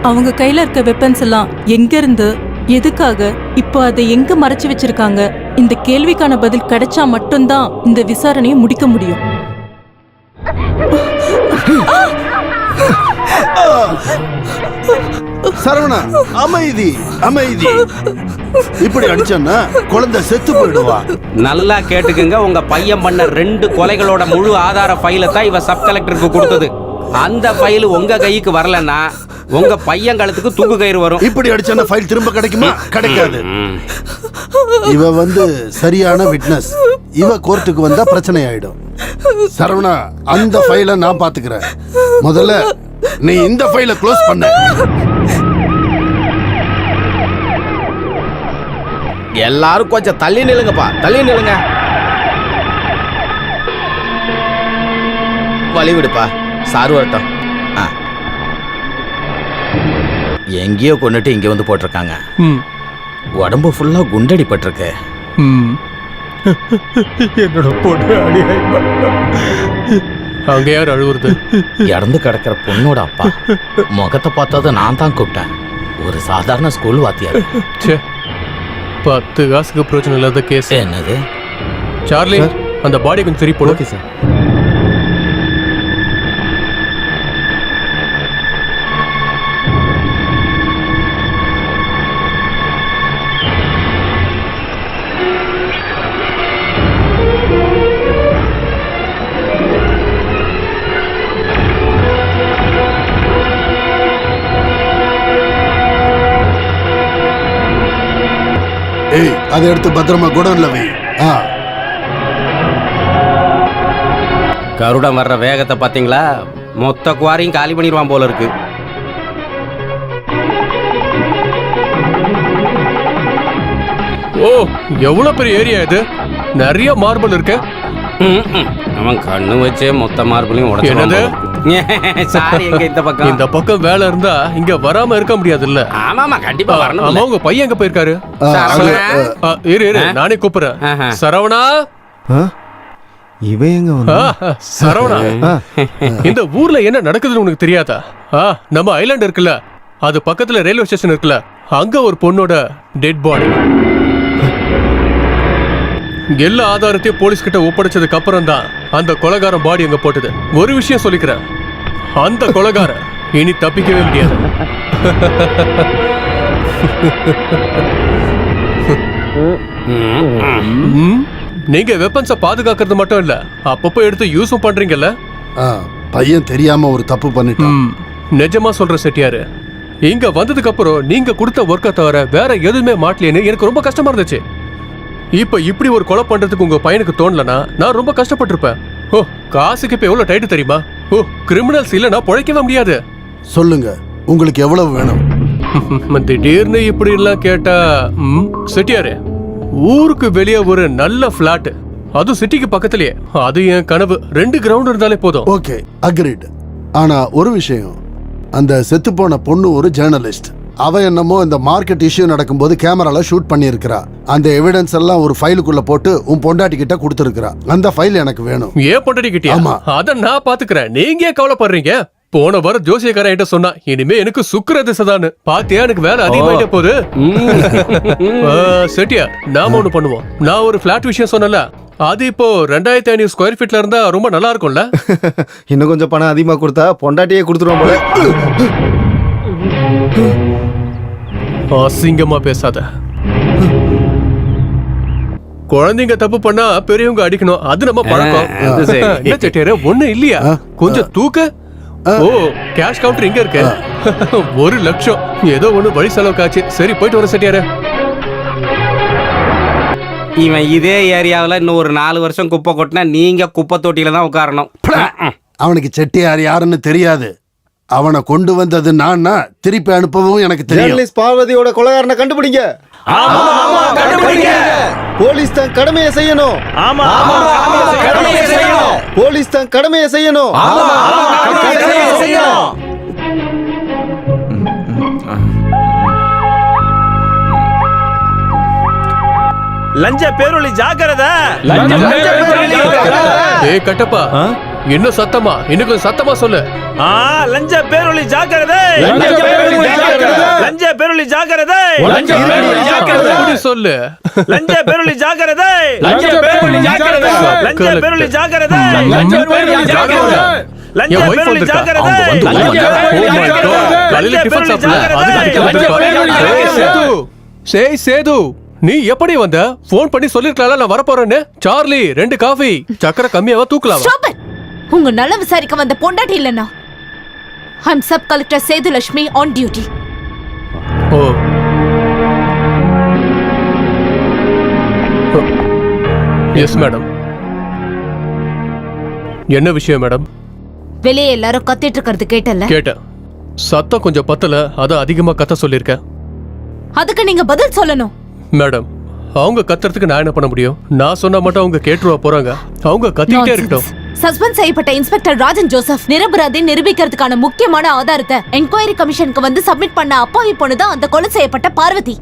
அவங்க கையில இருக்க வெப்பன்ஸ் எல்லாம் எங்க இருந்து, எதுக்காக, இப்போ அதை எங்க மறைச்சு வச்சிருக்காங்க, இந்த கேள்விக்கான பதில் கிடைச்சா மட்டும்தான் இந்த விசாரணையை முடிக்க முடியும். சரவணா, அமைதி அமைதி. இப்படி அடிச்சா குழந்தை செத்து போயிடுவா. நல்லா கேட்டுக்குங்க, உங்க பையன் பண்ண 2 கொலைகளோட முழு ஆதார ஃபைலை தான் இவ சப் கலெக்டருக்கு கொடுத்தது. அந்த ஃபைல் உங்க கைக்கு வரலன்னா உங்க பையன் கழுத்துக்கு தூக்கு கயிறு வரும். இப்படி அடிச்சா ஃபைல் திரும்ப கிடைக்குமா? கிடைக்காது. இவ சரியான விட்னஸ். இவ கோர்ட்டுக்கு வந்தா பிரச்சனை ஆயிடும். சரவணா, அந்த ஃபைலை நான் பாத்துக்கிறேன். முதல்ல நீ இந்த ஃபைலை க்ளோஸ் பண்ண. எல்லாரும் கொஞ்சம் தள்ளி நில்லுங்கப்பா, தள்ளி நில்லுங்க. வழி விடுப்பா, சாரு வரட்டும். எங்கேயோ கொண்டுட்டு இங்க வந்து போட்டிருக்காங்க. உடம்பு ஃபுல்லா குண்டடிப்பட்டிருக்கு. என்னோட பொண்ணு அடி அங்க யார் அழுவுறது? இறந்து கிடக்கிற பொண்ணோட அப்பா. முகத்தை பார்த்தது நான் தான் கூப்பிட்டேன். ஒரு சாதாரண ஸ்கூல் வாத்தியார். 10 காசுக்கு பிரச்சனை இல்லாத கேஸ். என்னது? சார்லி, அந்த பாடி கொஞ்சம் திருப்பி போடு. Okay sir. ஏய், அதை எடுத்து பத்திரமா குடோன்ல வை. கருடன் வர்ற வேகத்தை பாத்தீங்களா? மொத்த குவாரியும் காலி பண்ணிடுவான் போல இருக்கு. ஓ, எவ்வளவு பெரிய ஏரியா இது. நிறைய மார்பிள் இருக்கு. அவன் கண்ணு வச்சே மொத்த மார்பிளையும் உடைச்சு. இந்த பக்கம் வேலை இருந்தா இங்க வராம இருக்க முடியாது இல்ல? ஆமாமா, கண்டிப்பா வரணும். ஆமா, உங்க பையன் எங்க போயிருக்காரு? இரு நானே கூப்பிடுறேன். சரவணா. இவன் எங்க வந்தா? சரவணா, இந்த ஊர்ல என்ன நடக்குதுன்னு உனக்கு தெரியாதா? நம்ம ஐலாண்ட் இருக்குல்ல, அது பக்கத்துல ரயில்வே ஸ்டேஷன் இருக்குல்ல, அங்க ஒரு பொண்ணோட டெட் பாடி. எல்லா ஆதாரத்தையும் போலீஸ் கிட்ட ஒப்படைச்சதுக்கு அப்புறம் தான் அந்த கொலைகாரன் பாடி அங்க போட்டது. ஒரு விஷயம் சொல்லிக்கிறேன், அந்த கொலைகாரன் இனி தப்பிக்கவே முடியாது. நீங்க வெப்பன்ஸை பாதுகாக்கிறது மட்டும் இல்ல, அப்பப்போ எடுத்து யூஸும் பண்றீங்கல்ல? பையன் தெரியாம ஒரு தப்பு பண்ணிட்டான். நிஜமா சொல்ற செட்டியாரு, இங்க வந்ததுக்கு அப்புறம் நீங்க கொடுத்த ஒர்க்கை தவிர வேற எதுவுமே மாட்டலேன்னு எனக்கு ரொம்ப கஷ்டமா இருந்துச்சு. இப்ப இப்படி ஒரு கொலை பண்றதுக்கு உங்க பையனுக்கு தோணலனா நான் ரொம்ப கஷ்டப்பட்டிருப்பேன். ஓ, காசுக்கு இப்ப எவ்வளவு டைட்டு தெரியுமா? ஓ, கிரிமினல்ஸ் இல்லனா பொழைக்கவே முடியாது. சொல்லுங்க, உங்களுக்கு எவ்வளவு வேணும்? திடீர்னு இப்படி எல்லாம் கேட்டா, செட்டியாரு, ஊருக்கு வெளியே ஒரு நல்ல பிளாட், அதுவும் சிட்டிக்கு பக்கத்திலேயே. அது என் கனவு. 2 கிரவுண்ட் இருந்தாலே போதும். Okay, agreed. ஆனா ஒரு விஷயம், அந்த செத்து போன பொண்ணு ஒரு ஜேர்னலிஸ்ட். அவ என்னமோ இந்த மார்க்கெட் இஷ்யூ நடக்கும்போது கேமரால ஷூட் பண்ணியிருக்கிறா. அந்த எவிடன்ஸ் எல்லாம் ஒரு ஃபைலுக்குள்ள போட்டு உன் பொண்டாட்டி கிட்ட கொடுத்துருக்கிறா. அந்த ஃபைல் எனக்கு வேணும். ஏன் பொண்டாட்டி கிட்ட? ஆமா, அத நான் பாத்துக்கிறேன். நீங்க ஏன் கவலைப்படுறீங்க? போன வாரம் ஜோசியக்காரன் என்கிட்ட சொன்னா, இனிமே எனக்கு சுக்கிர திசைதான்னு. பாத்தியா, எனக்கு வேலை அதிகமாயிட்ட போகுது. செட்டியா, நாம ஒண்ணு பண்ணுவோம். நான் ஒரு பிளாட் விஷயம் சொன்னல, அது இப்போ 2500 ஸ்கொயர் ஃபீட்ல இருந்தா ரொம்ப நல்லா இருக்கும்ல? இன்னும் கொஞ்சம் பணம் அதிகமா கொடுத்தா பொண்டாட்டியே கொடுத்துருவோம் போல. அசிங்கமா பேசாத. குழந்தைங்க தப்பு பண்ணா பெரியவங்க அடிக்கணும், அது நம்ம பழக்கம். என்ன செட்டியாரு, ஒண்ணு இல்லையா? கொஞ்சம் தூக்க. ஓ, கேஷ் கவுண்டர் இங்க இருக்கு. 1 லட்சம் ஏதோ ஒண்ணு வழி செலவுக்காச்சு. சரி, போயிட்டு வர செட்டியாரு. இவன் இதே ஏரியாவில் இன்னும் ஒரு 4 வருஷம் குப்பை கொட்டினா நீங்க குப்பை தொட்டியில தான் உட்காரணும். அவனுக்கு செட்டியார் யாருன்னு தெரியாது. அவனை கொண்டு வந்தது நான், திருப்பி அனுப்பவும் எனக்கு தெரியும். பார்வதியோட கொலைகாரனை கண்டுபிடிங்க. போலீஸ் தான் கடமையை செய்யணும். போலீஸ் தான் கடமையை செய்யணும். லஞ்ச பேரொளி ஜாக்கிரதை. ஏய் கட்டப்பா, இன்னும் சத்தமா, இன்னும் கொஞ்சம் சத்தமா சொல்லு. லஞ்ச பேரொளி ஜாக்கிரதை. லஞ்ச பேரொளி ஜாக்கிரதை. சொல்லு. லஞ்ச பேரொளி ஜாக்கிரதை. லஞ்ச பேரொளி ஜாக்கிரதை. லஞ்ச பேரொளி ஜாக்கிரதை. லஞ்ச பேரொளி ஜாக்கிரதை. லஞ்ச பேரொளி ஜாக்கிரதை. சேய் சேது, நீ எப்படி வந்த? போன் பண்ணி சொல்லிருக்கலாம் நான் வரப்போறேன்னு. Charlie, 2 coffee. சக்கரை கம்மியாவா தூக்கலாம்? உங்க நல்ல விசாரிக்க வந்த பொண்டாட்டி இல்லனா. I am sub collector Sethu Lakshmi on duty. Yes madam. என்ன விஷயம் மேடம்? வெளியே எல்லாரும் கத்திட்டு இருக்கிறது கேட்டல? கேட்டேன். சத்தம் கொஞ்சம் பத்தல, அதான் அதிகமா கத்த சொல்லிருக்கேன். அதுக்கு நீங்க பதில் சொல்லணும். மேடம், அவங்க கத்துறதுக்கு நான் என்ன பண்ண முடியும்? நான் சொன்னா மட்டும் அவங்க கேட்டுருவா போறாங்க. அவங்க கத்திட்டே இருக்கட்டும். சஸ்பெண்ட் செய்யப்பட்ட இன்ஸ்பெக்டர் ராஜன் ஜோசப் நிரபராதி நிரூபிக்கிறதுக்கான முக்கியமான ஆதாரத்தை என்கொயரி கமிஷனுக்கு வந்து சப்மிட் பண்ண அப்பாவி பொண்ணுதான் அந்த கொலை செய்யப்பட்ட பார்வதி.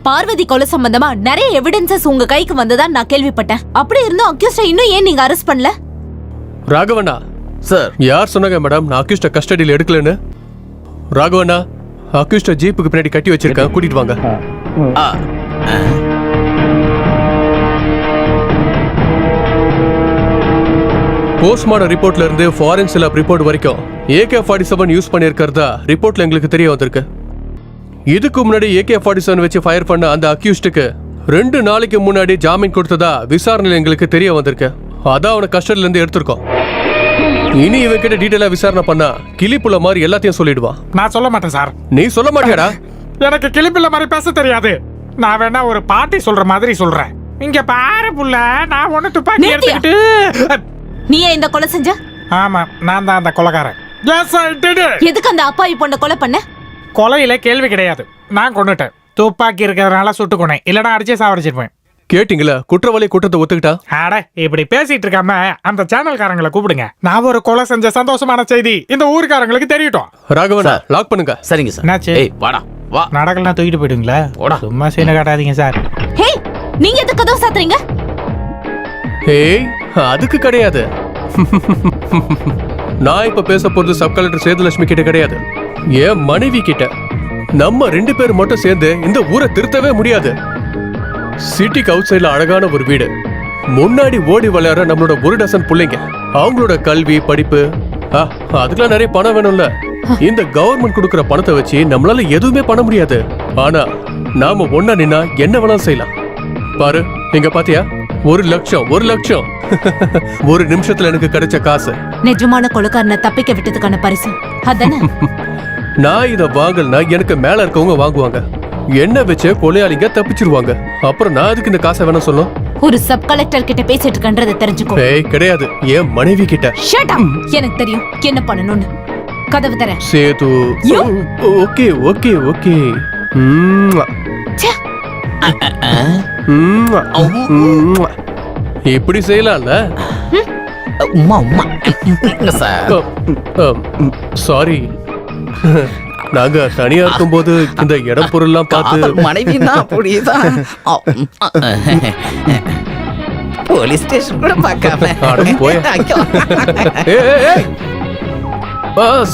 பார்வதி கொலை சம்பந்தமா நிறைய எவிடன்சஸ் உங்க கைக்கு வந்ததா நான் கேள்விப்பட்டேன். அப்படி இருந்தும் அக்யூஸ்ட இன்னும் ஏன் நீங்க அரெஸ்ட் பண்ணல? ராகவண்ணா சார், யார் சொன்னாங்க மேடம் நான் அக்யூஸ்ட கஸ்டடியில் எடுக்கலன்னு? ராகவண்ணா, அக்யூஸ்ட ஜீப்புக்கு பின்னாடி கட்டி வச்சிருக்கேன், கூட்டிட்டு வாங்க. போஸ்ட்மார்டம் ரிப்போர்ட்ல இருந்து ஃபாரன்சிக் லேப் ரிப்போர்ட் வரைக்கும் AK-47 யூஸ் பண்ணிருக்கிறதா ரிப்போர்ட்ல எங்களுக்கு தெரிய வந்திருக்கு. இதுக்கு முன்னாடி AK-47 வச்சு ஃபயர் பண்ண அந்த அக்யூஸ்டுக்கு 2 நாளைக்கு முன்னாடி ஜாமீன் கொடுத்ததா விசாரணையில் எங்களுக்கு தெரிய வந்திருக்கு. அதான் அவனை கஸ்டடியில இருந்து எடுத்திருக்கோம். இனி இவன் கிட்ட டீடைலா விசாரணை பண்ணா கிளிப்புள்ள மாதிரி எல்லாத்தையும் சொல்லிடுவான். நான் சொல்ல மாட்டேன் சார். நீ சொல்ல மாட்டியாடா? எனக்கு கிளிப்பிள்ள மாதிரி பேச தெரியாது. நான் வேணா ஒரு பாட்டி சொல்ற மாதிரி சொல்றேன். இங்க பாரு புள்ள, நான் ஒண்ணு துப்பாக்கி எடுத்துக்கிட்டு. நீ ஏன் இந்த கொலை செஞ்ச? ஆமா, நான் தான் அந்த கொலைகாரன். Yes I did. எதுக்கு அந்த அப்பாவி பொண்ணை கொலை பண்ண? கொலையில கேள்வி கிடையாது, நான் கொன்னுட்டேன். துப்பாக்கி இருக்கிறதுனால சுட்டு கொண்டேன், இல்லனா அடிச்சே சாவடிச்சிருப்பேன். கேட்டிங்களா? குற்றவாளி குற்றத்தை ஒத்துக்கிட்டா? அட, இப்படி பேசிட்டு இருக்காம அந்த சேனல்காரங்களை கூப்பிடுங்க. நான் ஒரு கொலை செஞ்ச சந்தோஷமான செய்தி இந்த ஊர்க்காரங்களுக்கு தெரியட்டும். ராகவன், லாக் பண்ணுங்க. சரிங்க சார். என்னாச்சு? ஏய் வாடா வா. நடக்கலாம் தூக்கிட்டு போயிடுங்களா? சும்மா சீனை காட்டாதீங்க சார். ஹே, நீங்க எதுக்கு கதவு சாத்துறீங்க? ஏய், அதுக்கு கிடையாது. நான் இப்ப பேச போறது சப் கலெக்டர் சேதுலட்சுமி கிட்ட கிடையாது, என் மனைவி கிட்ட. நம்ம 2 பேர் மட்டும் சேர்ந்து இந்த ஊரை திருத்தவே முடியாது. சிட்டிக்கு அவுட் சைட்ல அழகான ஒரு வீடு, முன்னாடி ஓடி விளையாடுற நம்மளோட 1 டசன் பிள்ளைங்க, அவங்களோட கல்வி படிப்பு, அதுக்கெல்லாம் நிறைய பணம் வேணும்ல. இந்த கவர்மெண்ட் கொடுக்கிற பணத்தை வச்சு நம்மளால எதுவுமே பண்ண முடியாது. ஆனா நாம ஒன்னா நின்னா என்ன வேணாலும் செய்யலாம். பாரு, இங்க பாத்தியா? 1 லட்சம் 1 லட்சம் ஒரு நிமிஷத்துல எனக்கு கிடைச்ச காசு. நிஜமான கொலைகாரனை தப்பிக்க விட்டதுக்கான பரிசு அதானே? நான் இத வாங்கலனா எனக்கு மேல இருக்கவங்க வாங்குவாங்க, என்ன வச்சு கொலையாளிங்க தப்பிச்சிருவாங்க. அப்புறம் நான் அதுக்கு இந்த காசை வேணா சொல்லும். ஒரு சப் கலெக்டர் கிட்ட பேசிட்டு இருக்கன்றதை தெரிஞ்சுக்கோ. ஏய், கிடையாது, என் மனைவி கிட்ட. Shut up. எனக்கு தெரியும் என்ன பண்ணணும்னு. கதவு தர. சேது. Okay okay okay. இப்படி செய்யலாம்ல? சாரி, நாங்க தனியா இருக்கும்போது இந்த இடம் பொருள்லாம் பார்த்து மனைவினா அப்படிதான். போலீஸ் ஸ்டேஷன் கூட பார்க்காம.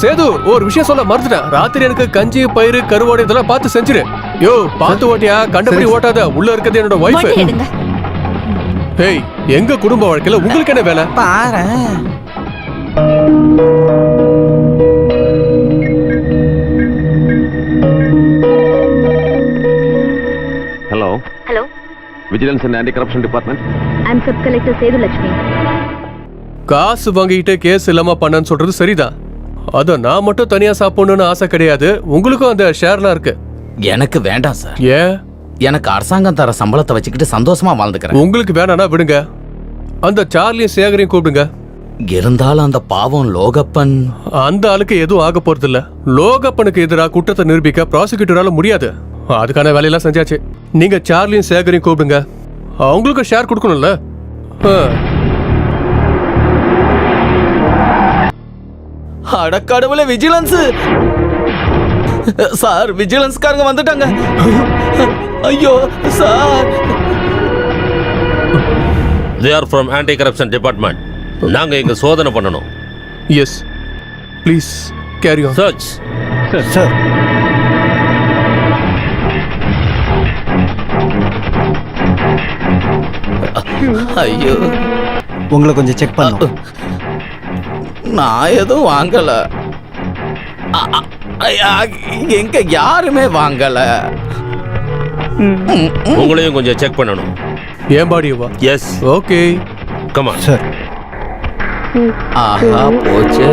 சேது, ஒரு விஷயம் சொல்ல மறந்துட்டேன். ராத்திரி எனக்கு கஞ்சி பயிறு கருவாடு இதெல்லாம் பார்த்து செஞ்சிரு. யோ, பார்த்து ஓட்டியா, கண்டபடி ஓட்டாத. உள்ள இருக்கிறது என்னோட வைஃப். ஏய், எங்க குடும்ப வாழ்க்கையில உங்களுக்கு என்ன வேலை? பாரு. Hello. Hello. Vigilance and anti corruption department. I am sub collector Sethulakshmi. காசு வாங்கிட்டு கேஸ் இல்லாம பண்ணன்னு சொல்றது சரிதான். அத நான் மட்டும் தனியா சாப்பிடணும்னு ஆசை கிடையாது. உங்களுக்கும் அந்த ஷேர்லாம் இருக்கு. எனக்கு வேண்டாம் சார். ஏன்? எனக்கு அரசாங்கம் தர சம்பளத்தை வச்சுக்கிட்டு சந்தோஷமா வாழ்ந்துக்கிறேன். உங்களுக்கு வேணானா விடுங்க. அந்த சார்லியும் சேகரையும் கூப்பிடுங்க. இருந்தாலும் அந்த பாவம் லோகப்பன், அந்த ஆளுக்கு எதுவும் ஆக போறது இல்ல. லோகப்பனுக்கு எதிராக குற்றத்தை நிரூபிக்க ப்ராசிக்யூட்டரால முடியாது. அதுக்கான வேலையெல்லாம் செஞ்சாச்சு. நீங்க சார்லியும் சேகரையும் கூப்பிடுங்க. அவங்களுக்கு ஷேர் கொடுக்கணும்ல. அடக்கடவுளே, விஜிலன்ஸ் சார், விஜிலன்ஸ்காரங்க வந்துட்டாங்க. ஐயோ sir. They are from anti corruption department. நாங்க இங்க சோதனை பண்ணனும். Yes, please carry on. Search. Sir. ஐயோ, உங்களை கொஞ்சம் செக் பண்ணணும். நான் எதுவும் வாங்கல. எங்க யாருமே வாங்கல. உங்களையும் கொஞ்சம் செக் பண்ணனும். ஏன் பாடியவா? Yes. Okay, come on sir. ஆஹா, போச்சு.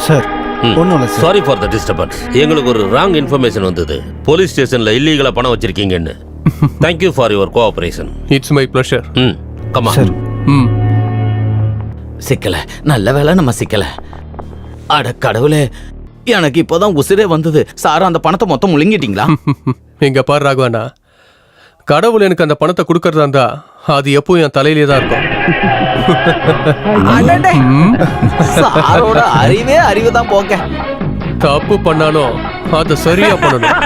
சார், ஒன்றும் இல்லை sir. Sorry for the disturbance. எங்களுக்கு ஒரு ராங் இன்ஃபர்மேஷன் வந்தது. போலீஸ் ஸ்டேஷன்ல இல்லீகலா பணம் வச்சிருக்கீங்கன்னு. Thank you for your cooperation. It's my pleasure. கமா. சிக்கல, நல்ல வேளை நம்ம சிக்கல. அட கடவுளே, எனக்கு இப்போதான் உசிரே வந்தது. சார், அந்த பணத்தை மொத்தம் முழுங்கிட்டீங்களா? இங்க பாரு ராகவானா, கடவுள் எனக்கு அந்த பணத்தை கொடுக்கறதா இருந்தா அது எப்பவும் என் தலையிலே தான் இருக்கும். சாரோட அறிவே அறிவு தான் போங்க. தப்பு பண்ணாலும் அதை சரியா பண்ணணும்.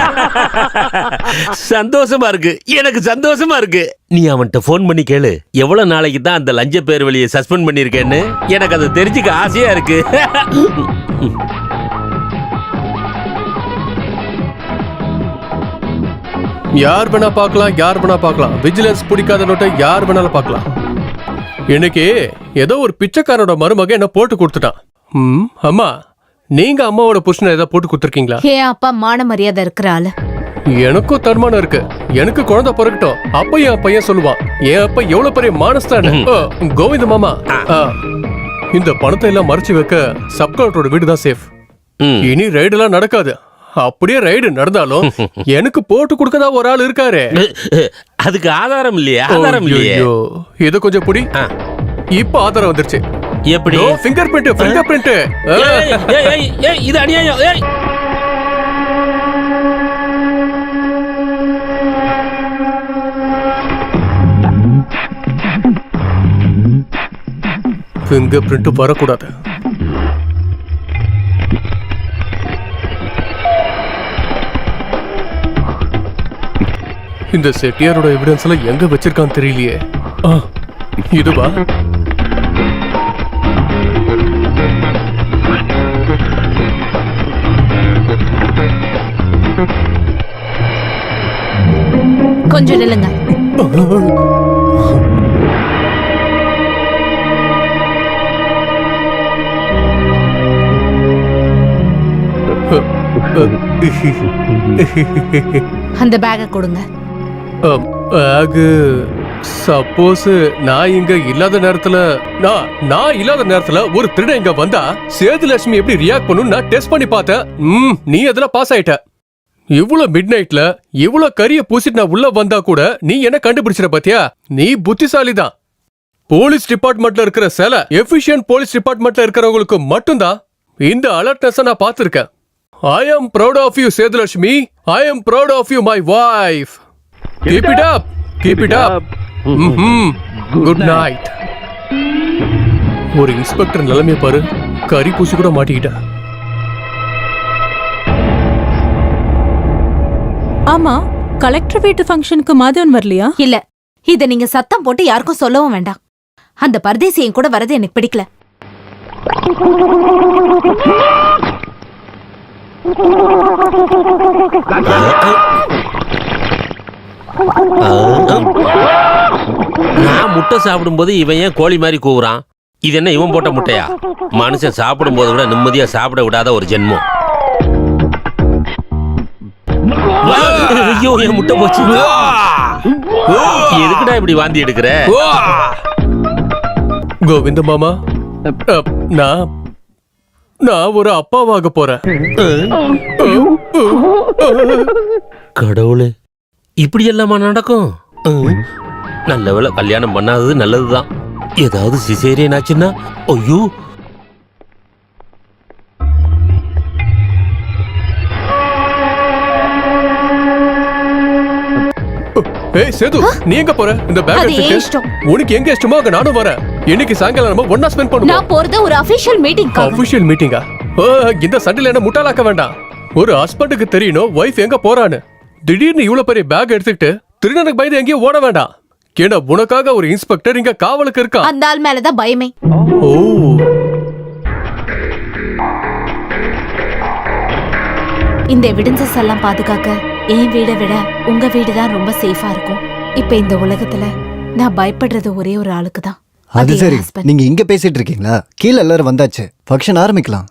சந்தோஷமா இருக்கு, எனக்கு சந்தோஷமா இருக்கு. நீ அவன்கிட்ட ஃபோன் பண்ணி கேளு, எவ்வளவு நாளைக்கு தான் அந்த லஞ்ச பேர் வழியை சஸ்பெண்ட் பண்ணிருக்கேன்னு. எனக்கு அதை தெரிஞ்சுக்க ஆசையா இருக்கு. யார் வேணா பார்க்கலாம், யார் வேணா பார்க்கலாம். விஜிலன்ஸ் பிடிக்காத நோட்டை யார் வேணாலும் பார்க்கலாம். இன்னைக்கு ஏதோ ஒரு பிச்சைக்காரனோட மருமக என்ன போட்டு கொடுத்துட்டான். அம்மா, நீங்க அம்மாவோட புருஷனை ஏதாவது போட்டு கொடுத்துருக்கீங்களா? ஏன் அப்பா மான மரியாதை இருக்கிற ஆளு. எனக்கும் தன்மானம் இருக்கு. எனக்கு குழந்தை பிறக்கட்டும், அப்ப என் பையன் சொல்லுவான் என் அப்பா எவ்வளவு பெரிய மானஸ்தான். கோவிந்த மாமா, இந்த பணத்தை எல்லாம் மறைச்சு வைக்க சப் கலெக்டரோட வீடு தான் சேஃப். இனி ரைடு எல்லாம் நடக்காது. அப்படியே ரைடு நடந்தாலும் எனக்கு போட்டு கொடுக்கதா ஒரு ஆள் இருக்காரு. அதுக்கு ஆதாரம் இல்லையா? ஆதாரம் இல்லையே. இது கொஞ்சம் புடி. இப்ப ஆதாரம் வந்துருச்சு. எப்படி? Finger print, finger print. இது அநியாயம். ஃபிங்கர் பிரிண்ட் வரக்கூடாது. இந்த செட்டியாரோட எவிடன்ஸ் எல்லாம் எங்க வச்சிருக்கான்னு தெரியலையே. இதுவா? கொஞ்சம் நில்லுங்க. அந்த பேக்கை கொடுங்க. சப்போஸ் நான் இங்க இல்லாத நேரத்துல நான் இல்லாத நேரத்துல ஒரு திருடன் இங்க வந்தா சேதுலட்சுமி எப்படி ரியாக்ட் பண்ணும் நான் டெஸ்ட் பண்ணி பார்த்தேன். நீ அதுல பாஸ் ஆயிட்ட. இவ்வளவு மிட் நைட்ல இவ்வளவு கரிய பூசிட்டு நான் உள்ள வந்தா கூட நீ என்ன கண்டுபிடிச்சிட பாத்தியா? நீ புத்திசாலி தான். போலீஸ் டிபார்ட்மெண்ட்ல இருக்கிற சில எஃபிஷியன்ட் போலீஸ் டிபார்ட்மெண்ட்ல இருக்கிறவங்களுக்கு மட்டும்தான் இந்த அலர்ட்னஸ் நான் பார்த்திருக்கேன். I am proud of you, Sedulakshmi. I am proud of you, my wife. Keep it up. Keep it up. Good night. ஒரு இன்ஸ்பெக்டர் நிலைமைய பாரு, கறி பூசி கூட மாட்டிக்கிட்ட. ஆமா, கலெக்டர் வீட்டு ஃபங்க்ஷனுக்கு மாதவன் வரலையா? இல்ல, இத நீங்க சத்தம் போட்டு யாருக்கும் சொல்லவும் வேண்டாம். அந்த பரதேசி என் கூட வரது எனக்கு பிடிக்கல. நான் முட்டை சாப்பிடும் போது இவன் ஏன் கோழி மாதிரி கூவுறான்? இது என்ன இவன் போட்ட முட்டையா? மனுஷன் சாப்பிடும் போது கூட நிம்மதியா சாப்பிட விடாத ஒரு ஜென்மம். ஐயோ, என் முட்டை போச்சு. எதுக்குடா இப்படி வாந்தி எடுக்கிற? கோவிந்த மாமா, நான் ஒரு அப்பாவாக போறேன். கடவுளே, இப்படி எல்லாமா நடக்கும்? நல்ல வேளை கல்யாணம் பண்ணாதது நல்லதுதான். ஏதாவது சிசேரியன் ஆச்சுன்னா ஐயோ. ஏய் சேது, நீ எங்க போற? இந்த பேக் எடுத்துட்டு உனக்கு எங்க இஷ்டமோ அங்க நானும் வரேன். இன்னைக்கு சாயங்காலம் நம்ம ஒண்ணா ஸ்பெண்ட் பண்ணுவோம். நான் போறது ஒரு அபிஷியல் மீட்டிங். அபிஷியல் மீட்டிங்கா? இந்த சண்டையில என்ன முட்டாளாக்க வேண்டாம். ஒரு ஹஸ்பண்டுக்கு தெரியணும் வைஃப் எங்க போறான்னு. திடீர்னு இவ்வளவு பெரிய பேக் எடுத்துக்கிட்டு திருடனுக்கு பயந்து எங்கேயும் ஓட வேண்டாம். ஏன்னா உனக்காக ஒரு இன்ஸ்பெக்டர் இங்க காவலுக்கு இருக்கா. அந்த ஆள் மேலதான் பயமே. ஓ, இந்த எவிடன்சஸ் எல்லாம் பாதுகாக்க என் வீடை விட உங்க வீடு தான் ரொம்ப சேஃபா இருக்கும். இப்ப இந்த உலகத்துல நான் பயப்படுறது ஒரே ஒரு ஆளுக்கு தான். அது சரி, நீங்க இங்க பேசிட்டு இருக்கீங்களா? கீழே எல்லாரும் வந்தாச்சு, ஃபங்க்ஷன் ஆரம்பிக்கலாம்.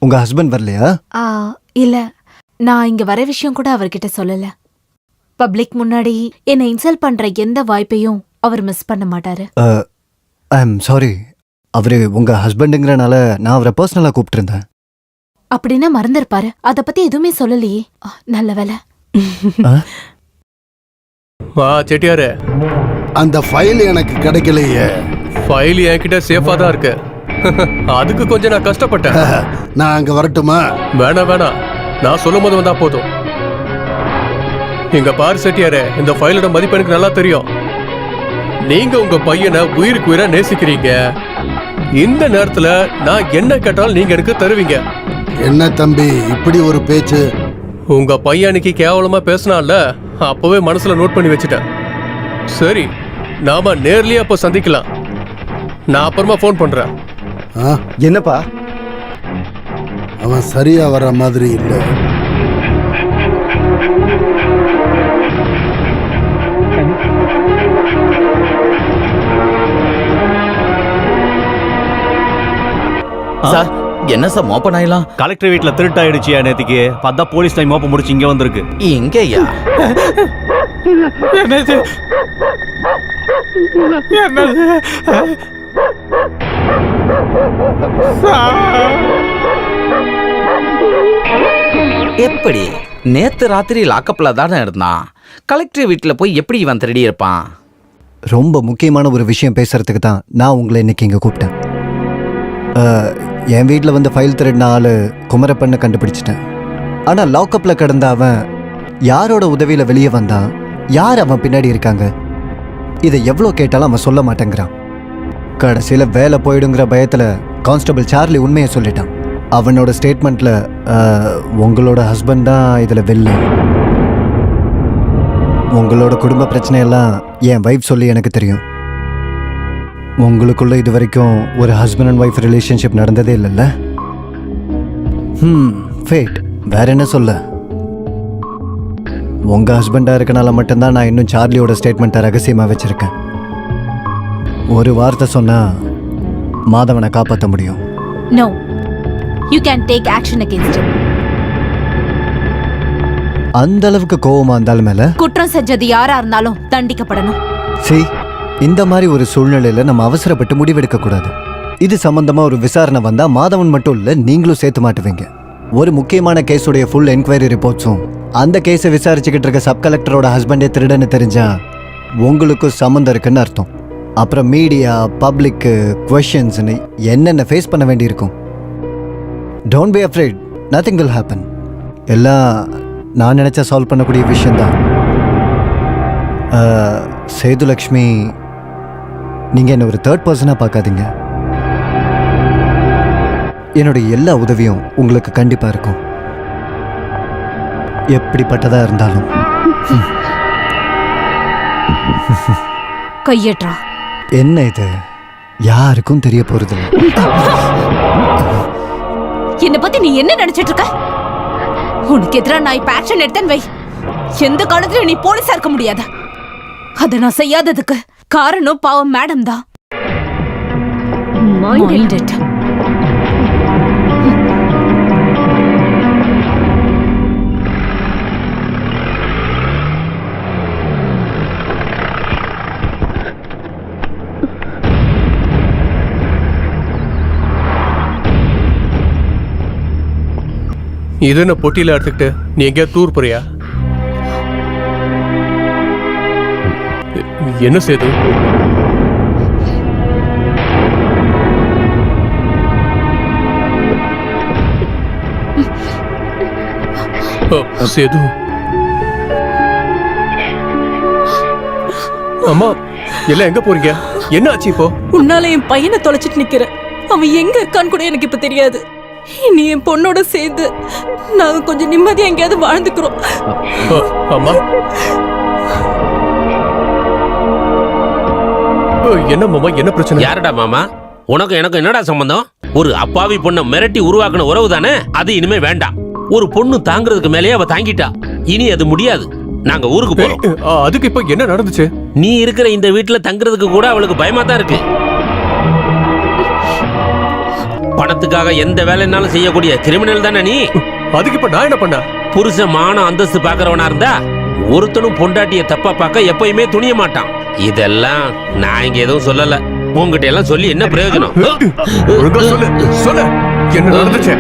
உங்க ஹஸ்பண்ட் வரலையா? இல்ல, நான் இங்க வர விஷயம் கூட அவர்கிட்ட சொல்லல. பப்ளிக் முன்னாடி என்னை இன்சல்ட் பண்ற எந்த வாய்ப்பையும் அவர் மிஸ் பண்ண மாட்டாரு. I am sorry. அவரு உங்க ஹஸ்பண்டுங்கிறனால நான் அவரை பர்சனலா கூப்பிட்டு இருந்தேன். அப்படின்னா மறந்துருப்பாரு. அத பத்தி எதுவுமே சொல்லலையே. நல்ல வேலை. வா செட்டியாரே, அந்த ஃபைல் எனக்கு கிடைக்கலையே. ஃபைல் என்கிட்ட சேஃபா தான் இருக்கு. அதுக்கு கொஞ்சம் நான் கஷ்டப்பட்டேன். நான் அங்க வரட்டுமா? வேணாம் வேணாம், நான் சொல்லும் போது வந்தா போதும். இங்க பாரு செட்டியாரே, இந்த ஃபைலோட மதிப்பு எனக்கு நல்லா தெரியும். நீங்க உங்க பையனை உயிருக்கு உயிரா நேசிக்கிறீங்க. இந்த நேரத்துல நான் என்ன கேட்டாலும் நீங்க எனக்கு தருவீங்க. என்ன தம்பி இப்படி ஒரு பேச்சு? உங்க பையனுக்கு கேவலமா பேசினால அப்பவே மனசுல நோட் பண்ணி வச்சுட்டேன். சரி, நாம நேர்லயே அப்ப சந்திக்கலாம். நான் அப்புறமா ஃபோன் பண்றேன். என்னப்பா? அவன் சரியா வர மாதிரி இல்லை. சார், என்ன சார் மோப்பன் ஆயிலாம்? கலெக்டர் வீட்டுல திருட்டாயிடுச்சியா நேத்திக்கு. பார்த்தா போலீஸ் டைம் மோப்ப முடிச்சு இங்க வந்திருக்கு. எங்கய்யா? என்னது? என்னது? எப்படி நேத்து ராத்திரி லாக்கப்ல தானே இருந்தான். கலெக்டர் வீட்டுல போய் எப்படி இவன் திருடி இருப்பான்? ரொம்ப முக்கியமான ஒரு விஷயம் பேசுறதுக்கு தான் நான் உங்களை இன்னைக்கு இங்கே கூப்பிட்டேன். என் வீட்டில் வந்து ஃபைல் திருடின ஆள் குமரப்பண்ணை கண்டுபிடிச்சிட்டேன். ஆனால் லாக்கப்பில் கிடந்த அவன் யாரோட உதவியில் வெளியே வந்தான், யார் அவன் பின்னாடி இருக்காங்க, இதை எவ்வளோ கேட்டாலும் அவன் சொல்ல மாட்டேங்கிறான். கடைசியில் வேலை போயிடுங்கிற பயத்தில் கான்ஸ்டபிள் சார்லி உண்மையை சொல்லிட்டான். அவனோட ஸ்டேட்மெண்ட்டில் உங்களோட ஹஸ்பண்ட் தான் இதில் வெல்ல. உங்களோட குடும்ப பிரச்சனையெல்லாம் என் வைஃப் சொல்லி எனக்கு தெரியும். உங்களுக்குள்ள இது வரைக்கும் ஒரு ஹஸ்பண்ட் அண்ட் ஒய்ஃப் ரிலேஷன்ஷிப் நடந்ததே இல்லைல்ல? ஃபேட், வேற என்ன சொல்ல? உங்க ஹஸ்பண்டா இருக்கனால மட்டும்தான் நான் இன்னும் சார்லியோட ஸ்டேட்மெண்ட்டை ரகசியமா வச்சிருக்கேன். ஒரு வார்த்தை சொன்னா மாதவனை காப்பாற்ற முடியும். No, you can take action against him. அந்த அளவுக்கு கோவமா இருந்தாலும் மேல குற்றம் செஞ்சது யாரா இருந்தாலும் தண்டிக்கப்படணும். இந்த மாதிரி ஒரு சூழ்நிலையில நம்ம அவசரப்பட்டு முடிவெடுக்க கூடாது. இது சம்பந்தமா ஒரு விசாரணை வந்தா மாதவன் மட்டும் இல்ல, நீங்களும் சேர்த்து மாட்டுவீங்க. ஒரு முக்கியமான கேஸுடைய ஃபுல் என்கொயரி ரிப்போர்ட்ஸும் அந்த கேஸை விசாரிச்சுக்கிட்டு இருக்க சப் கலெக்டரோட ஹஸ்பண்டே திருடன்னு தெரிஞ்சா உங்களுக்கும் சம்மந்தம் இருக்குன்னு அர்த்தம். அப்புறம் மீடியா, பப்ளிக்கு, குவெஷன்ஸ்னு என்னென்ன ஃபேஸ் பண்ண வேண்டியிருக்கும். Don't be afraid, nothing will happen. எல்லாம் நான் நினைச்சா சால்வ் பண்ணக்கூடிய விஷயம்தான். சேதுலக்ஷ்மி, நீங்க என்ன ஒரு தேர்ட் பர்சனா பார்க்காதீங்க. என்னுடைய எல்லா உதவியும் உங்களுக்கு கண்டிப்பா இருக்கும், எப்படிப்பட்டதா இருந்தாலும். கையேற்றா. என்ன இது? யாருக்கும் தெரிய போறதில்லை. என்ன பத்தி நீ என்ன நினைச்சிட்டு இருக்க? உனக்கு எதிராக நான் இப்ப ஆக்ஷன் எடுத்தேன் வை, எந்த காலத்திலும் நீ போலீஸா இருக்க முடியாது. அதை நான் செய்யாததுக்கு காரணம் பாவம் மேடம் தான். இது என்ன பொட்டியில எடுத்துக்கிட்டு நீ எங்கேயா டூர் போறியா? என்ன சேது? சேது, அம்மா எல்லாம் எங்க போறீங்க? என்ன ஆச்சு இப்போ? உன்னால என் பையனை தொலைச்சிட்டு நிக்கிற. அவன் எங்க இருக்கான்னு கூட எனக்கு இப்ப தெரியாது. நீ என் பொண்ணோட சேர்ந்து நாங்க கொஞ்சம் நிம்மதியா எங்கேயாவது வாழ்ந்துக்கிறோம். அம்மா, என்ன மாமா, என்ன பிரச்சனை? யாரடா மாமா? உனக்கு எனக்கு என்னடா சம்பந்தம்? ஒரு அப்பாவி பொண்ணை மிரட்டி உருவாக்குன உறவு தானே அது. இனிமே வேண்டாம். ஒரு பொண்ணு தாங்கிறதுக்கு மேலேயே அவ தாங்கிட்டா. இனி அது முடியாது. நாங்க ஊருக்கு போறோம். அதுக்கு இப்ப என்ன நடந்துச்சு? நீ இருக்கிற இந்த வீட்டுல தங்குறதுக்கு கூட அவளுக்கு பயமா தான் இருக்கு. பணத்துக்காக எந்த வேலைனாலும் செய்யக்கூடிய கிரிமினல் தானே நீ. அதுக்கு இப்ப நான் என்ன பண்ண? புருஷ மான அந்தஸ்து பாக்குறவனா இருந்தா ஒருத்தனும் பொண்டாட்டிய தப்பா பார்க்க எப்பயுமே துணிய மாட்டான். இதெல்லாம் நான் இங்க எதுவும் சொல்லல. உங்ககிட்ட எல்லாம் சொல்லி என்ன பிரயோஜனம்? சொல்லு. என்ன நடந்துச்சு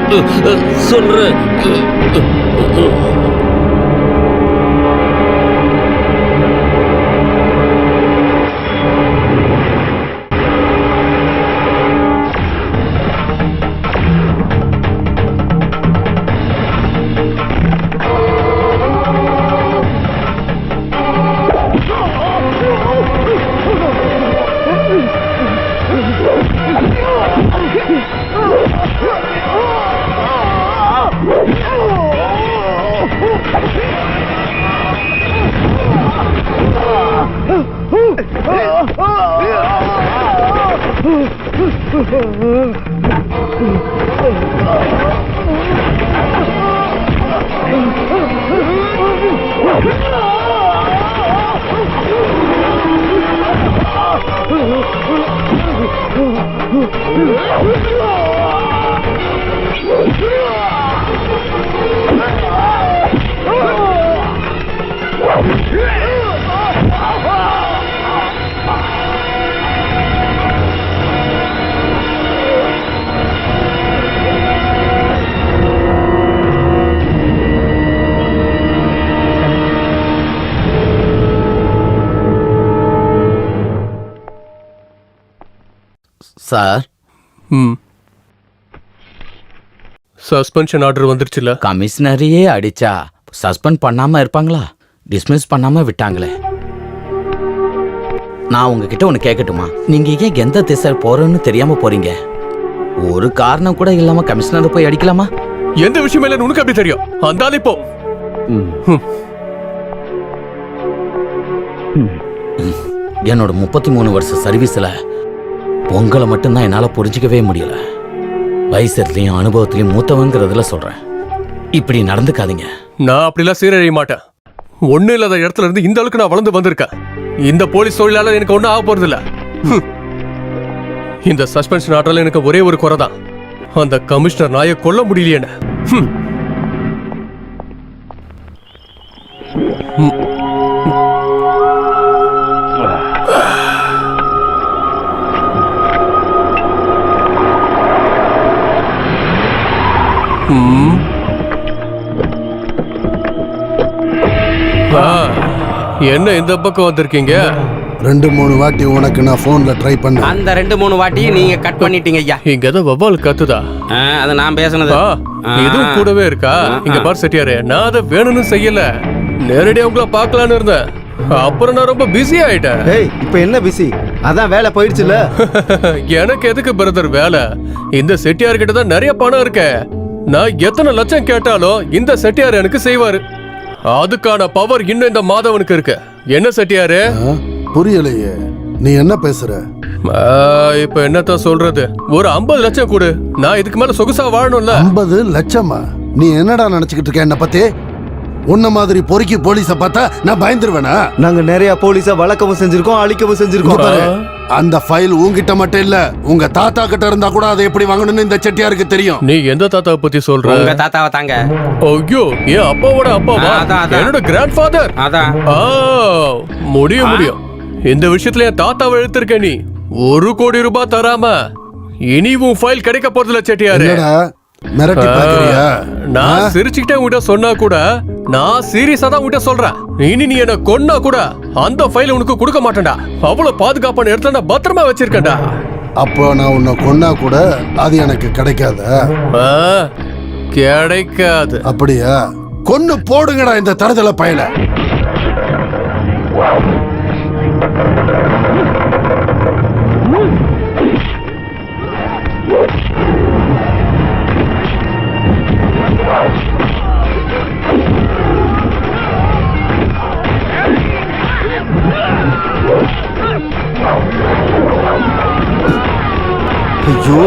சொல்றேன். சார் சஸ்பென்ஷன் ஆர்டர் வந்துருச்சுல. கமிஷனரையே அடிச்சா சஸ்பெண்ட் பண்ணாம இருப்பாங்களா? டிஸ்மிஸ் பண்ணாம விட்டாங்களே. நான் உங்ககிட்ட ஒன்று கேட்கட்டுமா? நீங்க ஏன் எந்த திசை போறோன்னு தெரியாம போறீங்க? ஒரு காரணம் கூட இல்லாம கமிஷனரை போய் அடிக்கலாமா? எந்த விஷயம் இல்லைன்னு உனக்கு அப்படி தெரியும்? அந்த ஆள் இப்போ என்னோட 33 வருஷ சர்வீஸ்ல உங்களை மட்டும்தான் என்னால புரிஞ்சிக்கவே முடியல. வயசுலயும் அனுபவத்திலையும் மூத்தவங்கிறதுல சொல்றேன். இப்படி நடந்துக்காதீங்க. நான் அப்படிலாம் சீரழிய மாட்டேன். ஒண்ணு இல்லாத இடத்துல இருந்து இந்த அளவுக்கு நான் வளர்ந்து வந்திருக்கேன். இந்த போலீஸ் தொழிலாளர் எனக்கு ஒன்றும் ஆக போறது இல்ல. இந்த சஸ்பென்ஷன் ஆர்டர்ல எனக்கு ஒரே ஒரு குறை தான். அந்த கமிஷனர் நாயை கொல்ல முடியலையே. என்ன இந்த பக்கம் வந்திருக்கீங்க? 2-3 வாட்டி உனக்கு நான் போன்ல ட்ரை பண்ணேன். அந்த 2-3 வாட்டியும் நீங்க கட் பண்ணிட்டீங்க ஐயா. இங்க ஏதோ வவ்வால் கத்துதா? அது நான் பேசுனது. இதுவும் கூடவே இருக்கா? இங்க பார் செட்டியாரே, நான் அதை வேணும்னு செய்யல. நேரடியா உங்களை பார்க்கலான்னு இருந்தேன். அப்புறம் நான் ரொம்ப பிஸி ஆயிட்டேன். இப்ப என்ன பிஸி? அதான் வேலை போயிடுச்சுல. எனக்கு எதுக்கு பிரதர் வேலை? இந்த செட்டியார் கிட்ட தான் நிறைய பணம் இருக்கு. நான் எத்தனை லட்சம் கேட்டாலும் இந்த செட்டியார் எனக்கு செய்வாரு. அதுக்கான பவர் இன்னும் இந்த மாதவனுக்கு இருக்கு. என்ன செட்டியாரு? புரியலையே, நீ என்ன பேசுற? இப்ப என்னத்தான் சொல்றது? ஒரு 50 லட்சம் கொடு, நான் இதுக்கு மேல சொகுசா வாழணும்ல. 50 லட்சமா? நீ என்னடா நினைச்சுக்கிட்டு இருக்க என்ன பத்தி? உன்ன மாதிரி பொறுக்கி போலீஸ பார்த்தா நான் பயந்துருவேனா? நாங்க நிறைய போலீஸ வளர்க்கவும் செஞ்சிருக்கோம், அழிக்கவும் செஞ்சிருக்கோம். அந்த ஃபைல் உன்கிட்ட மட்டும் இல்ல, உங்க தாத்தா கிட்ட இருந்தா கூட அதை எப்படி வாங்கணும்னு இந்த செட்டியாருக்கு தெரியும். நீ எந்த தாத்தாவை பத்தி சொல்ற? உங்க தாத்தாவை தாங்க. ஐயோ, என் அப்பாவோட அப்பாவா? என்னோட கிராண்ட் ஃபாதர். அதான். முடியும். இந்த விஷயத்துல என் தாத்தாவை எழுத்திருக்க. நீ 1 கோடி ரூபாய் தராம இனி உன் ஃபைல் கிடைக்க போறதுல செட்டியாரு. மிரட்டி பாக்குறியா? நான் சிரிச்சுக்கிட்டே உன்கிட்ட சொன்னா கூட நான் சீரியஸா தான் உன்கிட்ட சொல்றேன். இனி நீ என்ன கொன்னா கூட அந்த ஃபைல் உனக்கு கொடுக்க மாட்டேன்டா. அவ்வளவு பாதுகாப்பான இடத்துல நான் பத்திரமா வச்சிருக்கேன்டா. அப்போ நான் உன்னை கொன்னா கூட அது எனக்கு கிடைக்காதா? கிடைக்காது. அப்படியா? கொன்னு போடுங்கடா இந்த தருதல பயல. ஐயோ,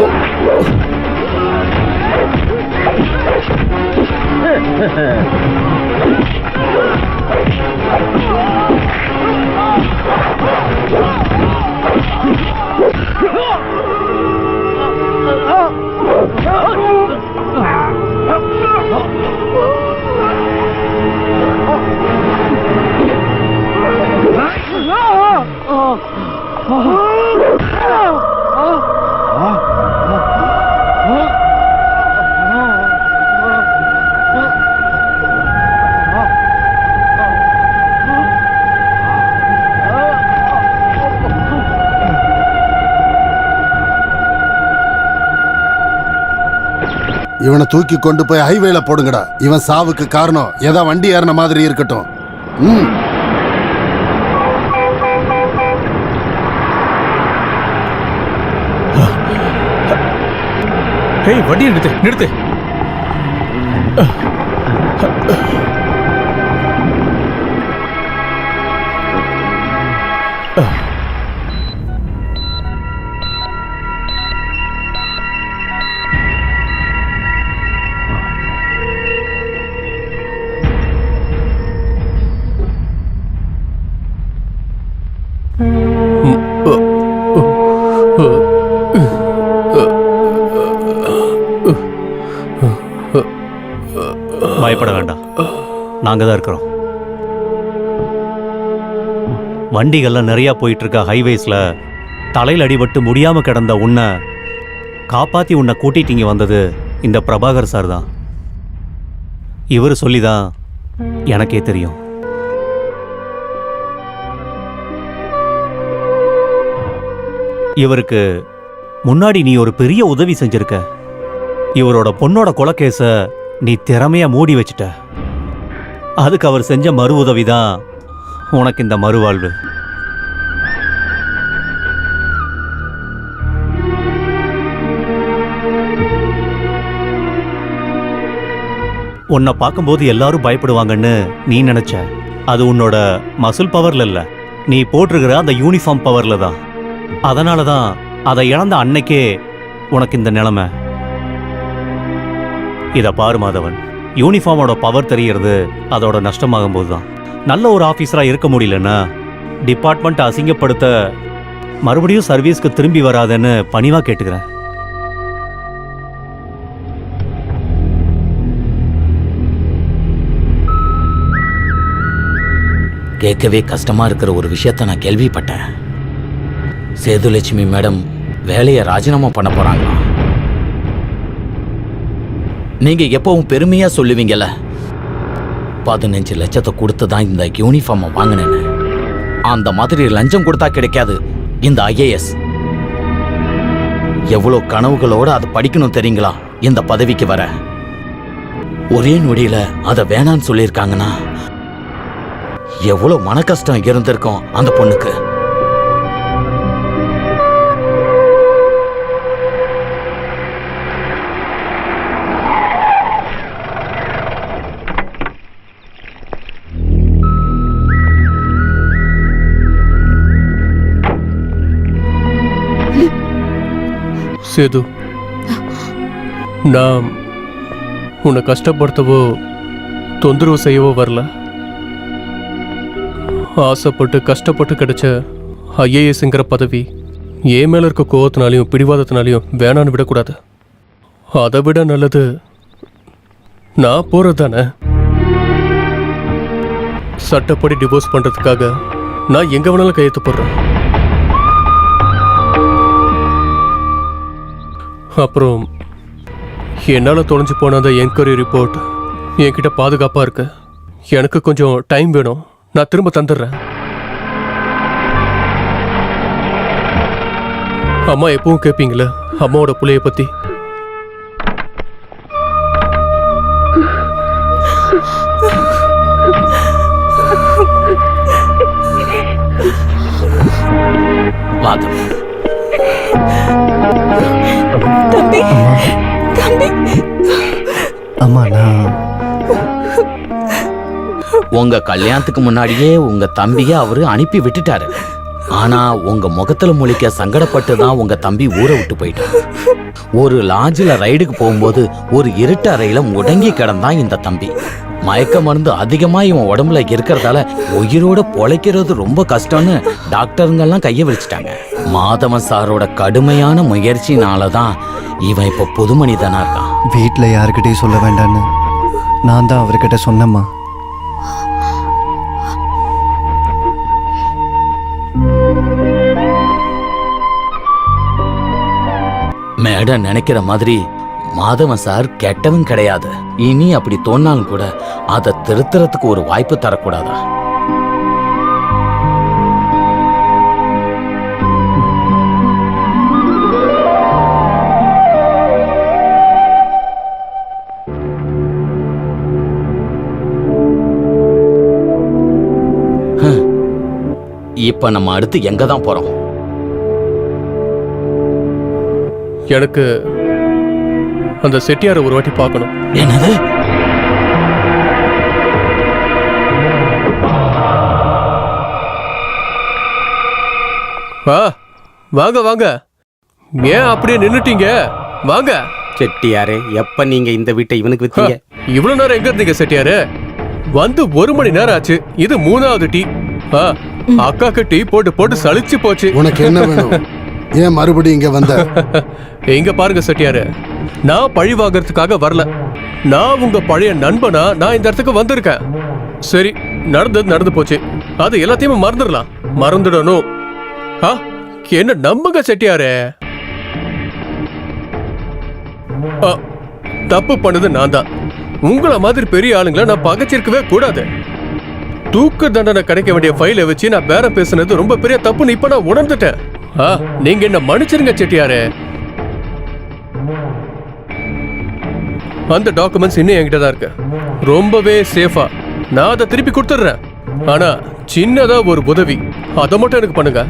இவனை தூக்கி கொண்டு போய் ஹைவேல போடுங்கடா. இவன் சாவுக்கு காரணம் ஏதா வண்டி ஏறின மாதிரி இருக்கட்டும். வண்டி நிறுத்து நிறுத்து. பயப்பட வேண்டாம், நாங்க தான் இருக்கிறோம். வண்டிகள்லாம் நிறைய போயிட்டு இருக்க ஹைவேஸ்ல தலையில் அடிபட்டு முடியாம கிடந்த உன்னை காப்பாத்தி உன்னை கூட்டிட்டு இங்க வந்தது இந்த பிரபாகர் சார் தான். இவர் சொல்லிதான் எனக்கே தெரியும். இவருக்கு முன்னாடி நீ ஒரு பெரிய உதவி செஞ்சிருக்க. இவரோட பொண்ணோட கொலைக்கேச நீ திறமையா மூடி வச்சிட்ட. அதுக்கு அவர் செஞ்ச மறு உதவி தான் உனக்கு இந்த மறுவாழ்வு. உன்னை பார்க்கும்போது எல்லாரும் பயப்படுவாங்கன்னு நீ நினைச்ச. அது உன்னோட மசில் பவர்ல இல்ல, நீ போட்டிருக்கிற அந்த யூனிஃபார்ம் பவர்ல தான். அதனால தான் அதை இழந்த அன்னைக்கே உனக்கு இந்த நிலைமை. இதை பாரு மாதவன், யூனிஃபார்மோட பவர் தெரியறது அதோட நஷ்டமாகும் போது தான். நல்ல ஒரு ஆஃபீஸரா இருக்க முடியலன்னா டிபார்ட்மெண்ட் அசிங்கப்படுத்த மறுபடியும் சர்வீஸ்க்கு திரும்பி வராதுன்னு பணிவா கேட்டுக்கிறேன். கேட்கவே கஷ்டமா இருக்கிற ஒரு விஷயத்த நான் கேள்விப்பட்டேன். சேதுலட்சுமி மேடம் வேலையை ராஜினாமா பண்ண போறாங்களா? நீங்க எப்பவும் பெருமையா சொல்லுவீங்கல்ல, 15 லட்சத்தை கொடுத்து தான் இந்த யூனிஃபார்மை வாங்கினேன்னு. அந்த மாதிரி லஞ்சம் கொடுத்தா கிடைக்காது இந்த ஐஏஎஸ். எவ்வளோ கனவுகளோட அதை படிக்கணும் தெரியுங்களா இந்த பதவிக்கு வர. ஒரே நொடியில அதை வேணான்னு சொல்லியிருக்காங்கன்னா எவ்வளோ மன கஷ்டம் இருந்திருக்கும் அந்த பொண்ணுக்கு. சேது, நான் உன்னை கஷ்டப்படுத்தவோ தொந்தரவு செய்யவோ வரல. ஆசைப்பட்டு கஷ்டப்பட்டு கிடைச்ச ஐஏஎஸ்ங்கிற பதவி ஏன் மேல இருக்க கோவத்தினாலையும் பிடிவாதத்தினாலையும் வேணான்னு விடக்கூடாது. அதை விட நல்லது நான் போறது தானே. சட்டப்படி டிவோர்ஸ் பண்றதுக்காக நான் எங்க வேணாலும் கையெழுத்து போடுறேன். அப்புறம் என்னால் தொலைஞ்சு போன அந்த என்கொயரி ரிப்போர்ட் என்கிட்ட பாதுகாப்பாக இருக்கு. எனக்கு கொஞ்சம் டைம் வேணும், நான் திரும்ப தந்துடுறேன். அம்மா எப்பவும் கேட்பீங்களே அம்மாவோட புள்ளைய பற்றி. தம்பி, தம்பி. அம்மா, நான் உங்க கல்யாணத்துக்கு முன்னாடியே உங்க தம்பிய அவரு அனுப்பி விட்டுட்டாரு. ஆனா உங்க முகத்துல முழிக்க சங்கடப்பட்டு தான் உங்க தம்பி ஊரை விட்டு போயிட்டான். ஒரு லாட்ஜில் ரைடுக்கு போகும்போது ஒரு இருட்டு அறையில முடங்கி கிடந்தான் இந்த தம்பி. மயக்க மருந்து அதிகமா இவன் உடம்புல இருக்கிறதால உயிரோட பொழைக்கிறது ரொம்ப கஷ்டம்னு டாக்டருங்கெல்லாம் கைய விரிச்சிட்டாங்க. மாதவன் சாரோட கடுமையான முயற்சினாலதான் இவன் இப்ப புது மனிதனா இருக்கான். வீட்டில் யாருக்கிட்டையும் சொல்ல வேண்டான்னு நான் தான் அவர்கிட்ட சொன்னேம்மா. மேடம் நினைக்கிற மாதிரி மாதவன் சார் கெட்டவன் கிடையாது. இனி அப்படி தோணாலும் கூட அதை திருத்துறதுக்கு ஒரு வாய்ப்பு தரக்கூடாதா? இப்ப நம்ம அடுத்து எங்க தான் போறோம்? எனக்கு அந்த செட்டியாரை ஒரு வாட்டி பார்க்கணும். என்னது? வாங்க வாங்க, ஏன் அப்படியே நின்னுட்டீங்க? வாங்க. செட்டியாரே, எப்ப நீங்க இந்த வீட்டை இவனுக்கு வித்தீங்க? இவ்வளவு நேரம் எங்க இருந்தீங்க செட்டியாரு? வந்து 1 மணி நேரம் ஆச்சு. இது 3வது டீ. அக்காக்கு டீ போட்டு போட்டு சலிச்சு போச்சு. உனக்கு என்ன வேணும்? ஏன் மறுபடியும் இங்க வந்த? இங்க பாருங்க செட்டியாரு, நான் பழி வாங்கறதுக்காக வரல. நான் உங்க பழைய நண்பனா நான் இந்த இடத்துக்கு வந்திருக்கேன். சரி, நடந்தது நடந்து போச்சு. அது எல்லாத்தையுமே மறந்துடலாம். மறந்துடணும். என்ன நம்புங்க செட்டியாரே. தப்பு பண்ணது நான் தான். உங்கள மாதிரி பெரிய ஆளுங்களை நான் பகைச்சிருக்கவே கூடாது. தூக்கு தண்டனை கிடைக்க வேண்டிய ஃபைலை வச்சு நான் பேரம் பேசுனது ரொம்ப பெரிய தப்புன்னு இப்ப நான் உணர்ந்துட்டேன். நீங்க என்ன மன்னிச்சிருங்க செட்டியாரே. அந்த டாக்குமெண்ட்ஸ் இன்னும் என்கிட்ட தான் இருக்கு, ரொம்பவே சேஃபா. நான் அதை திருப்பி கொடுத்துட்றேன். ஆனா சின்னதா ஒரு உதவி, அதை மட்டும் எனக்கு பண்ணுங்க.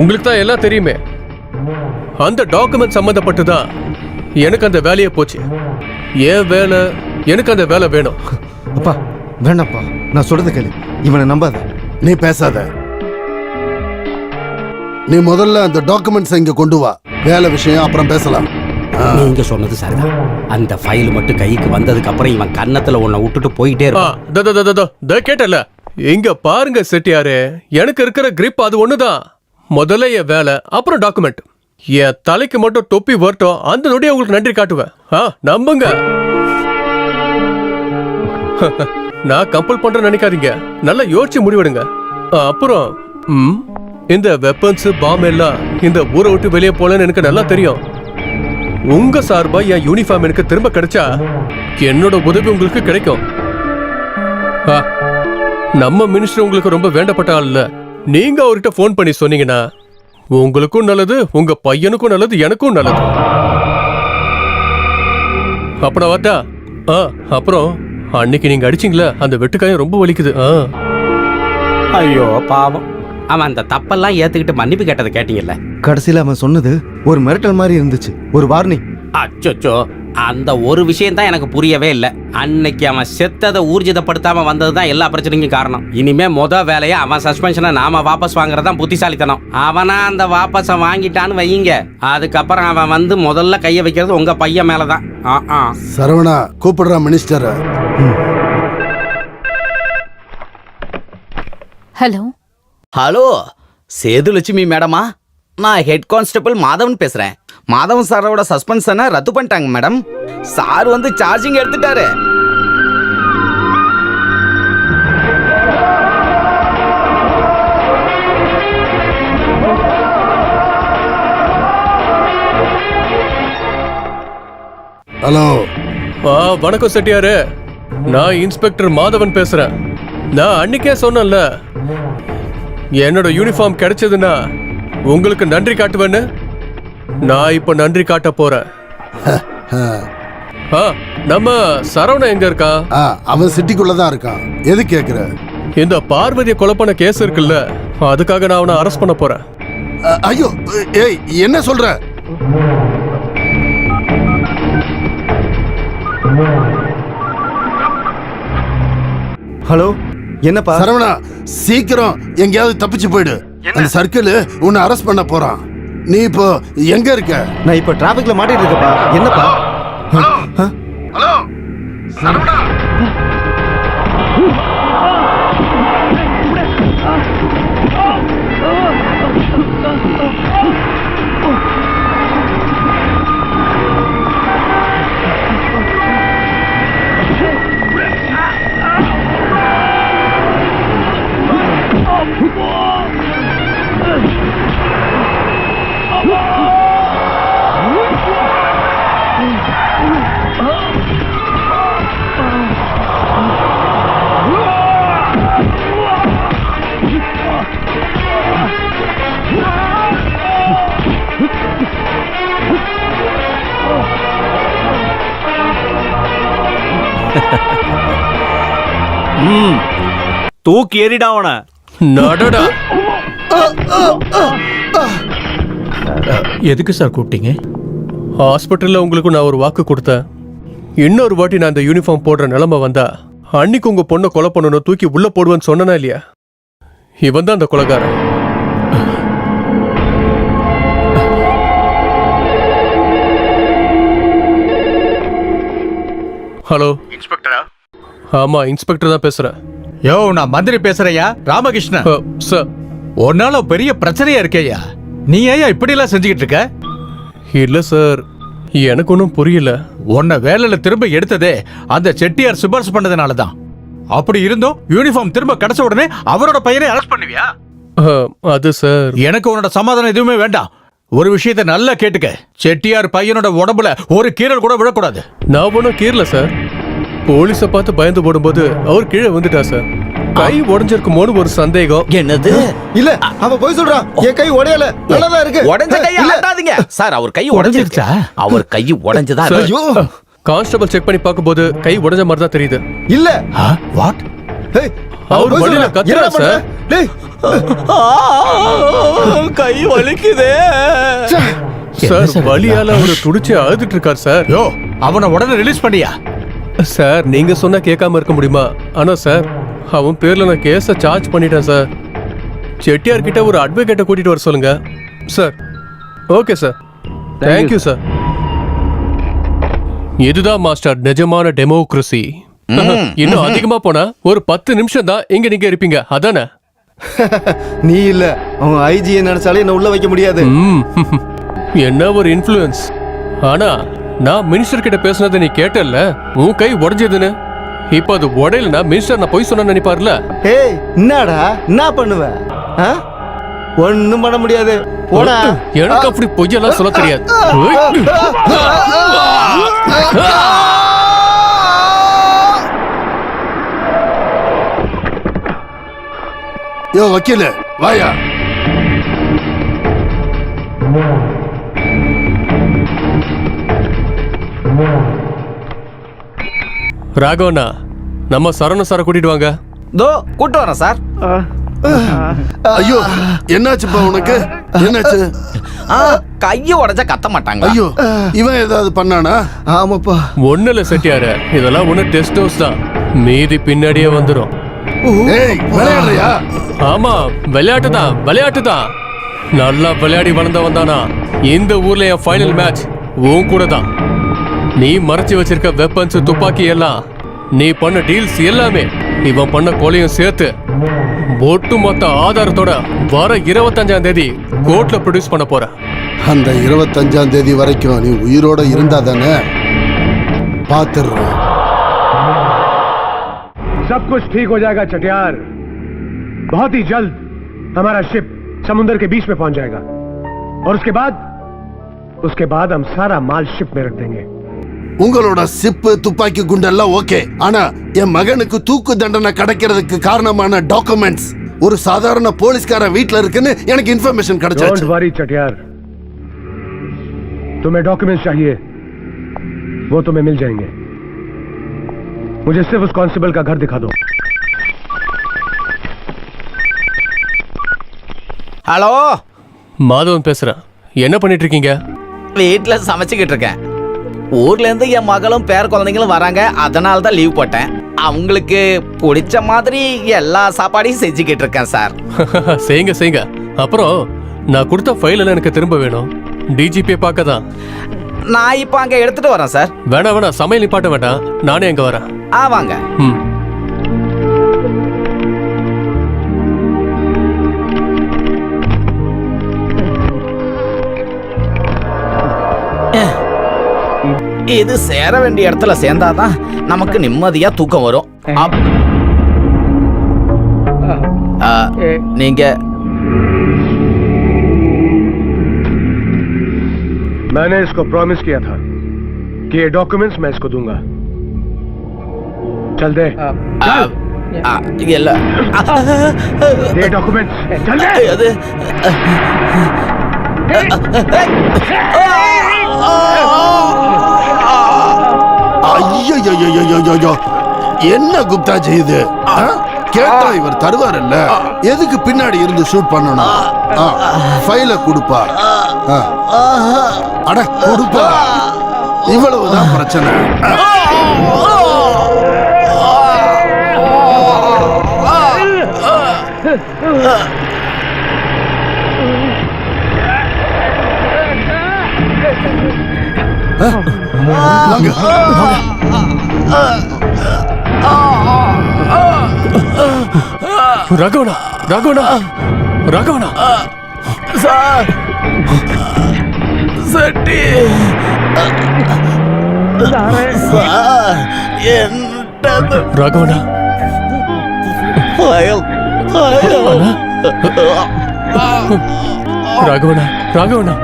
உங்களுக்கு தான் எல்லாம் தெரியுமே. அந்த டாக்குமெண்ட் சம்பந்தப்பட்டுதான் எனக்கு அந்த வேலையே போச்சு. ஏன் வேலை? எனக்கு அந்த வேலை வேணும். அப்பா வேண்டாப்பா, நான் சொல்றது கேளு. இவனை நம்பாத. நீ பேசாத. நீ முதல்ல அந்த டாக்குமெண்ட்ஸ் இங்க கொண்டு வா. வேலை விஷயம் அப்புறம் பேசலாம். நீங்க சொன்னது சரிதான். அந்த ஃபைல் மட்டும் கைக்கு வந்ததுக்கு அப்புறம் இவன் கன்னத்துல உன்னை விட்டுட்டு போயிட்டே இருப்பான். கேட்டல. இங்க பாருங்க செட்டியாரே, எனக்கு இருக்கிற கிரிப் அது ஒண்ணுதான். முதல்ல என் வேலை, அப்புறம் டாக்குமெண்ட். என் தலைக்கு மட்டும் தொப்பி வரட்டும், அந்த நொடியை உங்களுக்கு நன்றி காட்டுவேன். நம்புங்க. நான் கம்பல் பண்றேன்னு நினைக்காதீங்க. நல்லா யோசிச்சு முடிவெடுங்க. அப்புறம் இந்த வெப்பன்ஸ் பாம் எல்லாம் இந்த ஊரை விட்டு வெளியே போலன்னு எனக்கு நல்லா தெரியும். உங்க சார்பா என் யூனிஃபார்ம் எனக்கு திரும்ப கிடைச்சா என்னோட உதவி உங்களுக்கு கிடைக்கும். நம்ம மினிஸ்டர் உங்களுக்கு ரொம்ப வேண்டப்பட்ட ஆள் இல்ல. நீங்க அவர்கிட்ட போன் பண்ணி சொன்னீங்கன்னா உங்களுக்கும் நல்லது, உங்க பையனுக்கும் நல்லது, எனக்கும் நல்லது. அப்ப வாட்டா. அப்புறம் அன்னைக்கு நீங்க அடிச்சீங்களா, அந்த வெட்டுக்காயம் ரொம்ப வலிக்குது. ஐயோ பாவம், அவன் அந்த தப்பெல்லாம் ஏத்துக்கிட்டு மன்னிப்பு கேட்டதை கேட்டீங்கல்ல? கடைசியில அவன் சொன்னது ஒரு மிரட்டல் மாதிரி இருந்துச்சு, ஒரு வார்னிங். அச்சோ, அந்த ஒரு விஷயம் தான் எனக்கு புரியவே இல்லை. அன்னைக்கு அவன் செத்ததை ஊர்ஜிதப்படுத்தாம வந்ததுதான் எல்லா பிரச்சனைக்கும் காரணம். இனிமே வேலையை அவன் சஸ்பென்ஷனை நாம வாபஸ் வாங்குறதான் புத்திசாலித்தனம். அவனா அந்த வாபஸை வாங்கிட்டான்னு வையுங்க, அதுக்கப்புறம் அவன் வந்து முதல்ல கைய வைக்கிறது உங்க பையன் மேலதான். சரவணா கூப்பிடுறா மினிஸ்டர். ஹலோ ஹலோ, சேதுலட்சுமி மேடமா? நான் ஹெட் கான்ஸ்டபிள் மாதவன் பேசுறேன். மாதவன் சாரோட சஸ்பென்ஷனை ரத்து பண்ணிட்டாங்க மேடம். சார் வந்து சார்ஜிங் எடுத்துட்டாரு. ஹலோ. வணக்கம் செட்டியாரு, நான் இன்ஸ்பெக்டர் மாதவன் பேசுறேன். நான் அன்னைக்கே சொன்னேன்ல, என்னோட யூனிஃபார்ம் கிடைச்சதுன்னா உங்களுக்கு நன்றி காட்டுவேன்னு. நான் இப்ப நன்றி காட்ட போறேன். நம்ம சரவணன் எங்க இருக்கா? அவன் சிட்டிக்குள்ளதான் இருக்கான். எது கேக்குற? இந்த பார்வதியை கொலை பண்ண கேஸ் இருக்குல்ல, அதுக்காக நான் அவனை அரெஸ்ட் பண்ண போறேன். ஐயோ, ஏய் என்ன சொல்ற? ஹலோ, என்னப்பா? சரவணா சீக்கிரம் எங்கேயாவது தப்பிச்சு போயிடு. அந்த சர்க்கிள் உன்னை அரெஸ்ட் பண்ண போறான். நீ இப்போ எங்க இருக்க? நான் இப்போ டிராபிக்ல மாட்டிட்டு இருக்கேன்ப்பா. என்னப்பா? ஹலோ சரவணா. தூக்கி எறிடா அவன. நடடா. எதுக்கு சார் கூப்பிட்டீங்க? ஹாஸ்பிட்டல்ல உங்களுக்கு நான் ஒரு வாக்கு கொடுத்தேன். இன்னொரு வாட்டி நான் இந்த யூனிஃபார்ம் போடுற நிலைமை வந்தா அன்னைக்கு உங்க பொண்ணை கொலை பண்ணணும், தூக்கி உள்ள போடுவேன்னு சொன்னனா இல்லையா? இவன் தான் அந்த கொலைகாரன். ஹலோ இன்ஸ்பெக்டரா? ஆமா, இன்ஸ்பெக்டர் தான் பேசுறேன். யோ, நான் மந்திரி பேசுறையா, ராமகிருஷ்ணன். சார், ஒன்னால பெரிய பிரச்சனையா இருக்கேயா, நீ ஏன் இப்படி எல்லாம் செஞ்சுக்கிட்டு இருக்க? இல்ல சார், எனக்கு ஒன்றும் புரியல. உன்னை வேலையில திரும்ப எடுத்ததே அந்த செட்டியார் சிபாரிசு பண்ணதுனால தான். அப்படி இருந்தும் யூனிஃபார்ம் திரும்ப கிடைச்ச உடனே அவரோட பையனை அரெஸ்ட் பண்ணுவியா? அது சார், எனக்கு உன்னோட சமாதானம் எதுவுமே வேண்டாம். ஒரு விஷயத்தை நல்லா கேட்டுக்க, செட்டியார் பையனோட உடம்புல ஒரு கீரல் கூட விழக்கூடாது. நான் ஒன்றும் கீரல சார். போலீஸை பார்த்து பயந்து போடும்போது அவர் கீழே வந்துட்டா சார். கை உடைஞ்சிருக்குமோன்னு ஒரு சந்தேகம். என்னது? இல்ல, அவன் போய் சொல்றான். என் கை உடையல, நல்லதா இருக்கு. உடைஞ்ச கையை ஆட்டாதீங்க சார். அவர் கை உடைஞ்சிருச்சா? அவர் கை உடைஞ்சதா? ஐயோ, கான்ஸ்டபிள் செக் பண்ணி பார்க்கும்போது கை உடைஞ்ச மாதிரி தான் தெரியுது. இல்ல, வாட்? அவர் வழியில கத்துறா சார். கை வலிக்குதே சார். வலியால அவரு துடிச்சு அழுதுட்டு இருக்கார் சார். யோ, அவனை உடனே ரிலீஸ் பண்ணியா? சார், நீங்க சொன்னா கேட்காம இருக்க முடியுமா? ஆனா சார், அவன் பேர்ல நான் கேஸ சார்ஜ் பண்ணிட்டேன் சார். செட்டியார் கிட்ட ஒரு அட்வொகேட்டை கூட்டிட்டு வர சொல்லுங்க sir. Okay sir, thank you sir. இதுதான் மாஸ்டர் நிஜமான டெமோக்ரஸி. இன்னும் அதிகமா போனா ஒரு 10 நிமிஷம் தான் இங்க நீங்க இருப்பீங்க, அதானே? நீ இல்ல, அவன் ஐஜி நினைச்சாலே என்ன உள்ள வைக்க முடியாது. என்ன ஒரு இன்ஃப்ளூயன்ஸ். ஆனா நான் மினிஸ்டர் கிட்ட பேசுனதை நீ கேட்டல்ல, உன் கை உடைஞ்சதுன்னு. இப்ப அது உடையலனா மினிஸ்டர் நான் போய் சொன்ன நினைப்பார்ல. ஏய், என்னடா என்ன பண்ணுவ? ஒண்ணும் பண்ண முடியாது. போடா. எனக்கு அப்படி பொய்யெல்லாம் சொல்ல தெரியாது. யோ வக்கீல, வாயா. ராகவண்ணா, நம்ம சரண சார கூட்டிட்டு வாங்க. தோ கூட்டு வரேன் சார். ஐயோ, என்னாச்சுப்பா உனக்கு? என்னாச்சு? கையை உடைஞ்சா கத்த மாட்டாங்க. ஐயோ, இவன் ஏதாவது பண்ணானா? ஆமாப்பா. ஒண்ணுல செட்டியார, இதெல்லாம் ஒண்ணு டெஸ்ட் டோஸ் தான். மீதி பின்னாடியே வந்துடும். ஏய், விளையாடுறியா? ஆமா, விளையாட்டு தான், விளையாட்டு தான். நல்லா விளையாடி வளர்ந்தவன் தானா இந்த ஊர்ல. என் ஃபைனல் மேட்ச் உன் கூட தான். நீ மறைச்சு வச்சிருக்க வெப்பன்ஸ், துப்பாக்கி எல்லாம், நீ பண்ண டீல்ஸ் எல்லாமே, இவன் பண்ண கொலையும் சேர்த்து ஒட்டுமொத்த ஆதாரத்தோட வர 25ஆம் தேதி கோர்ட்ல ப்ரொடியூஸ் பண்ண போற. அந்த 25ஆம் தேதி வரைக்கும் நீ உயிரோட இருந்தா தானே பாத்துறோம். सब कुछ ठीक हो जाएगा चटियार. बहुत ही जल्द हमारा शिप समुद्र के बीच में पहुंच जाएगा और उसके बाद हम सारा माल शिप में रख देंगे. உங்களோட சிப்பு, துப்பாக்கி குண்டெல்லாம் ஓகே. ஆனா என் மகனுக்கு தூக்கு தண்டனை கிடைக்கிறதுக்கு காரணமான டாக்குமெண்ட்ஸ் ஒரு சாதாரண போலீஸ்கார வீட்ல இருக்குன்னு எனக்கு இன்ஃபர்மேஷன் கிடைச்சாச்சு. Don't worry चटियार, तुम्हें डॉक्यूमेंट्स चाहिए वो तुम्हें मिल जाएंगे. मुझे सिर्फ उस कांस्टेबल का घर दिखा दो. ஹலோ, மாதவன் பேசுறேன். என்ன பண்ணிட்டு இருக்கீங்க? வீட்டுல சமைச்சுக்கிட்டு இருக்கேன். ஊர்ல இருந்து என் மகளும் பேர குழந்தைங்களும் வராங்க, அதனால தான் லீவ் போட்டேன். அவங்களுக்கு பிடிச்ச மாதிரி எல்லா சாப்பாடையும் செஞ்சுக்கிட்டு இருக்கேன் சார். செய்யுங்க செய்யுங்க. அப்புறம் நான் கொடுத்த ஃபைல் எல்லாம் எனக்கு திரும்ப வேணும். டிஜிபி பார்க்க தான். நான் இப்போ அங்க எடுத்துட்டு வரேன் சார். வேணாம் வேணாம், சமையல் நிப்பாட்ட வேண்டாம், நானே அங்க வரேன். வாங்க. இது சேர வேண்டிய இடத்துல சேர்ந்தாதான் நமக்கு நிம்மதியா தூக்கம் வரும். நீங்க मैंने इसको प्रॉमिस किया था कि ये डॉक्यूमेंट्स मैं इसको दूंगा. चल दे. ये डॉक्यूमेंट्स चल दे. ஐயோ, என்ன குப்தாஜி இது? கேட்டா இவர் தருவாருல்ல, எதுக்கு பின்னாடி இருந்து ஷூட் பண்ணணும்? ஃபைல கொடுப்பா. அட கொடுப்பா, இவ்வளவுதான் பிரச்சனை. ரகவனா ரகவனா ரகவனா சார் செட்டி சார் என்ன ரகவனா ரகவனா ரகவனா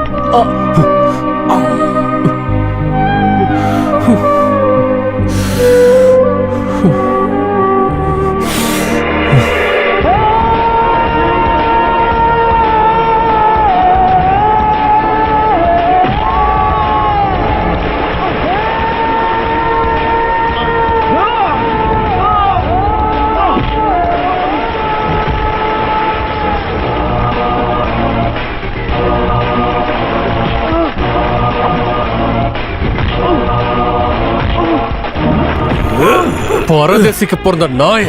பரதேசிக்கு பிறந்த நாய்,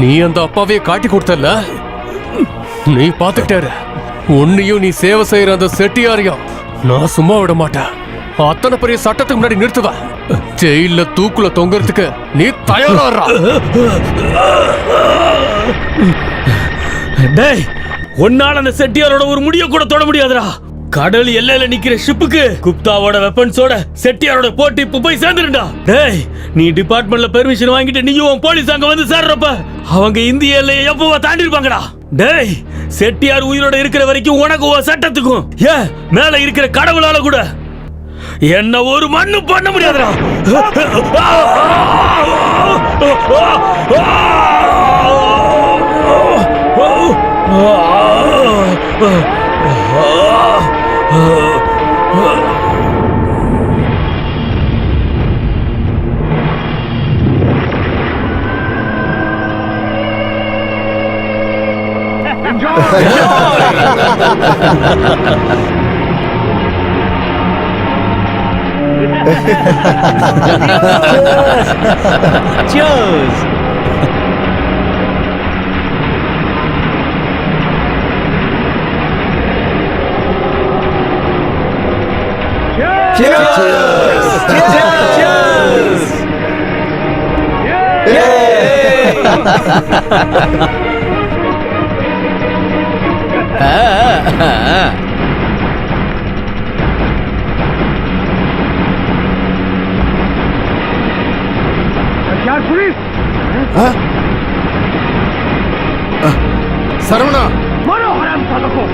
நீ அந்த அப்பாவையே காட்டி கொடுத்தல, நீ பாத்துக்கிட்டாரு. உன்னையும் நீ சேவை செய்யற அந்த செட்டியாரையும் நான் சும்மா விட மாட்டேன். அத்தனை பெரிய சட்டத்துக்கு முன்னாடி நிறுத்துவேன். ஜெயில தூக்குல தொங்குறதுக்கு நீ தயாரா? டேய், உன்னால அந்த செட்டியாரோட ஒரு முடிய கூட தொட முடியாதுடா. கடல் எல்லையில நிக்கிற ஷிப்புக்கு குப்தாவோட வெப்பன்ஸோட செட்டியாரோட போட்டு இப்ப போய் சேர்ந்துருண்டா. டேய், நீ டிபார்ட்மெண்ட்ல பெர்மிஷன் வாங்கிட்டு நீயும் போலீஸ் அங்க வந்து சேர்றப்ப அவங்க இந்திய எல்லையை எப்பவோ தாண்டி இருப்பாங்கடா. டேய், செட்டியார் உயிரோட இருக்கிற வரைக்கும் உனக்கு சட்டத்துக்கும் ஏன் மேல இருக்கிற கடவுளால கூட என்ன ஒரு மண்ணு பண்ண முடியாதுடா. Cheers. சரவணா, मारो हराम सालों को।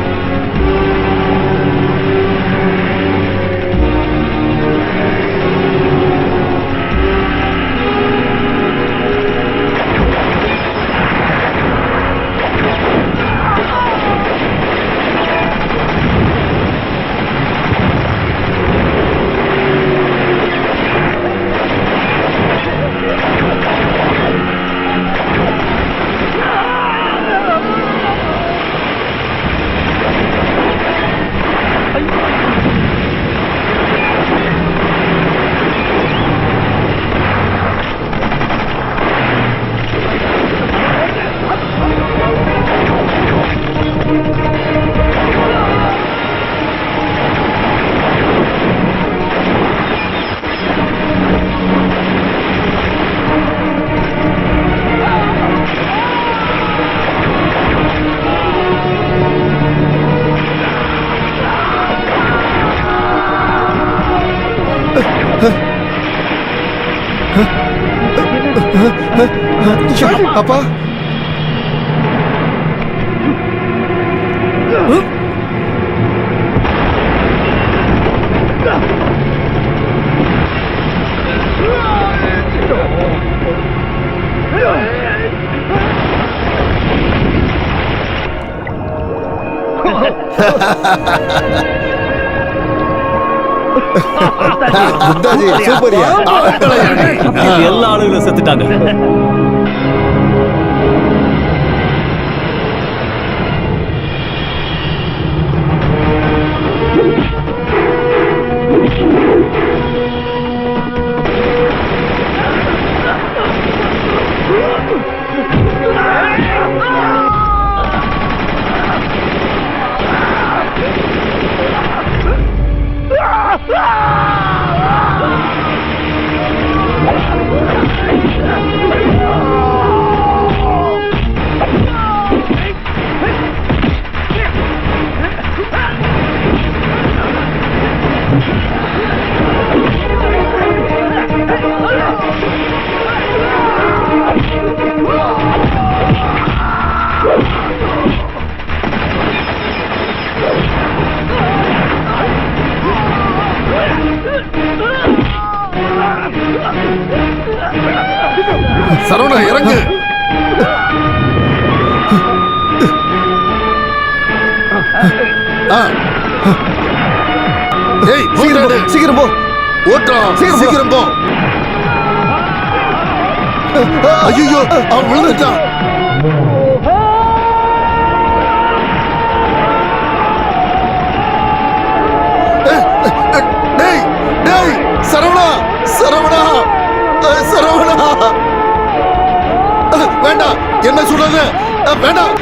அப்பா, எல்லா ஆளுகளும் செத்துட்டாங்க. இறங்கு. ஏய், சீக்கிரம் போ. ஓட்டா, சீக்கிரம் போ. ஐயோ, அவன் விழுந்துட்டான். டேய், டேய், சரவணா, சரவணா, சரவணா. வேண்டாம், என்ன சொல்றது? வேண்டாம்.